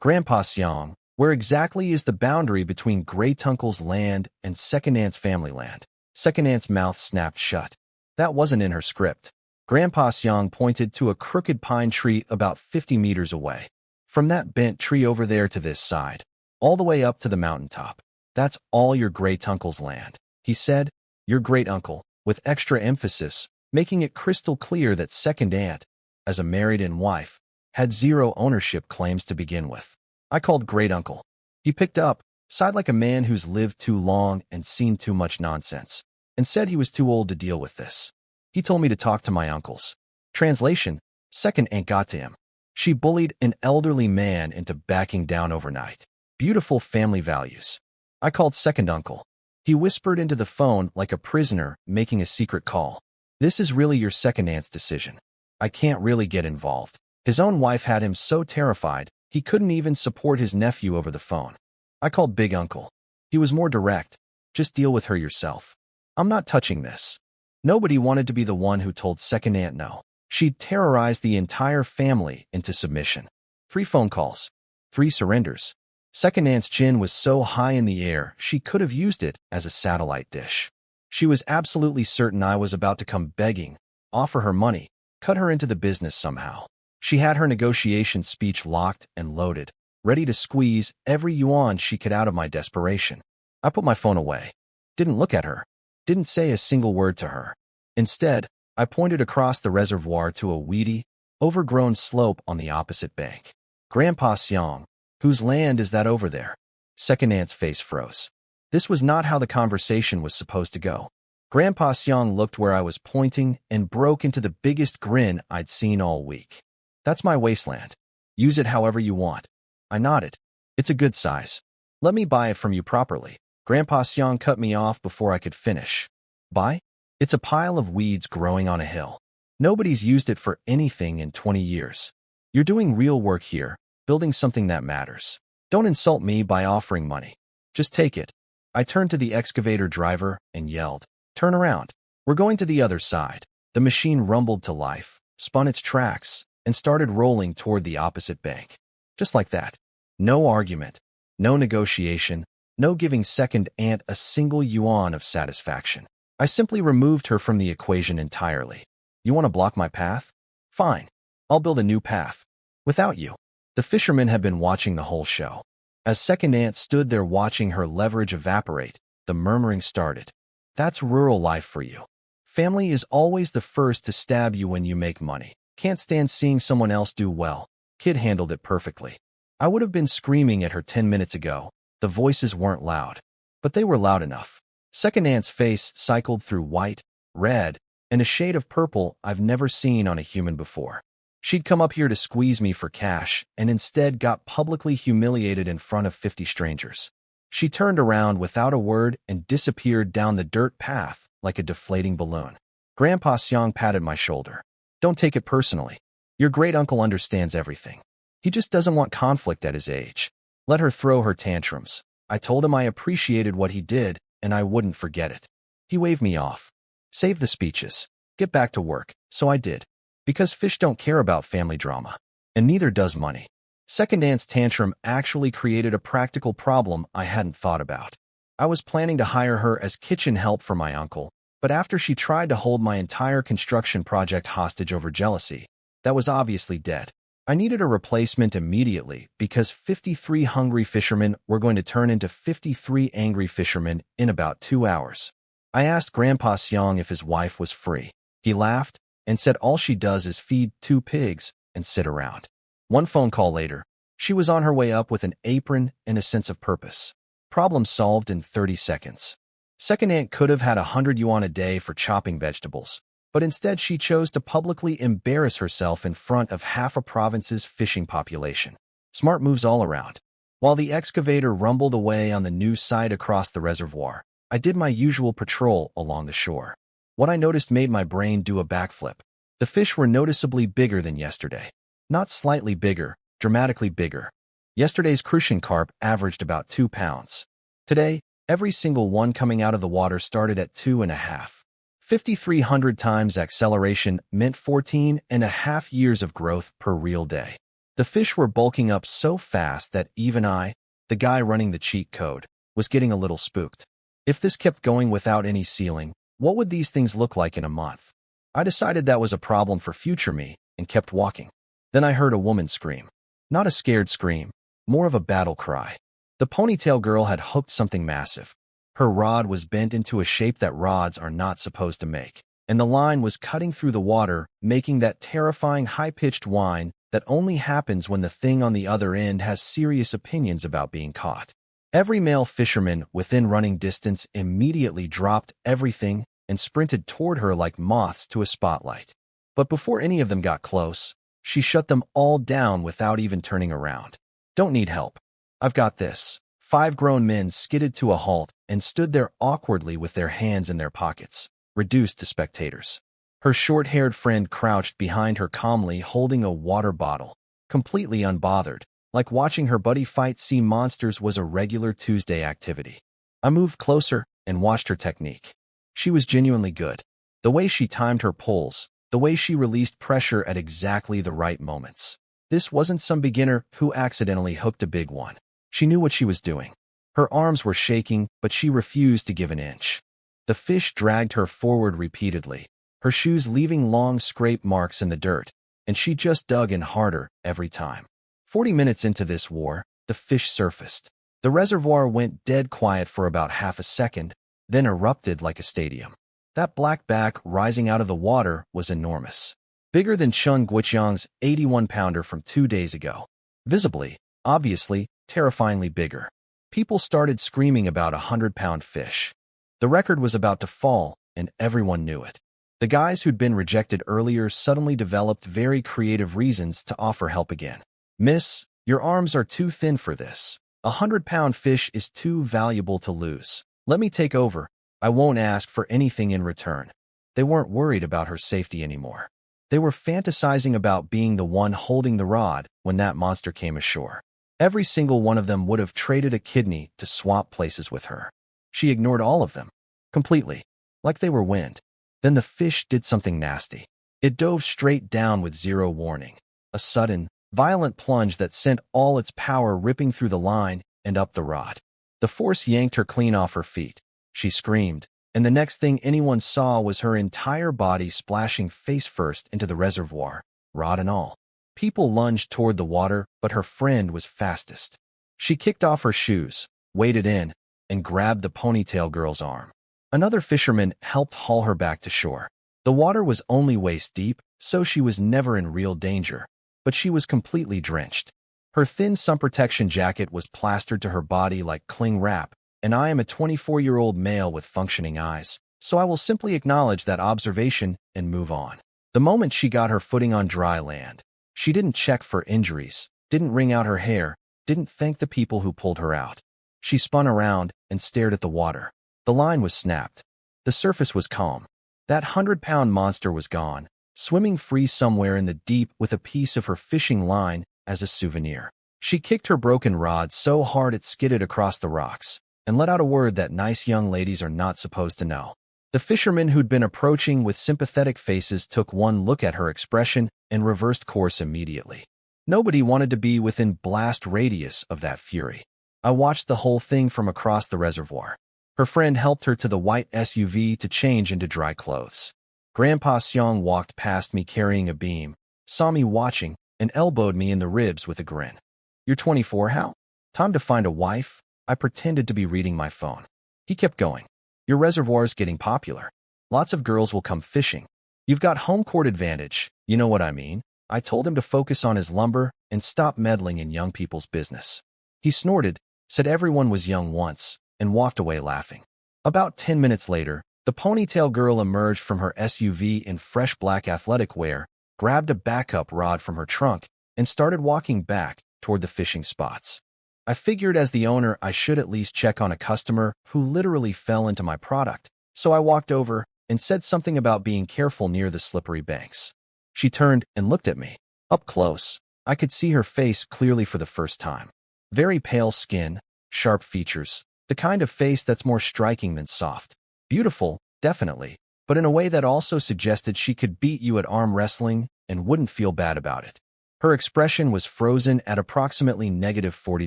Grandpa Xiang, where exactly is the boundary between Great-uncle's land and Second Aunt's family land? Second Aunt's mouth snapped shut. That wasn't in her script. Grandpa Xiang pointed to a crooked pine tree about 50 meters away. From that bent tree over there to this side, all the way up to the mountaintop. That's all your great-uncle's land, he said. Your great-uncle, with extra emphasis, making it crystal clear that Second Aunt, as a married-in wife, had zero ownership claims to begin with. I called great-uncle. He picked up, sighed like a man who's lived too long and seen too much nonsense, and said he was too old to deal with this. He told me to talk to my uncles. Translation, Second Aunt got to him. She bullied an elderly man into backing down overnight. Beautiful family values. I called Second Uncle. He whispered into the phone like a prisoner making a secret call. This is really your Second Aunt's decision. I can't really get involved. His own wife had him so terrified, he couldn't even support his nephew over the phone. I called Big Uncle. He was more direct. Just deal with her yourself. I'm not touching this. Nobody wanted to be the one who told Second Aunt no. She'd terrorized the entire family into submission. 3 phone calls. 3 surrenders. Second Aunt's chin was so high in the air, she could have used it as a satellite dish. She was absolutely certain I was about to come begging, offer her money, cut her into the business somehow. She had her negotiation speech locked and loaded, ready to squeeze every yuan she could out of my desperation. I put my phone away. Didn't look at her. Didn't say a single word to her. Instead, I pointed across the reservoir to a weedy, overgrown slope on the opposite bank. Grandpa Xiang, whose land is that over there? Second Aunt's face froze. This was not how the conversation was supposed to go. Grandpa Xiang looked where I was pointing and broke into the biggest grin I'd seen all week. That's my wasteland. Use it however you want. I nodded. It's a good size. Let me buy it from you properly. Grandpa Xiang cut me off before I could finish. Buy? It's a pile of weeds growing on a hill. Nobody's used it for anything in 20 years. You're doing real work here, building something that matters. Don't insult me by offering money. Just take it. I turned to the excavator driver and yelled, turn around. We're going to the other side. The machine rumbled to life, spun its tracks, and started rolling toward the opposite bank. Just like that. No argument. No negotiation. No giving Second Aunt a single yuan of satisfaction. I simply removed her from the equation entirely. You want to block my path? Fine. I'll build a new path. Without you. The fishermen had been watching the whole show. As Second Aunt stood there watching her leverage evaporate, the murmuring started. That's rural life for you. Family is always the first to stab you when you make money. Can't stand seeing someone else do well. Kid handled it perfectly. I would have been screaming at her 10 minutes ago. The voices weren't loud, but they were loud enough. Second Aunt's face cycled through white, red, and a shade of purple I've never seen on a human before. She'd come up here to squeeze me for cash and instead got publicly humiliated in front of 50 strangers. She turned around without a word and disappeared down the dirt path like a deflating balloon. Grandpa Xiang patted my shoulder. Don't take it personally. Your great-uncle understands everything. He just doesn't want conflict at his age. Let her throw her tantrums. I told him I appreciated what he did, and I wouldn't forget it. He waved me off. Save the speeches. Get back to work. So I did. Because fish don't care about family drama. And neither does money. Second aunt's tantrum actually created a practical problem I hadn't thought about. I was planning to hire her as kitchen help for my uncle, but after she tried to hold my entire construction project hostage over jealousy, that was obviously dead. I needed a replacement immediately because 53 hungry fishermen were going to turn into 53 angry fishermen in about 2 hours. I asked Grandpa Xiong if his wife was free. He laughed and said all she does is feed 2 pigs and sit around. One phone call later, she was on her way up with an apron and a sense of purpose. Problem solved in 30 seconds. Second aunt could have had 100 yuan a day for chopping vegetables, but instead she chose to publicly embarrass herself in front of half a province's fishing population. Smart moves all around. While the excavator rumbled away on the new site across the reservoir, I did my usual patrol along the shore. What I noticed made my brain do a backflip. The fish were noticeably bigger than yesterday. Not slightly bigger, dramatically bigger. Yesterday's crucian carp averaged about 2 pounds. Today, every single one coming out of the water started at 2.5. 5,300 times acceleration meant 14.5 years of growth per real day. The fish were bulking up so fast that even I, the guy running the cheat code, was getting a little spooked. If this kept going without any ceiling, what would these things look like in a month? I decided that was a problem for future me and kept walking. Then I heard a woman scream. Not a scared scream, more of a battle cry. The ponytail girl had hooked something massive. Her rod was bent into a shape that rods are not supposed to make, and the line was cutting through the water, making that terrifying high-pitched whine that only happens when the thing on the other end has serious opinions about being caught. Every male fisherman within running distance immediately dropped everything and sprinted toward her like moths to a spotlight. But before any of them got close, she shut them all down without even turning around. Don't need help. I've got this. 5 grown men skidded to a halt and stood there awkwardly with their hands in their pockets, reduced to spectators. Her short-haired friend crouched behind her calmly holding a water bottle, completely unbothered, like watching her buddy fight sea monsters was a regular Tuesday activity. I moved closer and watched her technique. She was genuinely good. The way she timed her pulls, the way she released pressure at exactly the right moments. This wasn't some beginner who accidentally hooked a big one. She knew what she was doing. Her arms were shaking, but she refused to give an inch. The fish dragged her forward repeatedly, her shoes leaving long scrape marks in the dirt, and she just dug in harder every time. 40 minutes into this war, the fish surfaced. The reservoir went dead quiet for about half a second, then erupted like a stadium. That black back rising out of the water was enormous. Bigger than Chung Guiqiang's 81-pounder from 2 days ago. Visibly, obviously, terrifyingly bigger. People started screaming about 100-pound fish. The record was about to fall, and everyone knew it. The guys who'd been rejected earlier suddenly developed very creative reasons to offer help again. Miss, your arms are too thin for this. 100-pound fish is too valuable to lose. Let me take over. I won't ask for anything in return. They weren't worried about her safety anymore. They were fantasizing about being the one holding the rod when that monster came ashore. Every single one of them would have traded a kidney to swap places with her. She ignored all of them. Completely. Like they were wind. Then the fish did something nasty. It dove straight down with zero warning. A sudden, violent plunge that sent all its power ripping through the line and up the rod. The force yanked her clean off her feet. She screamed, and the next thing anyone saw was her entire body splashing face first into the reservoir, rod and all. People lunged toward the water, but her friend was fastest. She kicked off her shoes, waded in, and grabbed the ponytail girl's arm. Another fisherman helped haul her back to shore. The water was only waist deep, so she was never in real danger, but she was completely drenched. Her thin sun protection jacket was plastered to her body like cling wrap, and I am a 24-year-old male with functioning eyes, so I will simply acknowledge that observation and move on. The moment she got her footing on dry land, she didn't check for injuries, didn't wring out her hair, didn't thank the people who pulled her out. She spun around and stared at the water. The line was snapped. The surface was calm. That 100-pound monster was gone, swimming free somewhere in the deep with a piece of her fishing line as a souvenir. She kicked her broken rod so hard it skidded across the rocks, and let out a word that nice young ladies are not supposed to know. The fishermen who'd been approaching with sympathetic faces took one look at her expression and reversed course immediately. Nobody wanted to be within blast radius of that fury. I watched the whole thing from across the reservoir. Her friend helped her to the white SUV to change into dry clothes. Grandpa Xiong walked past me carrying a beam, saw me watching, and elbowed me in the ribs with a grin. "You're 24, Hal? Time to find a wife?" I pretended to be reading my phone. He kept going. "Your reservoir's getting popular. Lots of girls will come fishing. You've got home court advantage, you know what I mean?" I told him to focus on his lumber and stop meddling in young people's business. He snorted, said everyone was young once, and walked away laughing. About 10 minutes later, the ponytail girl emerged from her SUV in fresh black athletic wear, grabbed a backup rod from her trunk, and started walking back toward the fishing spots. I figured as the owner I should at least check on a customer who literally fell into my product, so I walked over and said something about being careful near the slippery banks. She turned and looked at me. Up close, I could see her face clearly for the first time. Very pale skin, sharp features, the kind of face that's more striking than soft. Beautiful, definitely, but in a way that also suggested she could beat you at arm wrestling and wouldn't feel bad about it. Her expression was frozen at approximately -40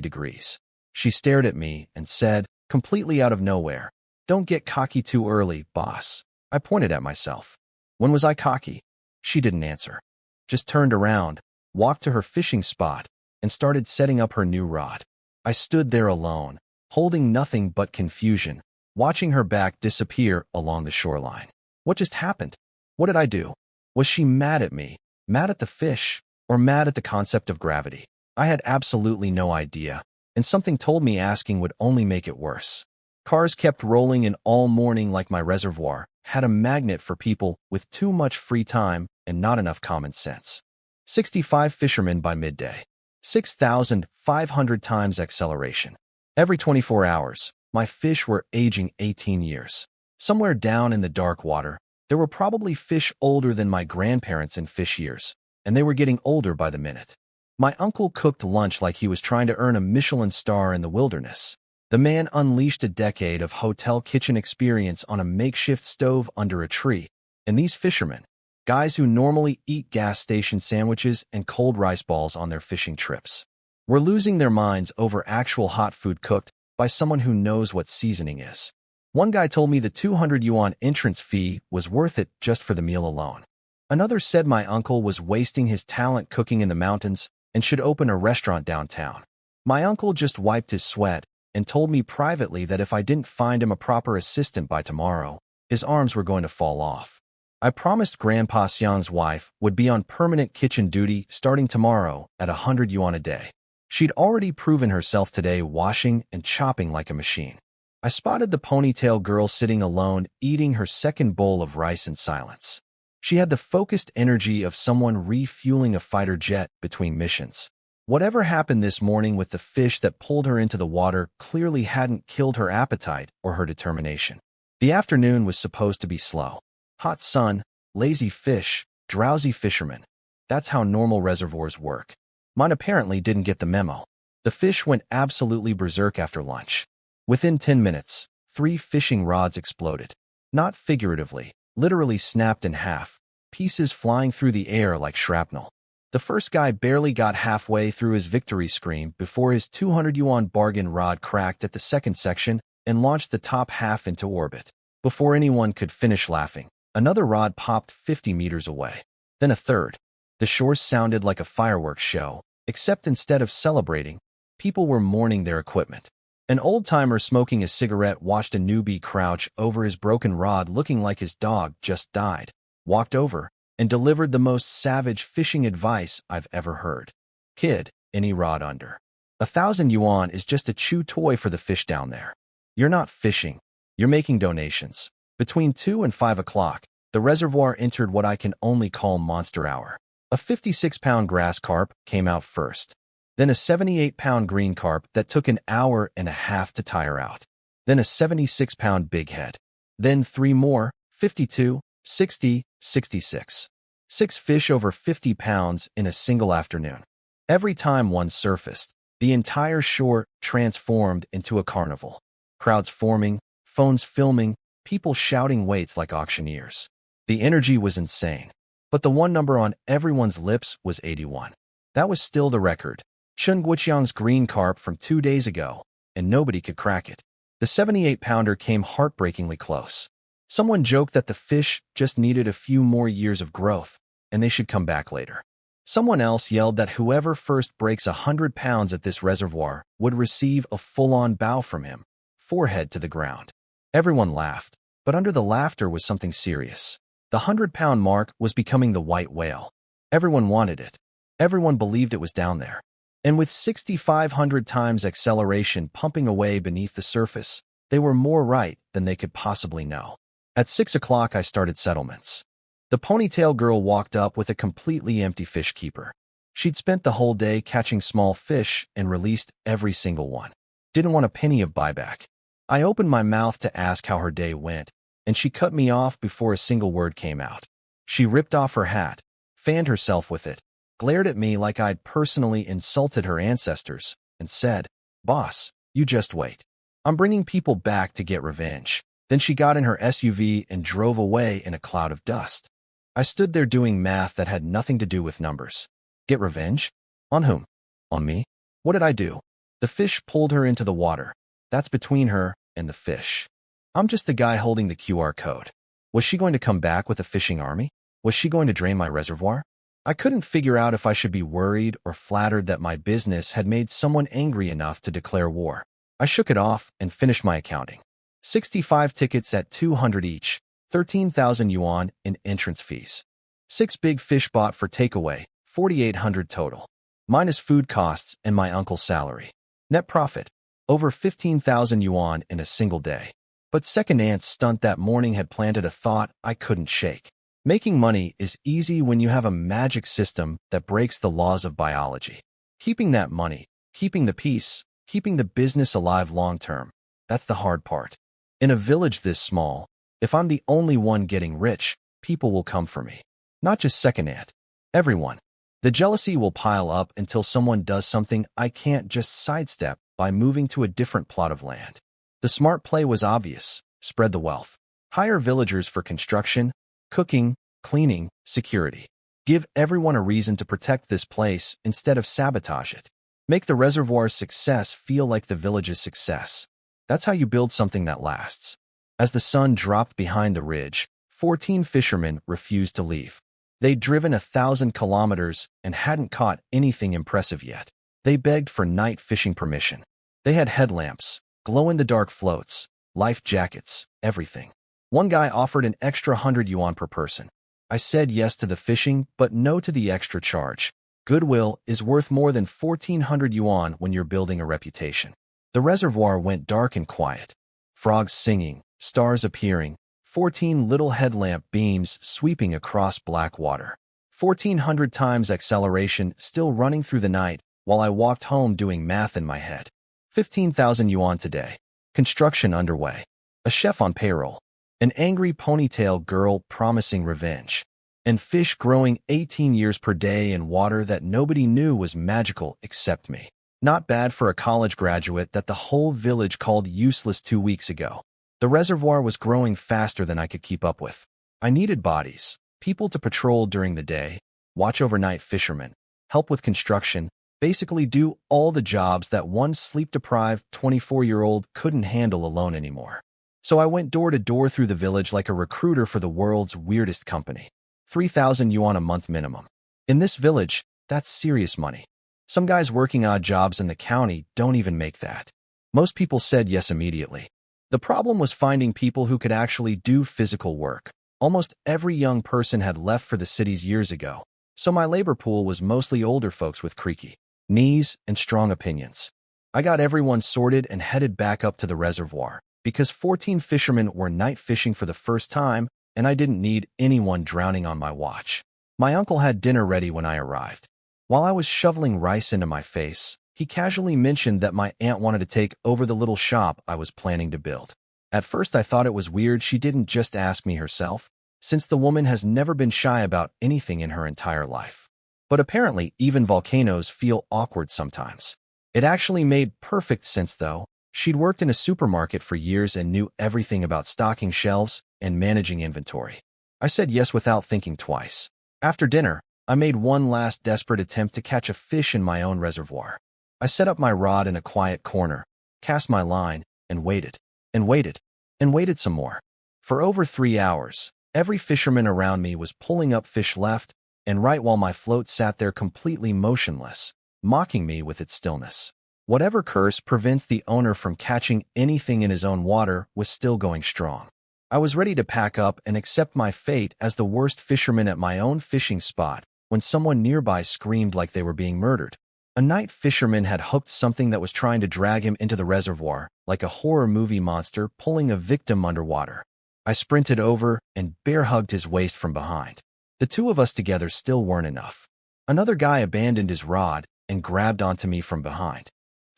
degrees. She stared at me and said, completely out of nowhere, "Don't get cocky too early, boss." I pointed at myself. When was I cocky? She didn't answer. Just turned around, walked to her fishing spot, and started setting up her new rod. I stood there alone, holding nothing but confusion, watching her back disappear along the shoreline. What just happened? What did I do? Was she mad at me, mad at the fish, or mad at the concept of gravity? I had absolutely no idea, and something told me asking would only make it worse. Cars kept rolling in all morning like my reservoir had a magnet for people with too much free time and not enough common sense. 65 fishermen by midday. 6,500 times acceleration. Every 24 hours, my fish were aging 18 years. Somewhere down in the dark water, there were probably fish older than my grandparents in fish years, and they were getting older by the minute. My uncle cooked lunch like he was trying to earn a Michelin star in the wilderness. The man unleashed a decade of hotel kitchen experience on a makeshift stove under a tree, and these fishermen, guys who normally eat gas station sandwiches and cold rice balls on their fishing trips, were losing their minds over actual hot food cooked by someone who knows what seasoning is. One guy told me the 200 yuan entrance fee was worth it just for the meal alone. Another said my uncle was wasting his talent cooking in the mountains and should open a restaurant downtown. My uncle just wiped his sweat and told me privately that if I didn't find him a proper assistant by tomorrow, his arms were going to fall off. I promised Grandpa Xiang's wife would be on permanent kitchen duty starting tomorrow at 100 yuan a day. She'd already proven herself today washing and chopping like a machine. I spotted the ponytail girl sitting alone eating her second bowl of rice in silence. She had the focused energy of someone refueling a fighter jet between missions. Whatever happened this morning with the fish that pulled her into the water clearly hadn't killed her appetite or her determination. The afternoon was supposed to be slow. Hot sun, lazy fish, drowsy fishermen. That's how normal reservoirs work. Mine apparently didn't get the memo. The fish went absolutely berserk after lunch. Within 10 minutes, 3 fishing rods exploded. Not figuratively, literally snapped in half, pieces flying through the air like shrapnel. The first guy barely got halfway through his victory scream before his 200 yuan bargain rod cracked at the second section and launched the top half into orbit. Before anyone could finish laughing, another rod popped 50 meters away. Then a third. The shore sounded like a fireworks show, except instead of celebrating, people were mourning their equipment. An old-timer smoking a cigarette watched a newbie crouch over his broken rod looking like his dog just died, walked over, and delivered the most savage fishing advice I've ever heard. "Kid, any rod under 1,000 yuan is just a chew toy for the fish down there. You're not fishing, you're making donations." Between 2 and 5 o'clock, the reservoir entered what I can only call monster hour. A 56-pound grass carp came out first. Then a 78-pound green carp that took an hour and a half to tire out. Then a 76-pound bighead. Then 3 more, 52, 60, 66. 6 fish over 50 pounds in a single afternoon. Every time one surfaced, the entire shore transformed into a carnival. Crowds forming, phones filming, people shouting weights like auctioneers. The energy was insane. But the one number on everyone's lips was 81. That was still the record. Chun Guoqiang's green carp from 2 days ago, and nobody could crack it. The 78-pounder came heartbreakingly close. Someone joked that the fish just needed a few more years of growth, and they should come back later. Someone else yelled that whoever first breaks 100 pounds at this reservoir would receive a full-on bow from him, forehead to the ground. Everyone laughed, but under the laughter was something serious. The 100-pound mark was becoming the white whale. Everyone wanted it. Everyone believed it was down there. And with 6,500 times acceleration pumping away beneath the surface, they were more right than they could possibly know. At 6 o'clock, I started settlements. The ponytail girl walked up with a completely empty fish keeper. She'd spent the whole day catching small fish and released every single one. Didn't want a penny of buyback. I opened my mouth to ask how her day went, and she cut me off before a single word came out. She ripped off her hat, fanned herself with it, glared at me like I'd personally insulted her ancestors, and said, "Boss, you just wait. I'm bringing people back to get revenge." Then she got in her SUV and drove away in a cloud of dust. I stood there doing math that had nothing to do with numbers. Get revenge? On whom? On me? What did I do? The fish pulled her into the water. That's between her and the fish. I'm just the guy holding the QR code. Was she going to come back with a fishing army? Was she going to drain my reservoir? I couldn't figure out if I should be worried or flattered that my business had made someone angry enough to declare war. I shook it off and finished my accounting. 65 tickets at 200 each, 13,000 yuan in entrance fees. 6 big fish bought for takeaway, 4,800 total. Minus food costs and my uncle's salary. Net profit, over 15,000 yuan in a single day. But second aunt's stunt that morning had planted a thought I couldn't shake. Making money is easy when you have a magic system that breaks the laws of biology. Keeping that money, keeping the peace, keeping the business alive long term, that's the hard part. In a village this small, if I'm the only one getting rich, people will come for me. Not just second aunt. Everyone. The jealousy will pile up until someone does something I can't just sidestep by moving to a different plot of land. The smart play was obvious. Spread the wealth. Hire villagers for construction, cooking, cleaning, security. Give everyone a reason to protect this place instead of sabotage it. Make the reservoir's success feel like the village's success. That's how you build something that lasts. As the sun dropped behind the ridge, 14 fishermen refused to leave. They'd driven 1,000 kilometers and hadn't caught anything impressive yet. They begged for night fishing permission. They had headlamps, glow-in-the-dark floats, life jackets, everything. One guy offered an extra 100 yuan per person. I said yes to the fishing, but no to the extra charge. Goodwill is worth more than 1,400 yuan when you're building a reputation. The reservoir went dark and quiet. Frogs singing, stars appearing, 14 little headlamp beams sweeping across black water. 1,400 times acceleration still running through the night while I walked home doing math in my head. 15,000 yuan today. Construction underway. A chef on payroll. An angry ponytail girl promising revenge. And fish growing 18 years per day in water that nobody knew was magical except me. Not bad for a college graduate that the whole village called useless 2 weeks ago. The reservoir was growing faster than I could keep up with. I needed bodies, people to patrol during the day, watch overnight fishermen, help with construction, basically do all the jobs that one sleep-deprived 24-year-old couldn't handle alone anymore. So I went door to door through the village like a recruiter for the world's weirdest company. 3,000 yuan a month minimum. In this village, that's serious money. Some guys working odd jobs in the county don't even make that. Most people said yes immediately. The problem was finding people who could actually do physical work. Almost every young person had left for the cities years ago, so my labor pool was mostly older folks with creaky knees and strong opinions. I got everyone sorted and headed back up to the reservoir, because 14 fishermen were night fishing for the first time, and I didn't need anyone drowning on my watch. My uncle had dinner ready when I arrived. While I was shoveling rice into my face, he casually mentioned that my aunt wanted to take over the little shop I was planning to build. At first I thought it was weird she didn't just ask me herself, since the woman has never been shy about anything in her entire life. But apparently even volcanoes feel awkward sometimes. It actually made perfect sense though. She'd worked in a supermarket for years and knew everything about stocking shelves and managing inventory. I said yes without thinking twice. After dinner, I made one last desperate attempt to catch a fish in my own reservoir. I set up my rod in a quiet corner, cast my line, and waited, and waited, and waited some more. For over 3 hours, every fisherman around me was pulling up fish left and right while my float sat there completely motionless, mocking me with its stillness. Whatever curse prevents the owner from catching anything in his own water was still going strong. I was ready to pack up and accept my fate as the worst fisherman at my own fishing spot when someone nearby screamed like they were being murdered. A night fisherman had hooked something that was trying to drag him into the reservoir, like a horror movie monster pulling a victim underwater. I sprinted over and bear-hugged his waist from behind. The two of us together still weren't enough. Another guy abandoned his rod and grabbed onto me from behind.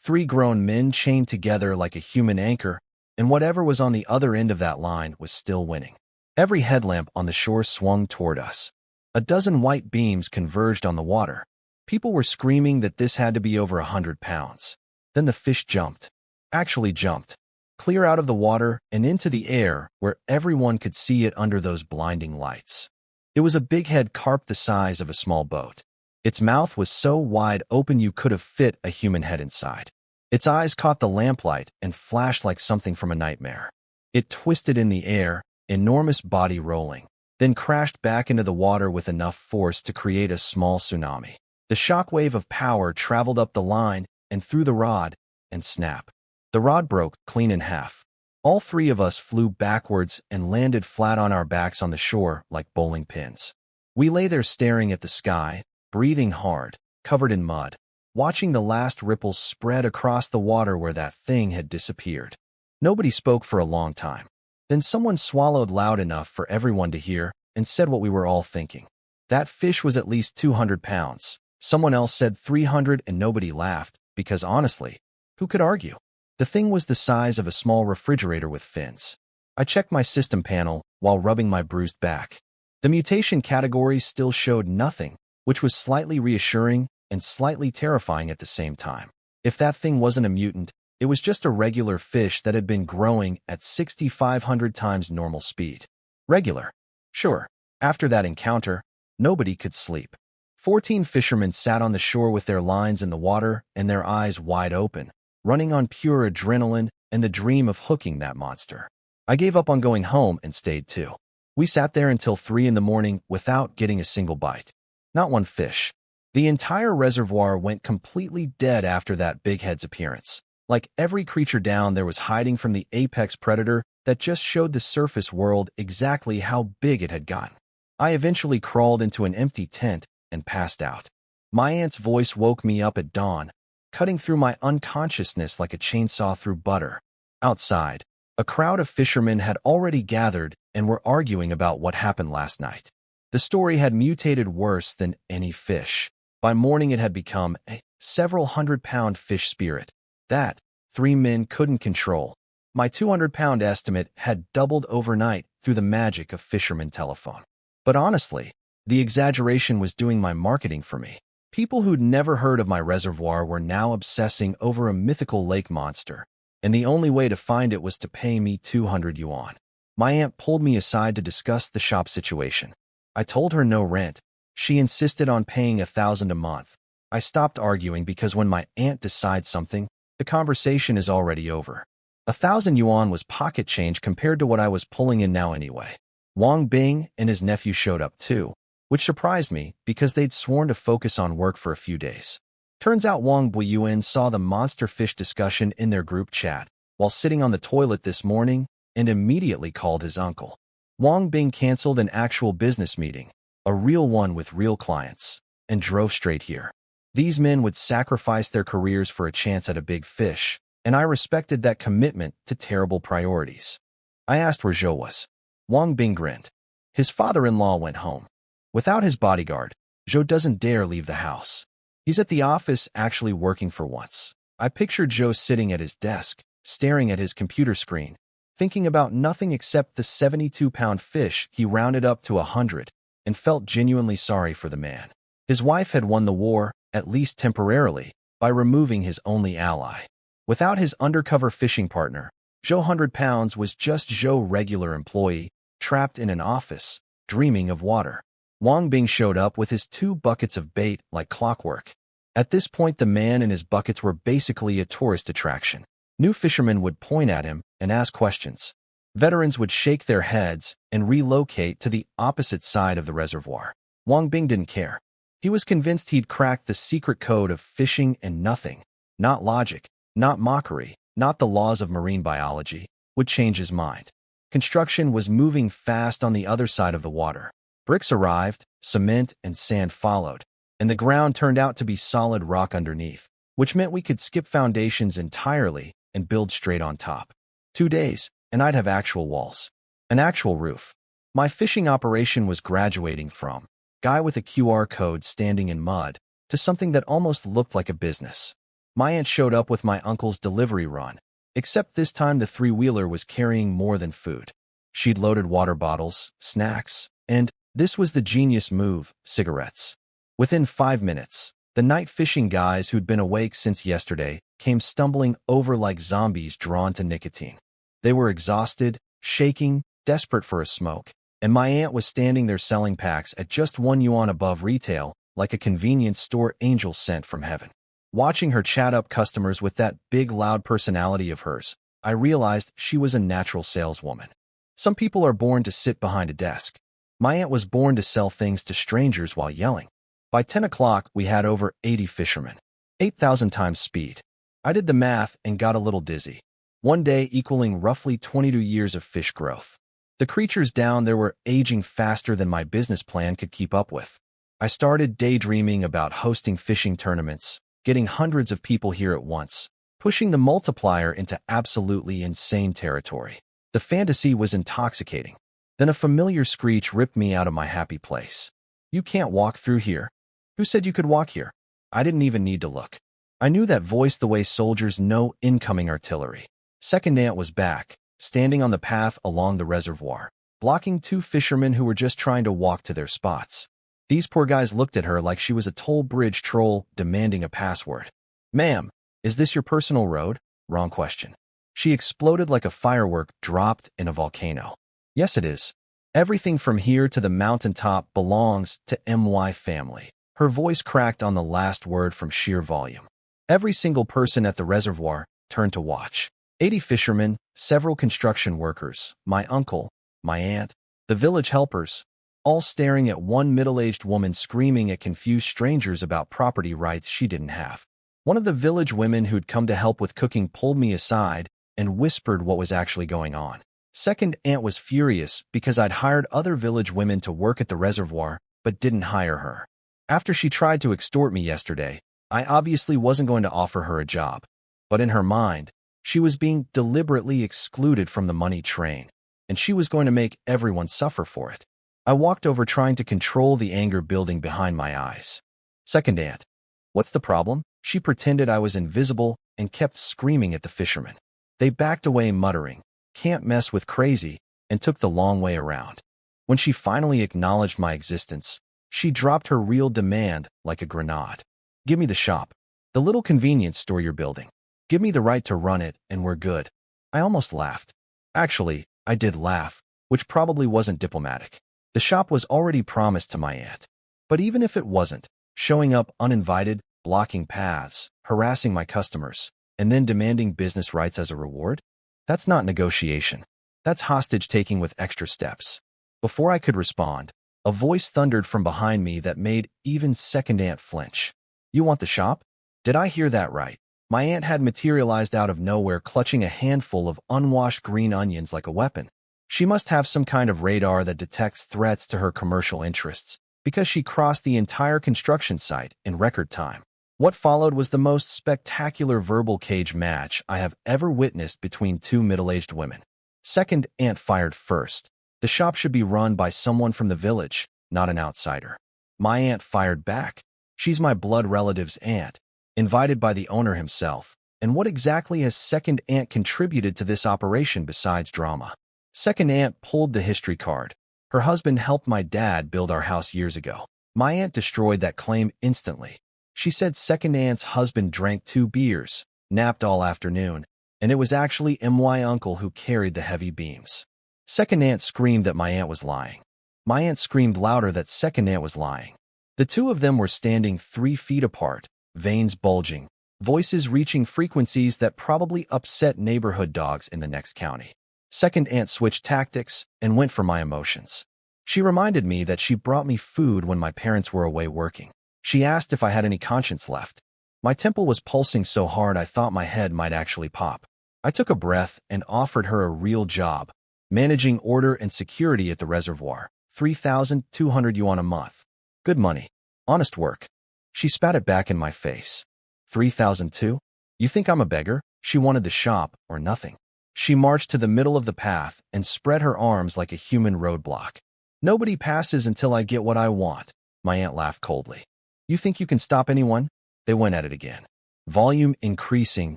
3 grown men chained together like a human anchor, and whatever was on the other end of that line was still winning. Every headlamp on the shore swung toward us. A dozen white beams converged on the water. People were screaming that this had to be over 100 pounds. Then the fish jumped. Actually jumped. Clear out of the water and into the air where everyone could see it under those blinding lights. It was a big-head carp the size of a small boat. Its mouth was so wide open you could have fit a human head inside. Its eyes caught the lamplight and flashed like something from a nightmare. It twisted in the air, enormous body rolling, then crashed back into the water with enough force to create a small tsunami. The shockwave of power traveled up the line and through the rod, and snap. The rod broke clean in half. All 3 of us flew backwards and landed flat on our backs on the shore like bowling pins. We lay there staring at the sky, breathing hard, covered in mud, watching the last ripples spread across the water where that thing had disappeared. Nobody spoke for a long time. Then someone swallowed loud enough for everyone to hear and said what we were all thinking. That fish was at least 200 pounds. Someone else said 300 and nobody laughed, because honestly, who could argue? The thing was the size of a small refrigerator with fins. I checked my system panel while rubbing my bruised back. The mutation categories still showed nothing, which was slightly reassuring and slightly terrifying at the same time. If that thing wasn't a mutant, it was just a regular fish that had been growing at 6,500 times normal speed. Regular. Sure, after that encounter, nobody could sleep. 14 fishermen sat on the shore with their lines in the water and their eyes wide open, running on pure adrenaline and the dream of hooking that monster. I gave up on going home and stayed too. We sat there until 3 in the morning without getting a single bite. Not one fish. The entire reservoir went completely dead after that big head's appearance. Like every creature down there was hiding from the apex predator that just showed the surface world exactly how big it had gotten. I eventually crawled into an empty tent and passed out. My aunt's voice woke me up at dawn, cutting through my unconsciousness like a chainsaw through butter. Outside, a crowd of fishermen had already gathered and were arguing about what happened last night. The story had mutated worse than any fish. By morning it had become a several hundred-pound fish spirit that 3 men couldn't control. My 200-pound estimate had doubled overnight through the magic of fisherman telephone. But honestly, the exaggeration was doing my marketing for me. People who'd never heard of my reservoir were now obsessing over a mythical lake monster, and the only way to find it was to pay me 200 yuan. My aunt pulled me aside to discuss the shop situation. I told her no rent. She insisted on paying 1,000 a month. I stopped arguing because when my aunt decides something, the conversation is already over. 1,000 yuan was pocket change compared to what I was pulling in now anyway. Wang Bing and his nephew showed up too, which surprised me because they'd sworn to focus on work for a few days. Turns out Wang Buiyuan saw the monster fish discussion in their group chat while sitting on the toilet this morning and immediately called his uncle. Wang Bing canceled an actual business meeting, a real one with real clients, and drove straight here. These men would sacrifice their careers for a chance at a big fish, and I respected that commitment to terrible priorities. I asked where Zhou was. Wang Bing grinned. His father-in-law went home. Without his bodyguard, Zhou doesn't dare leave the house. He's at the office actually working for once. I pictured Zhou sitting at his desk, staring at his computer screen, thinking about nothing except the 72-pound fish he rounded up to 100, and felt genuinely sorry for the man. His wife had won the war, at least temporarily, by removing his only ally. Without his undercover fishing partner, Joe 100 pounds was just Joe regular employee, trapped in an office, dreaming of water. Wang Bing showed up with his 2 buckets of bait like clockwork. At this point, the man and his buckets were basically a tourist attraction. New fishermen would point at him and ask questions. Veterans would shake their heads and relocate to the opposite side of the reservoir. Wang Bing didn't care. He was convinced he'd cracked the secret code of fishing, and nothing, not logic, not mockery, not the laws of marine biology, would change his mind. Construction was moving fast on the other side of the water. Bricks arrived, cement and sand followed, and the ground turned out to be solid rock underneath, which meant we could skip foundations entirely and build straight on top. 2 days, and I'd have actual walls. An actual roof. My fishing operation was graduating from guy with a QR code standing in mud to something that almost looked like a business. My aunt showed up with my uncle's delivery run, except this time the 3-wheeler was carrying more than food. She'd loaded water bottles, snacks, and, this was the genius move, cigarettes. Within 5 minutes, the night fishing guys who'd been awake since yesterday came stumbling over like zombies drawn to nicotine. They were exhausted, shaking, desperate for a smoke, and my aunt was standing there selling packs at just 1 yuan above retail, like a convenience store angel sent from heaven. Watching her chat up customers with that big loud personality of hers, I realized she was a natural saleswoman. Some people are born to sit behind a desk. My aunt was born to sell things to strangers while yelling. By 10 o'clock, we had over 80 fishermen. 8,000 times speed. I did the math and got a little dizzy. 1 day equaling roughly 22 years of fish growth. The creatures down there were aging faster than my business plan could keep up with. I started daydreaming about hosting fishing tournaments, getting hundreds of people here at once, pushing the multiplier into absolutely insane territory. The fantasy was intoxicating. Then a familiar screech ripped me out of my happy place. "You can't walk through here." "Who said you could walk here?" I didn't even need to look. I knew that voice the way soldiers know incoming artillery. Second aunt was back, standing on the path along the reservoir, blocking 2 fishermen who were just trying to walk to their spots. These poor guys looked at her like she was a toll bridge troll demanding a password. "Ma'am, is this your personal road?" Wrong question. She exploded like a firework dropped in a volcano. "Yes, it is. Everything from here to the mountaintop belongs to MY family." Her voice cracked on the last word from sheer volume. Every single person at the reservoir turned to watch. 80 fishermen, several construction workers, my uncle, my aunt, the village helpers, all staring at one middle-aged woman screaming at confused strangers about property rights she didn't have. One of the village women who'd come to help with cooking pulled me aside and whispered what was actually going on. Second aunt was furious because I'd hired other village women to work at the reservoir, but didn't hire her. After she tried to extort me yesterday, I obviously wasn't going to offer her a job. But in her mind, she was being deliberately excluded from the money train, and she was going to make everyone suffer for it. I walked over trying to control the anger building behind my eyes. Second aunt, "What's the problem?" She pretended I was invisible and kept screaming at the fishermen. They backed away muttering, "Can't mess with crazy," and took the long way around. When she finally acknowledged my existence, she dropped her real demand like a grenade. "Give me the shop. The little convenience store you're building. Give me the right to run it, and we're good." I almost laughed. Actually, I did laugh, which probably wasn't diplomatic. The shop was already promised to my aunt. But even if it wasn't, showing up uninvited, blocking paths, harassing my customers, and then demanding business rights as a reward? That's not negotiation. That's hostage-taking with extra steps. Before I could respond, a voice thundered from behind me that made even second aunt flinch. "You want the shop?" Did I hear that right? My aunt had materialized out of nowhere, clutching a handful of unwashed green onions like a weapon. She must have some kind of radar that detects threats to her commercial interests, because she crossed the entire construction site in record time. What followed was the most spectacular verbal cage match I have ever witnessed between 2 middle-aged women. Second aunt fired first. The shop should be run by someone from the village, not an outsider. My aunt fired back. She's my blood relative's aunt, invited by the owner himself. And what exactly has second aunt contributed to this operation besides drama? Second aunt pulled the history card. Her husband helped my dad build our house years ago. My aunt destroyed that claim instantly. She said second aunt's husband drank 2 beers, napped all afternoon, and it was actually my uncle who carried the heavy beams. Second aunt screamed that my aunt was lying. My aunt screamed louder that second aunt was lying. The two of them were standing 3 feet apart, veins bulging, voices reaching frequencies that probably upset neighborhood dogs in the next county. Second aunt switched tactics and went for my emotions. She reminded me that she brought me food when my parents were away working. She asked if I had any conscience left. My temple was pulsing so hard I thought my head might actually pop. I took a breath and offered her a real job, managing order and security at the reservoir, 3,200 yuan a month. Good money. Honest work. She spat it back in my face. 3,002? You think I'm a beggar? She wanted the shop or nothing. She marched to the middle of the path and spread her arms like a human roadblock. Nobody passes until I get what I want. My aunt laughed coldly. You think you can stop anyone? They went at it again. Volume increasing,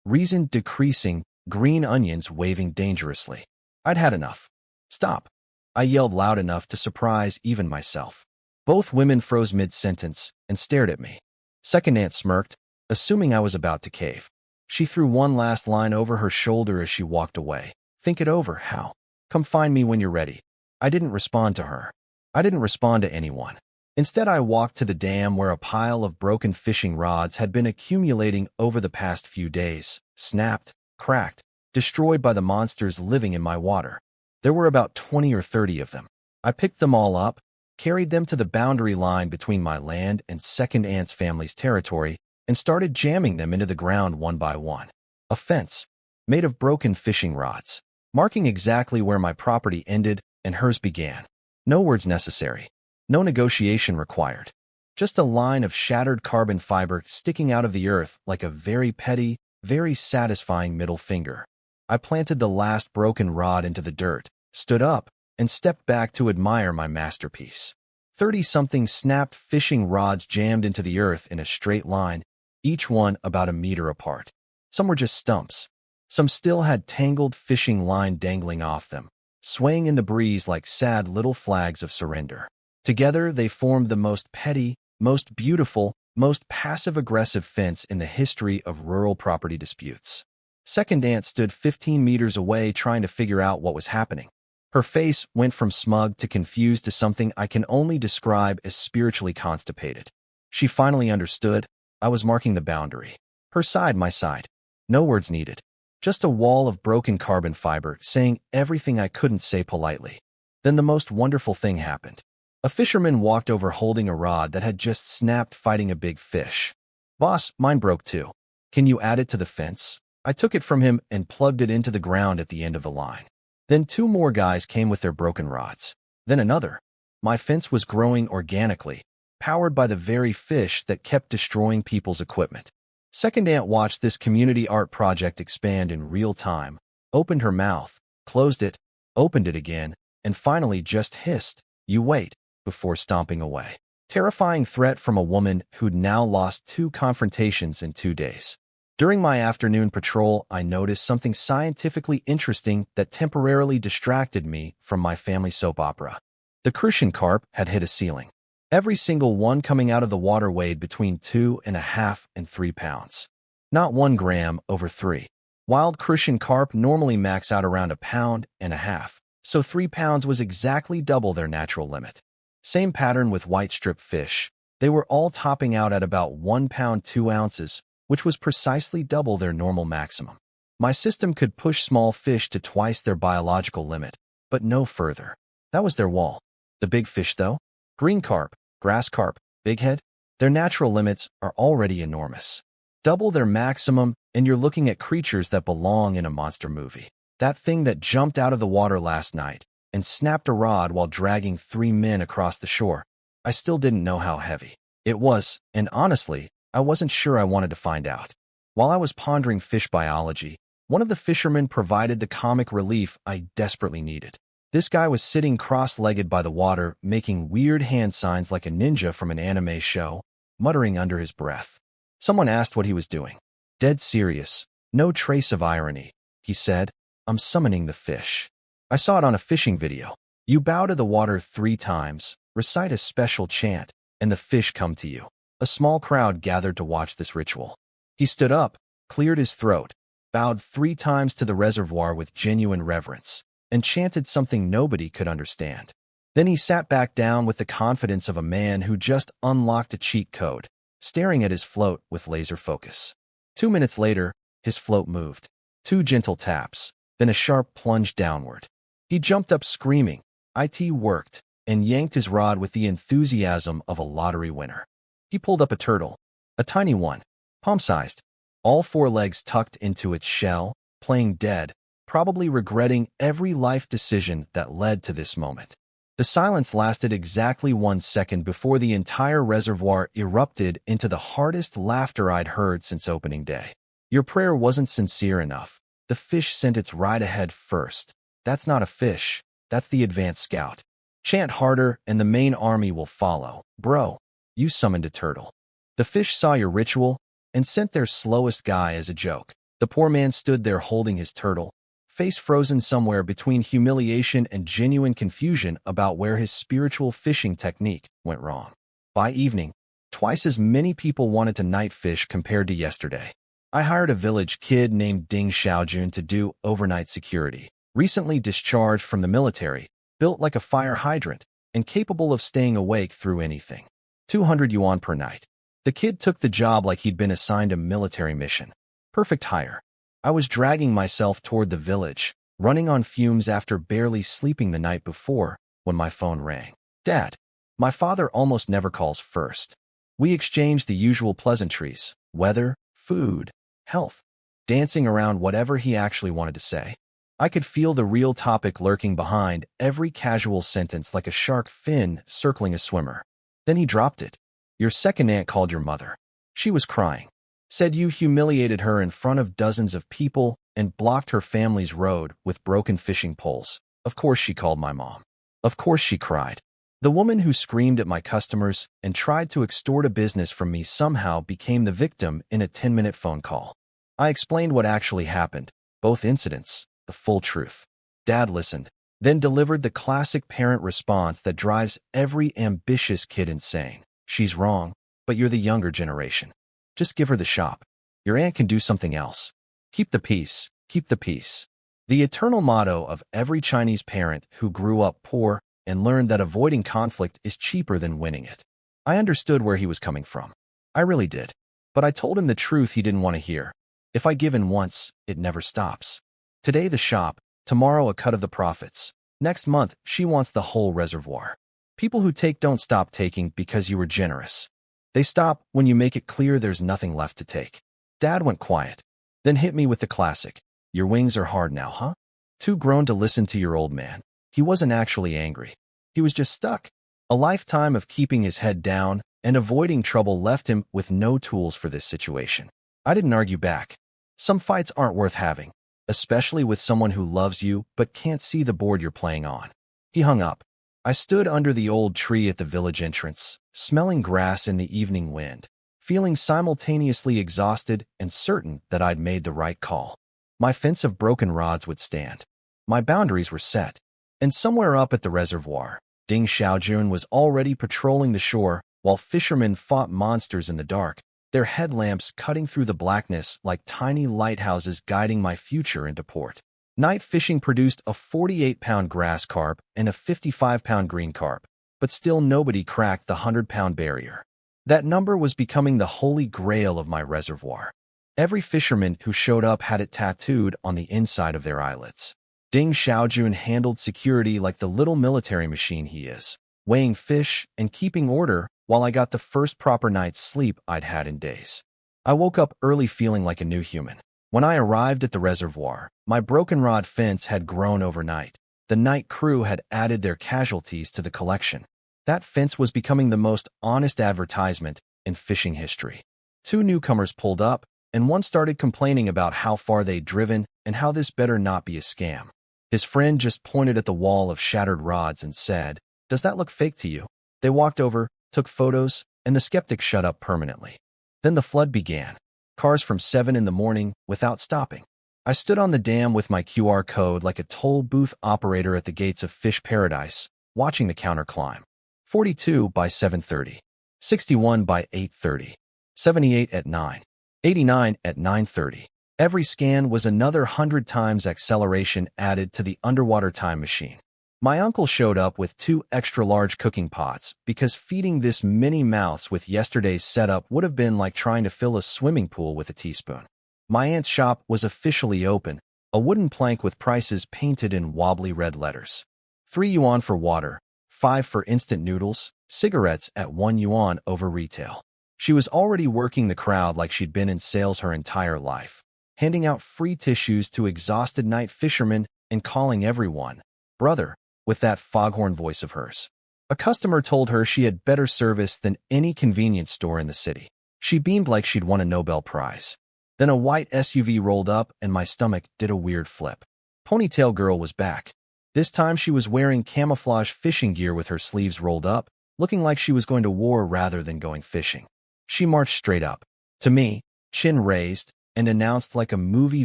reason decreasing, green onions waving dangerously. I'd had enough. Stop. I yelled loud enough to surprise even myself. Both women froze mid-sentence and stared at me. Second aunt smirked, assuming I was about to cave. She threw one last line over her shoulder as she walked away. Think it over, How? Come find me when you're ready. I didn't respond to her. I didn't respond to anyone. Instead, I walked to the dam where a pile of broken fishing rods had been accumulating over the past few days, snapped, cracked, destroyed by the monsters living in my water. There were about 20 or 30 of them. I picked them all up, carried them to the boundary line between my land and second aunt's family's territory, and started jamming them into the ground one by one. A fence, made of broken fishing rods, marking exactly where my property ended and hers began. No words necessary. No negotiation required. Just a line of shattered carbon fiber sticking out of the earth like a very petty, very satisfying middle finger. I planted the last broken rod into the dirt, stood up, and stepped back to admire my masterpiece. 30-something snapped fishing rods jammed into the earth in a straight line, each one about a meter apart. Some were just stumps. Some still had tangled fishing line dangling off them, swaying in the breeze like sad little flags of surrender. Together, they formed the most petty, most beautiful, most passive-aggressive fence in the history of rural property disputes. Second aunt stood 15 meters away trying to figure out what was happening. Her face went from smug to confused to something I can only describe as spiritually constipated. She finally understood. I was marking the boundary. Her side, my side. No words needed. Just a wall of broken carbon fiber saying everything I couldn't say politely. Then the most wonderful thing happened. A fisherman walked over holding a rod that had just snapped fighting a big fish. Boss, mine broke too. Can you add it to the fence? I took it from him and plugged it into the ground at the end of the line. Then 2 more guys came with their broken rods. Then another. My fence was growing organically, powered by the very fish that kept destroying people's equipment. Second aunt watched this community art project expand in real time, opened her mouth, closed it, opened it again, and finally just hissed, "You wait," before stomping away. Terrifying threat from a woman who'd now lost 2 confrontations in 2 days. During my afternoon patrol, I noticed something scientifically interesting that temporarily distracted me from my family soap opera. The crucian carp had hit a ceiling. Every single one coming out of the water weighed between 2.5 and 3 pounds. Not 1 gram over 3. Wild crucian carp normally max out around 1.5 pounds, so 3 pounds was exactly double their natural limit. Same pattern with white strip fish. They were all topping out at about 1 pound 2 ounces, which was precisely double their normal maximum. My system could push small fish to twice their biological limit, but no further. That was their wall. The big fish, though? Green carp, grass carp, bighead? Their natural limits are already enormous. Double their maximum, and you're looking at creatures that belong in a monster movie. That thing that jumped out of the water last night and snapped a rod while dragging 3 men across the shore. I still didn't know how heavy it was, and honestly, I wasn't sure I wanted to find out. While I was pondering fish biology, one of the fishermen provided the comic relief I desperately needed. This guy was sitting cross-legged by the water, making weird hand signs like a ninja from an anime show, muttering under his breath. Someone asked what he was doing. Dead serious, no trace of irony. He said, "I'm summoning the fish. I saw it on a fishing video. You bow to the water 3 times, recite a special chant, and the fish come to you." A small crowd gathered to watch this ritual. He stood up, cleared his throat, bowed 3 times to the reservoir with genuine reverence, and chanted something nobody could understand. Then he sat back down with the confidence of a man who just unlocked a cheat code, staring at his float with laser focus. 2 minutes later, his float moved. 2 gentle taps, then a sharp plunge downward. He jumped up screaming, "It worked," and yanked his rod with the enthusiasm of a lottery winner. He pulled up a turtle, a tiny one, palm-sized, all 4 legs tucked into its shell, playing dead, probably regretting every life decision that led to this moment. The silence lasted exactly 1 second before the entire reservoir erupted into the hardest laughter I'd heard since opening day. "Your prayer wasn't sincere enough. The fish sent its ride ahead first. That's not a fish. That's the advanced scout. Chant harder and the main army will follow. Bro, you summoned a turtle. The fish saw your ritual and sent their slowest guy as a joke." The poor man stood there holding his turtle, face frozen somewhere between humiliation and genuine confusion about where his spiritual fishing technique went wrong. By evening, twice as many people wanted to night fish compared to yesterday. I hired a village kid named Ding Xiaojun to do overnight security, recently discharged from the military, built like a fire hydrant, and capable of staying awake through anything. 200 yuan per night. The kid took the job like he'd been assigned a military mission. Perfect hire. I was dragging myself toward the village, running on fumes after barely sleeping the night before, when my phone rang. "Dad." My father almost never calls first. We exchanged the usual pleasantries, weather, food, health, dancing around whatever he actually wanted to say. I could feel the real topic lurking behind every casual sentence like a shark fin circling a swimmer. Then he dropped it. "Your second aunt called your mother. She was crying. Said you humiliated her in front of dozens of people and blocked her family's road with broken fishing poles. Of course she called my mom. Of course she cried. The woman who screamed at my customers and tried to extort a business from me somehow became the victim in a 10-minute phone call. I explained what actually happened, both incidents, the full truth. Dad listened, then delivered the classic parent response that drives every ambitious kid insane. She's wrong, but you're the younger generation. Just give her the shop. Your aunt can do something else. Keep the peace. Keep the peace." The eternal motto of every Chinese parent who grew up poor and learned that avoiding conflict is cheaper than winning it. I understood where he was coming from. I really did. But I told him the truth he didn't want to hear. If I give in once, it never stops. Today the shop, tomorrow a cut of the profits. Next month, she wants the whole reservoir. People who take don't stop taking because you were generous. They stop when you make it clear there's nothing left to take. Dad went quiet, then hit me with the classic, "Your wings are hard now, huh?" Too grown to listen to your old man. He wasn't actually angry. He was just stuck. A lifetime of keeping his head down and avoiding trouble left him with no tools for this situation. I didn't argue back. Some fights aren't worth having, especially with someone who loves you but can't see the board you're playing on. He hung up. I stood under the old tree at the village entrance, smelling grass in the evening wind, feeling simultaneously exhausted and certain that I'd made the right call. My fence of broken rods would stand. My boundaries were set. And somewhere up at the reservoir, Ding Xiaojun was already patrolling the shore while fishermen fought monsters in the dark, their headlamps cutting through the blackness like tiny lighthouses guiding my future into port. Night fishing produced a 48-pound grass carp and a 55-pound green carp, but still nobody cracked the 100-pound barrier. That number was becoming the holy grail of my reservoir. Every fisherman who showed up had it tattooed on the inside of their eyelids. Ding Xiaojun handled security like the little military machine he is, weighing fish and keeping order while I got the first proper night's sleep I'd had in days. I woke up early feeling like a new human. When I arrived at the reservoir, my broken rod fence had grown overnight. The night crew had added their casualties to the collection. That fence was becoming the most honest advertisement in fishing history. 2 newcomers pulled up, and one started complaining about how far they'd driven and how this better not be a scam. His friend just pointed at the wall of shattered rods and said, "Does that look fake to you?" They walked over, took photos, and the skeptic shut up permanently. Then the flood began. Cars from 7 in the morning without stopping. I stood on the dam with my QR code like a toll booth operator at the gates of Fish Paradise, watching the counter climb. 42 by 7:30, 61 by 8:30, 78 at 9. 89 at 9:30. Every scan was another 100 times acceleration added to the underwater time machine. My uncle showed up with 2 extra-large cooking pots because feeding this mini mouse with yesterday's setup would have been like trying to fill a swimming pool with a teaspoon. My aunt's shop was officially open, a wooden plank with prices painted in wobbly red letters. 3 yuan for water, 5 for instant noodles, cigarettes at 1 yuan over retail. She was already working the crowd like she'd been in sales her entire life, handing out free tissues to exhausted night fishermen and calling everyone brother with that foghorn voice of hers. A customer told her she had better service than any convenience store in the city. She beamed like she'd won a Nobel Prize. Then a white SUV rolled up and my stomach did a weird flip. Ponytail Girl was back. This time she was wearing camouflage fishing gear with her sleeves rolled up, looking like she was going to war rather than going fishing. She marched straight up to me, chin raised, and announced like a movie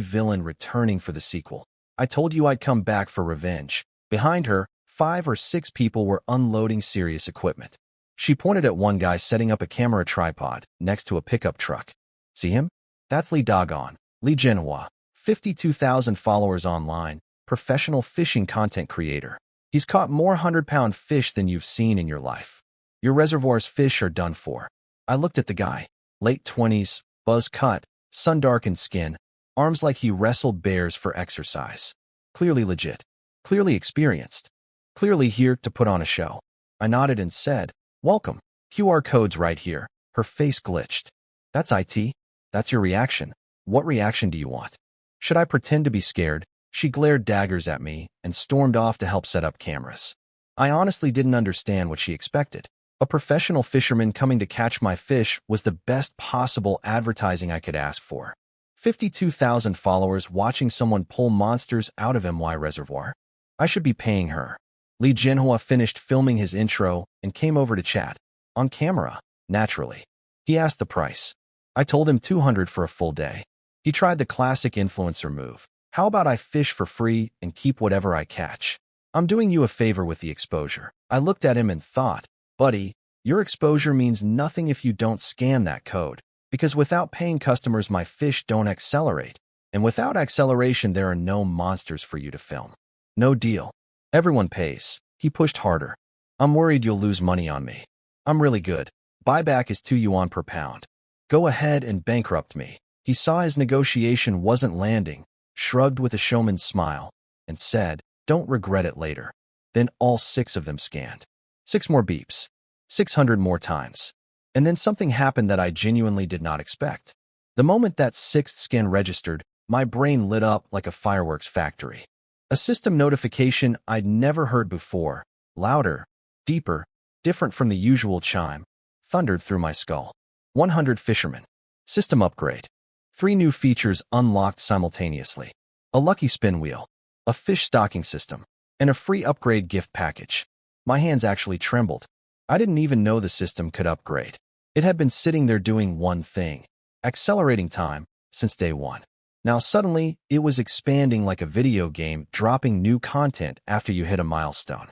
villain returning for the sequel. I told you I'd come back for revenge. Behind her, 5 or 6 people were unloading serious equipment. She pointed at one guy setting up a camera tripod next to a pickup truck. See him? That's Lee Doggone, Lee Jinhua, 52,000 followers online, professional fishing content creator. He's caught more 100-pound fish than you've seen in your life. Your reservoir's fish are done for. I looked at the guy, late 20s, buzz cut, sun-darkened skin, arms like he wrestled bears for exercise. Clearly legit. Clearly experienced. Clearly here to put on a show. I nodded and said, "Welcome. QR code's right here." Her face glitched. "That's IT? That's your reaction? What reaction do you want?" Should I pretend to be scared? She glared daggers at me and stormed off to help set up cameras. I honestly didn't understand what she expected. A professional fisherman coming to catch my fish was the best possible advertising I could ask for. 52,000 followers watching someone pull monsters out of my reservoir. I should be paying her. Lee Jinhua finished filming his intro and came over to chat. On camera, naturally. He asked the price. I told him 200 for a full day. He tried the classic influencer move. How about I fish for free and keep whatever I catch? I'm doing you a favor with the exposure. I looked at him and thought, buddy, your exposure means nothing if you don't scan that code. Because without paying customers, my fish don't accelerate. And without acceleration, there are no monsters for you to film. No deal. Everyone pays. He pushed harder. I'm worried you'll lose money on me. I'm really good. Buyback is 2 yuan per pound. Go ahead and bankrupt me. He saw his negotiation wasn't landing, shrugged with a showman's smile, and said, don't regret it later. Then all 6 of them scanned. 6 more beeps. 600 more times. And then something happened that I genuinely did not expect. The moment that 6th scan registered, my brain lit up like a fireworks factory. A system notification I'd never heard before, louder, deeper, different from the usual chime, thundered through my skull. 100 fishermen. System upgrade. 3 new features unlocked simultaneously. A lucky spin wheel, a fish stocking system, and a free upgrade gift package. My hands actually trembled. I didn't even know the system could upgrade. It had been sitting there doing one thing, accelerating time, since day one. Now suddenly, it was expanding like a video game, dropping new content after you hit a milestone.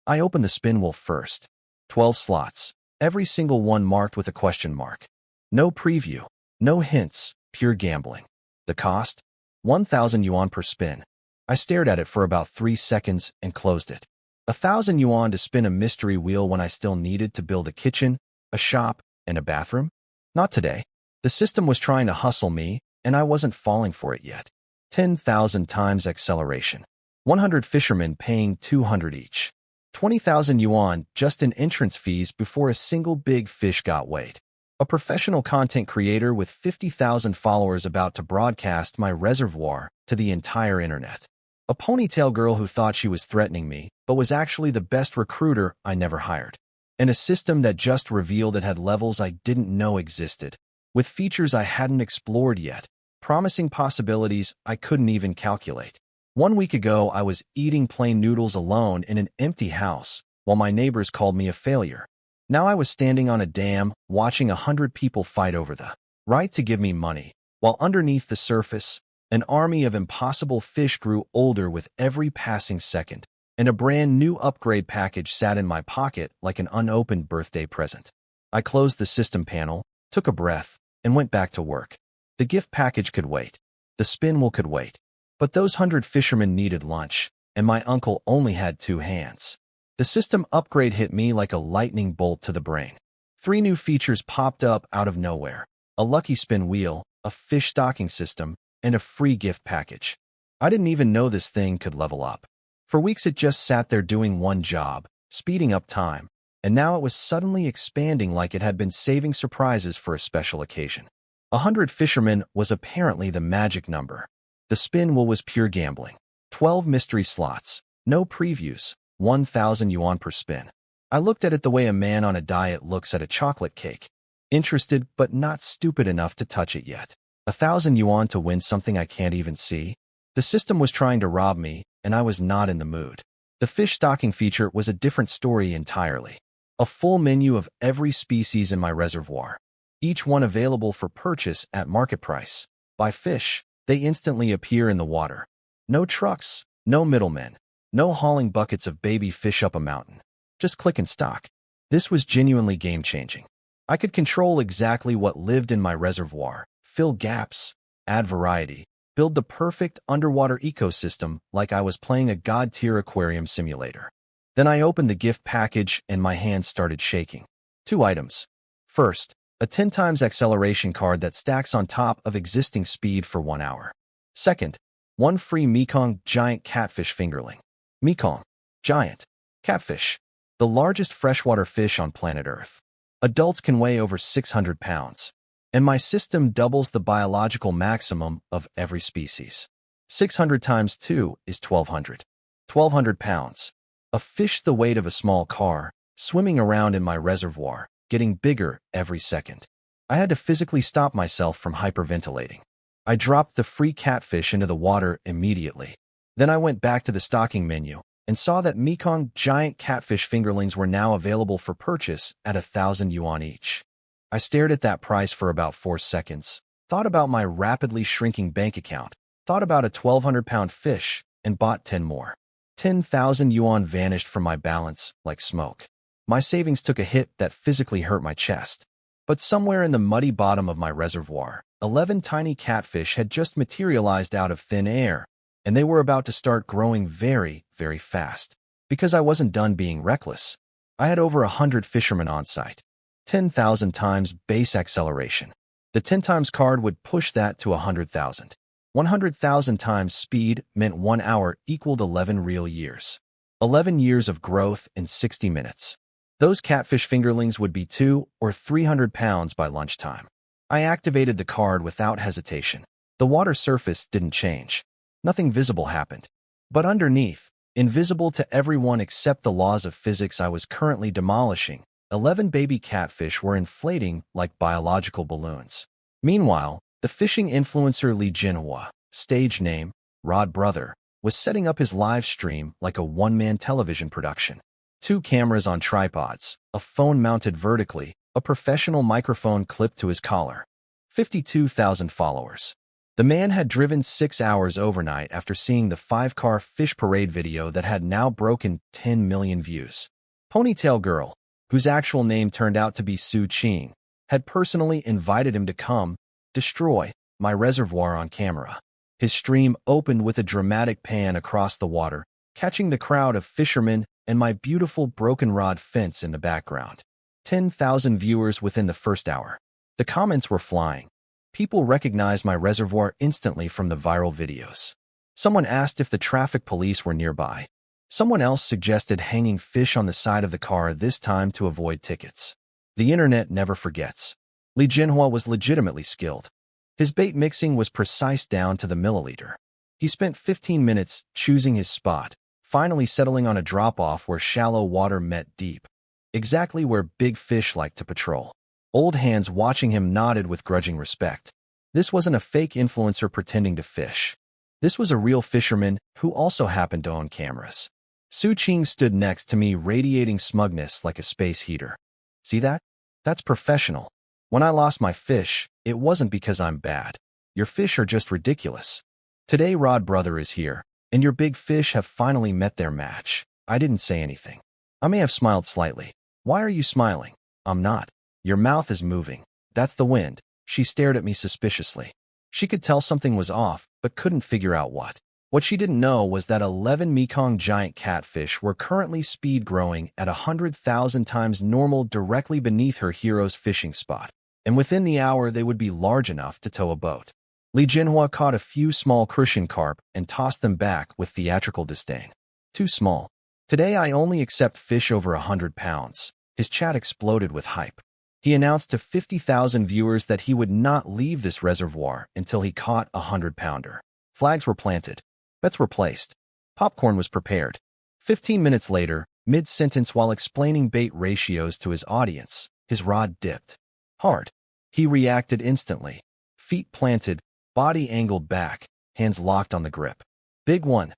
I opened the spin wheel first. 12 slots, every single one marked with a question mark. No preview, no hints, pure gambling. The cost? 1,000 yuan per spin. I stared at it for about 3 seconds and closed it. 1,000 yuan to spin a mystery wheel when I still needed to build a kitchen, a shop, and a bathroom? Not today. The system was trying to hustle me, and I wasn't falling for it yet. 10,000 times acceleration. 100 fishermen paying 200 each. 20,000 yuan just in entrance fees before a single big fish got weighed. A professional content creator with 50,000 followers about to broadcast my reservoir to the entire internet. A ponytail girl who thought she was threatening me, but was actually the best recruiter I never hired. And a system that just revealed it had levels I didn't know existed, with features I hadn't explored yet, promising possibilities I couldn't even calculate. 1 week ago, I was eating plain noodles alone in an empty house, while my neighbors called me a failure. Now I was standing on a dam, watching 100 people fight over the right to give me money, while underneath the surface, an army of impossible fish grew older with every passing second, and a brand new upgrade package sat in my pocket like an unopened birthday present. I closed the system panel, took a breath, and went back to work. The gift package could wait. The spin wheel could wait. But those 100 fishermen needed lunch, and my uncle only had 2 hands. The system upgrade hit me like a lightning bolt to the brain. 3 new features popped up out of nowhere. A lucky spin wheel, a fish stocking system, and a free gift package. I didn't even know this thing could level up. For weeks it just sat there doing one job, speeding up time, and now it was suddenly expanding like it had been saving surprises for a special occasion. 100 fishermen was apparently the magic number. The spin wheel was pure gambling. 12 mystery slots, no previews, 1,000 yuan per spin. I looked at it the way a man on a diet looks at a chocolate cake. Interested, but not stupid enough to touch it yet. 1,000 yuan to win something I can't even see? The system was trying to rob me, and I was not in the mood. The fish stocking feature was a different story entirely. A full menu of every species in my reservoir, each one available for purchase at market price. By fish, they instantly appear in the water. No trucks, no middlemen, no hauling buckets of baby fish up a mountain. Just click and stock. This was genuinely game-changing. I could control exactly what lived in my reservoir, fill gaps, add variety, build the perfect underwater ecosystem like I was playing a god-tier aquarium simulator. Then I opened the gift package and my hands started shaking. 2 items. First, a 10 times acceleration card that stacks on top of existing speed for 1 hour. Second, 1 free Mekong giant catfish fingerling. Mekong giant catfish, the largest freshwater fish on planet Earth. Adults can weigh over 600 pounds. And my system doubles the biological maximum of every species. 600 times 2 is 1,200. 1,200 pounds. A fish the weight of a small car, swimming around in my reservoir, getting bigger every second. I had to physically stop myself from hyperventilating. I dropped the free catfish into the water immediately. Then I went back to the stocking menu and saw that Mekong giant catfish fingerlings were now available for purchase at 1,000 yuan each. I stared at that price for about 4 seconds, thought about my rapidly shrinking bank account, thought about a 1,200-pound fish, and bought 10 more. 10,000 yuan vanished from my balance like smoke. My savings took a hit that physically hurt my chest. But somewhere in the muddy bottom of my reservoir, 11 tiny catfish had just materialized out of thin air, and they were about to start growing very, very fast. Because I wasn't done being reckless, I had over 100 fishermen on site. 10,000 times base acceleration. The 10 times card would push that to 100,000. 100,000 times speed meant 1 hour equaled 11 real years. 11 years of growth in 60 minutes. Those catfish fingerlings would be 200 or 300 pounds by lunchtime. I activated the card without hesitation. The water surface didn't change. Nothing visible happened. But underneath, invisible to everyone except the laws of physics I was currently demolishing, 11 baby catfish were inflating like biological balloons. Meanwhile, the fishing influencer Li Jinhua, stage name, Rod Brother, was setting up his live stream like a one-man television production. 2 cameras on tripods, a phone mounted vertically, a professional microphone clipped to his collar. 52,000 followers. The man had driven 6 hours overnight after seeing the 5-car fish parade video that had now broken 10 million views. Ponytail Girl, whose actual name turned out to be Su Qing, had personally invited him to come destroy my reservoir on camera. His stream opened with a dramatic pan across the water, catching the crowd of fishermen and my beautiful broken rod fence in the background. 10,000 viewers within the first hour. The comments were flying. People recognized my reservoir instantly from the viral videos. Someone asked if the traffic police were nearby. Someone else suggested hanging fish on the side of the car this time to avoid tickets. The internet never forgets. Li Jinhua was legitimately skilled. His bait mixing was precise down to the milliliter. He spent 15 minutes choosing his spot, finally settling on a drop-off where shallow water met deep. Exactly where big fish like to patrol. Old hands watching him nodded with grudging respect. This wasn't a fake influencer pretending to fish. This was a real fisherman who also happened to own cameras. Su Qing stood next to me, radiating smugness like a space heater. See that? That's professional. When I lost my fish, it wasn't because I'm bad. Your fish are just ridiculous. Today Rod Brother is here, and your big fish have finally met their match. I didn't say anything. I may have smiled slightly. Why are you smiling? I'm not. Your mouth is moving. That's the wind. She stared at me suspiciously. She could tell something was off, but couldn't figure out what. What she didn't know was that 11 Mekong giant catfish were currently speed growing at 100,000 times normal directly beneath her hero's fishing spot, and within the hour they would be large enough to tow a boat. Li Jinhua caught a few small crucian carp and tossed them back with theatrical disdain. Too small. Today I only accept fish over 100 pounds. His chat exploded with hype. He announced to 50,000 viewers that he would not leave this reservoir until he caught a 100-pounder. Flags were planted. Bets were placed. Popcorn was prepared. 15 minutes later, mid-sentence while explaining bait ratios to his audience, his rod dipped. Hard. He reacted instantly. Feet planted, body angled back, hands locked on the grip. Big one.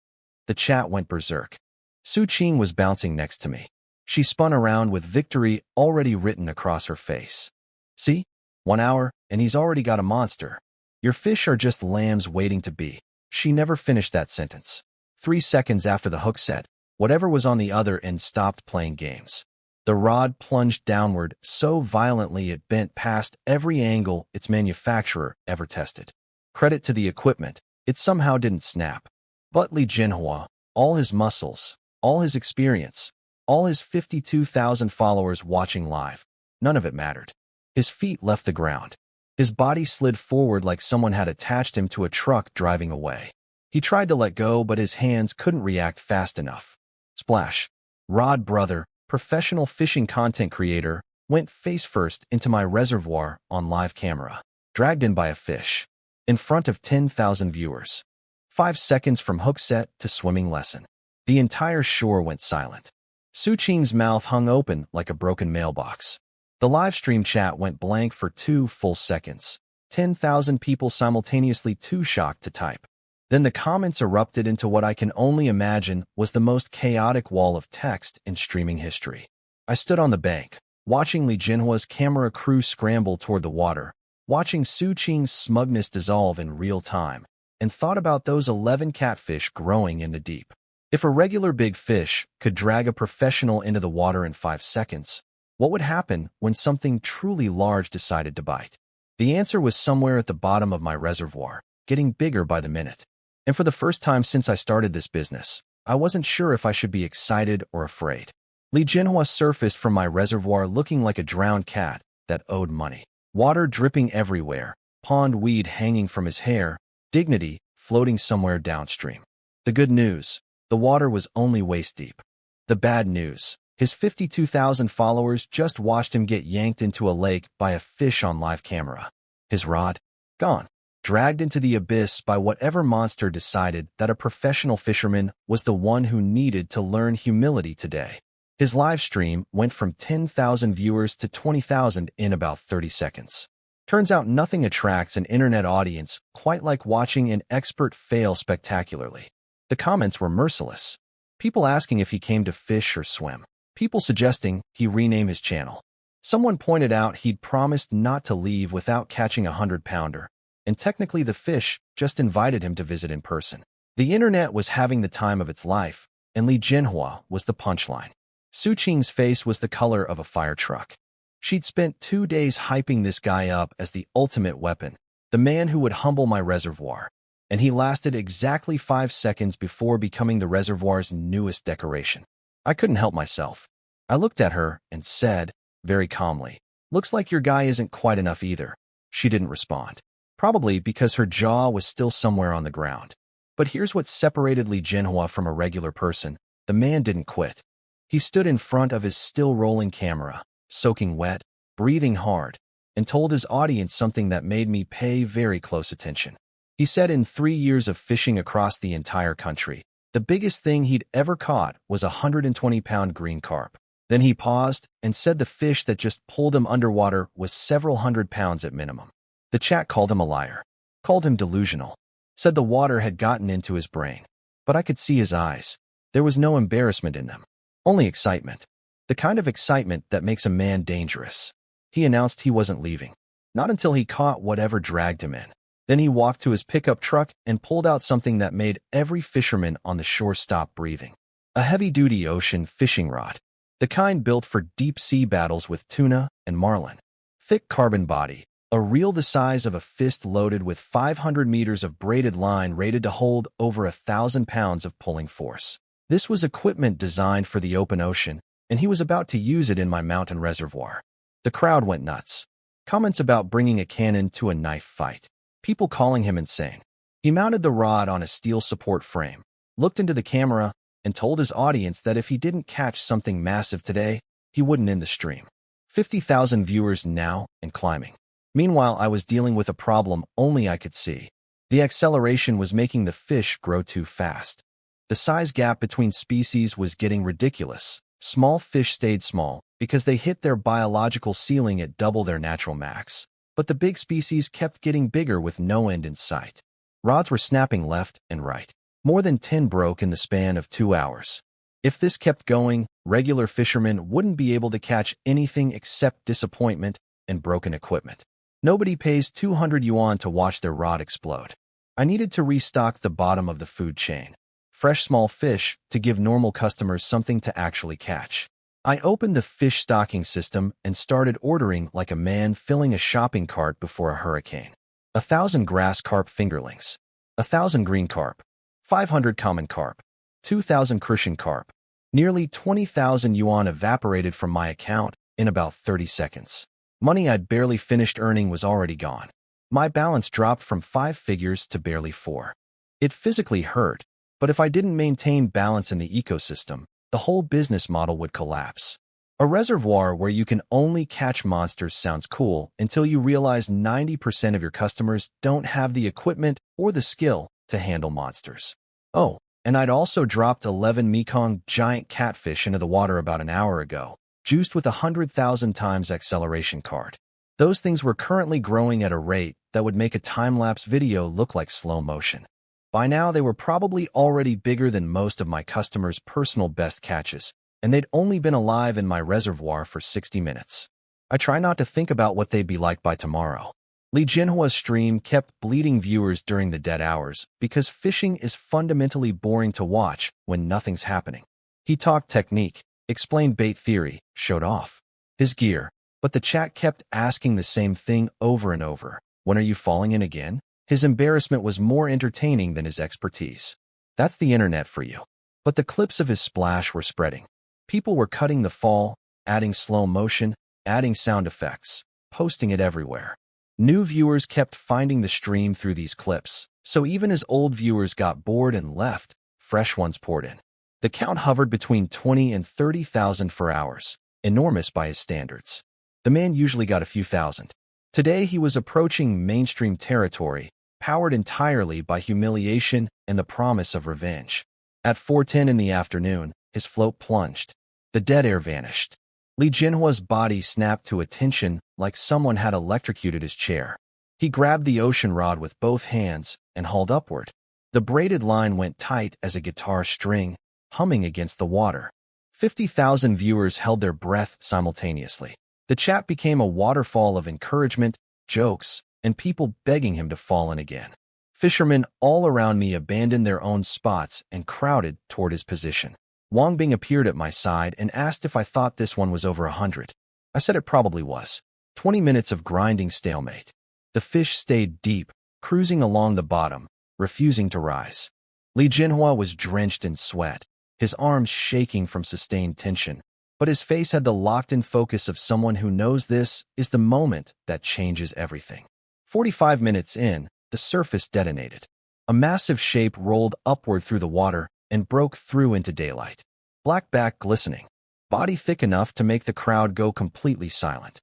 The chat went berserk. Su Qing was bouncing next to me. She spun around with victory already written across her face. See? 1 hour, and he's already got a monster. Your fish are just lambs waiting to be. She never finished that sentence. 3 seconds after the hook set, whatever was on the other end stopped playing games. The rod plunged downward so violently it bent past every angle its manufacturer ever tested. Credit to the equipment, it somehow didn't snap. But Li Jinhua, all his muscles, all his experience, all his 52,000 followers watching live, none of it mattered. His feet left the ground. His body slid forward like someone had attached him to a truck driving away. He tried to let go, but his hands couldn't react fast enough. Splash. Rod Brother, professional fishing content creator, went face first into my reservoir on live camera, dragged in by a fish, in front of 10,000 viewers. 5 seconds from hook set to swimming lesson. The entire shore went silent. Su Qing's mouth hung open like a broken mailbox. The live stream chat went blank for 2 full seconds. 10,000 people simultaneously too shocked to type. Then the comments erupted into what I can only imagine was the most chaotic wall of text in streaming history. I stood on the bank, watching Li Jinhua's camera crew scramble toward the water, watching Su Qing's smugness dissolve in real time, and thought about those 11 catfish growing in the deep. If a regular big fish could drag a professional into the water in 5 seconds, what would happen when something truly large decided to bite? The answer was somewhere at the bottom of my reservoir, getting bigger by the minute. And for the first time since I started this business, I wasn't sure if I should be excited or afraid. Li Jinhua surfaced from my reservoir looking like a drowned cat that owed money. Water dripping everywhere, pond weed hanging from his hair, dignity floating somewhere downstream. The good news, the water was only waist deep. The bad news, his 52,000 followers just watched him get yanked into a lake by a fish on live camera. His rod? Gone. Dragged into the abyss by whatever monster decided that a professional fisherman was the one who needed to learn humility today. His live stream went from 10,000 viewers to 20,000 in about 30 seconds. Turns out nothing attracts an internet audience quite like watching an expert fail spectacularly. The comments were merciless. People asking if he came to fish or swim. People suggesting he rename his channel. Someone pointed out he'd promised not to leave without catching a 100-pounder, and technically the fish just invited him to visit in person. The internet was having the time of its life, and Li Jinhua was the punchline. Su Qing's face was the color of a fire truck. She'd spent 2 days hyping this guy up as the ultimate weapon, the man who would humble my reservoir, and he lasted exactly 5 seconds before becoming the reservoir's newest decoration. I couldn't help myself. I looked at her and said, very calmly, "Looks like your guy isn't quite enough either." She didn't respond. Probably because her jaw was still somewhere on the ground. But here's what separated Li Jinhua from a regular person. The man didn't quit. He stood in front of his still-rolling camera, soaking wet, breathing hard, and told his audience something that made me pay very close attention. He said in 3 years of fishing across the entire country, the biggest thing he'd ever caught was a 120-pound green carp. Then he paused and said the fish that just pulled him underwater was several 100 pounds at minimum. The chat called him a liar, called him delusional, said the water had gotten into his brain. But I could see his eyes. There was no embarrassment in them, only excitement. The kind of excitement that makes a man dangerous. He announced he wasn't leaving, not until he caught whatever dragged him in. Then he walked to his pickup truck and pulled out something that made every fisherman on the shore stop breathing. A heavy-duty ocean fishing rod, the kind built for deep-sea battles with tuna and marlin. Thick carbon body, A reel the size of a fist loaded with 500 meters of braided line rated to hold over 1,000 pounds of pulling force. This was equipment designed for the open ocean, and he was about to use it in my mountain reservoir. The crowd went nuts. Comments about bringing a cannon to a knife fight. People calling him insane. He mounted the rod on a steel support frame, looked into the camera, and told his audience that if he didn't catch something massive today, he wouldn't end the stream. 50,000 viewers now and climbing. Meanwhile, I was dealing with a problem only I could see. The acceleration was making the fish grow too fast. The size gap between species was getting ridiculous. Small fish stayed small because they hit their biological ceiling at double their natural max. But the big species kept getting bigger with no end in sight. Rods were snapping left and right. More than 10 broke in the span of 2 hours. If this kept going, regular fishermen wouldn't be able to catch anything except disappointment and broken equipment. Nobody pays 200 yuan to watch their rod explode. I needed to restock the bottom of the food chain. Fresh small fish to give normal customers something to actually catch. I opened the fish stocking system and started ordering like a man filling a shopping cart before a hurricane. 1,000 grass carp fingerlings. 1,000 green carp. 500 common carp. 2,000 Crucian carp. Nearly 20,000 yuan evaporated from my account in about 30 seconds. Money I'd barely finished earning was already gone. My balance dropped from 5 figures to barely 4. It physically hurt, but if I didn't maintain balance in the ecosystem, the whole business model would collapse. A reservoir where you can only catch monsters sounds cool until you realize 90% of your customers don't have the equipment or the skill to handle monsters. Oh, and I'd also dropped 11 Mekong giant catfish into the water about an hour ago, juiced with 100,000 times acceleration card. Those things were currently growing at a rate that would make a time-lapse video look like slow motion. By now, they were probably already bigger than most of my customers' personal best catches, and they'd only been alive in my reservoir for 60 minutes. I try not to think about what they'd be like by tomorrow. Li Jinhua's stream kept bleeding viewers during the dead hours because fishing is fundamentally boring to watch when nothing's happening. He talked technique, explained bait theory, showed off his gear, but the chat kept asking the same thing over and over. When are you falling in again? His embarrassment was more entertaining than his expertise. That's the internet for you. But the clips of his splash were spreading. People were cutting the fall, adding slow motion, adding sound effects, posting it everywhere. New viewers kept finding the stream through these clips, so even as old viewers got bored and left, fresh ones poured in. The count hovered between 20 and 30,000 for hours, enormous by his standards. The man usually got a few thousand. Today he was approaching mainstream territory, powered entirely by humiliation and the promise of revenge. At 4:10 in the afternoon, his float plunged. The dead air vanished. Li Jinhua's body snapped to attention like someone had electrocuted his chair. He grabbed the ocean rod with both hands and hauled upward. The braided line went tight as a guitar string, humming against the water. 50,000 viewers held their breath simultaneously. The chat became a waterfall of encouragement, jokes, and people begging him to fall in again. Fishermen all around me abandoned their own spots and crowded toward his position. Wang Bing appeared at my side and asked if I thought this one was over 100. I said it probably was. 20 minutes of grinding stalemate. The fish stayed deep, cruising along the bottom, refusing to rise. Li Jinhua was drenched in sweat, his arms shaking from sustained tension, but his face had the locked-in focus of someone who knows this is the moment that changes everything. 45 minutes in, the surface detonated. A massive shape rolled upward through the water and broke through into daylight. Black back glistening, body thick enough to make the crowd go completely silent.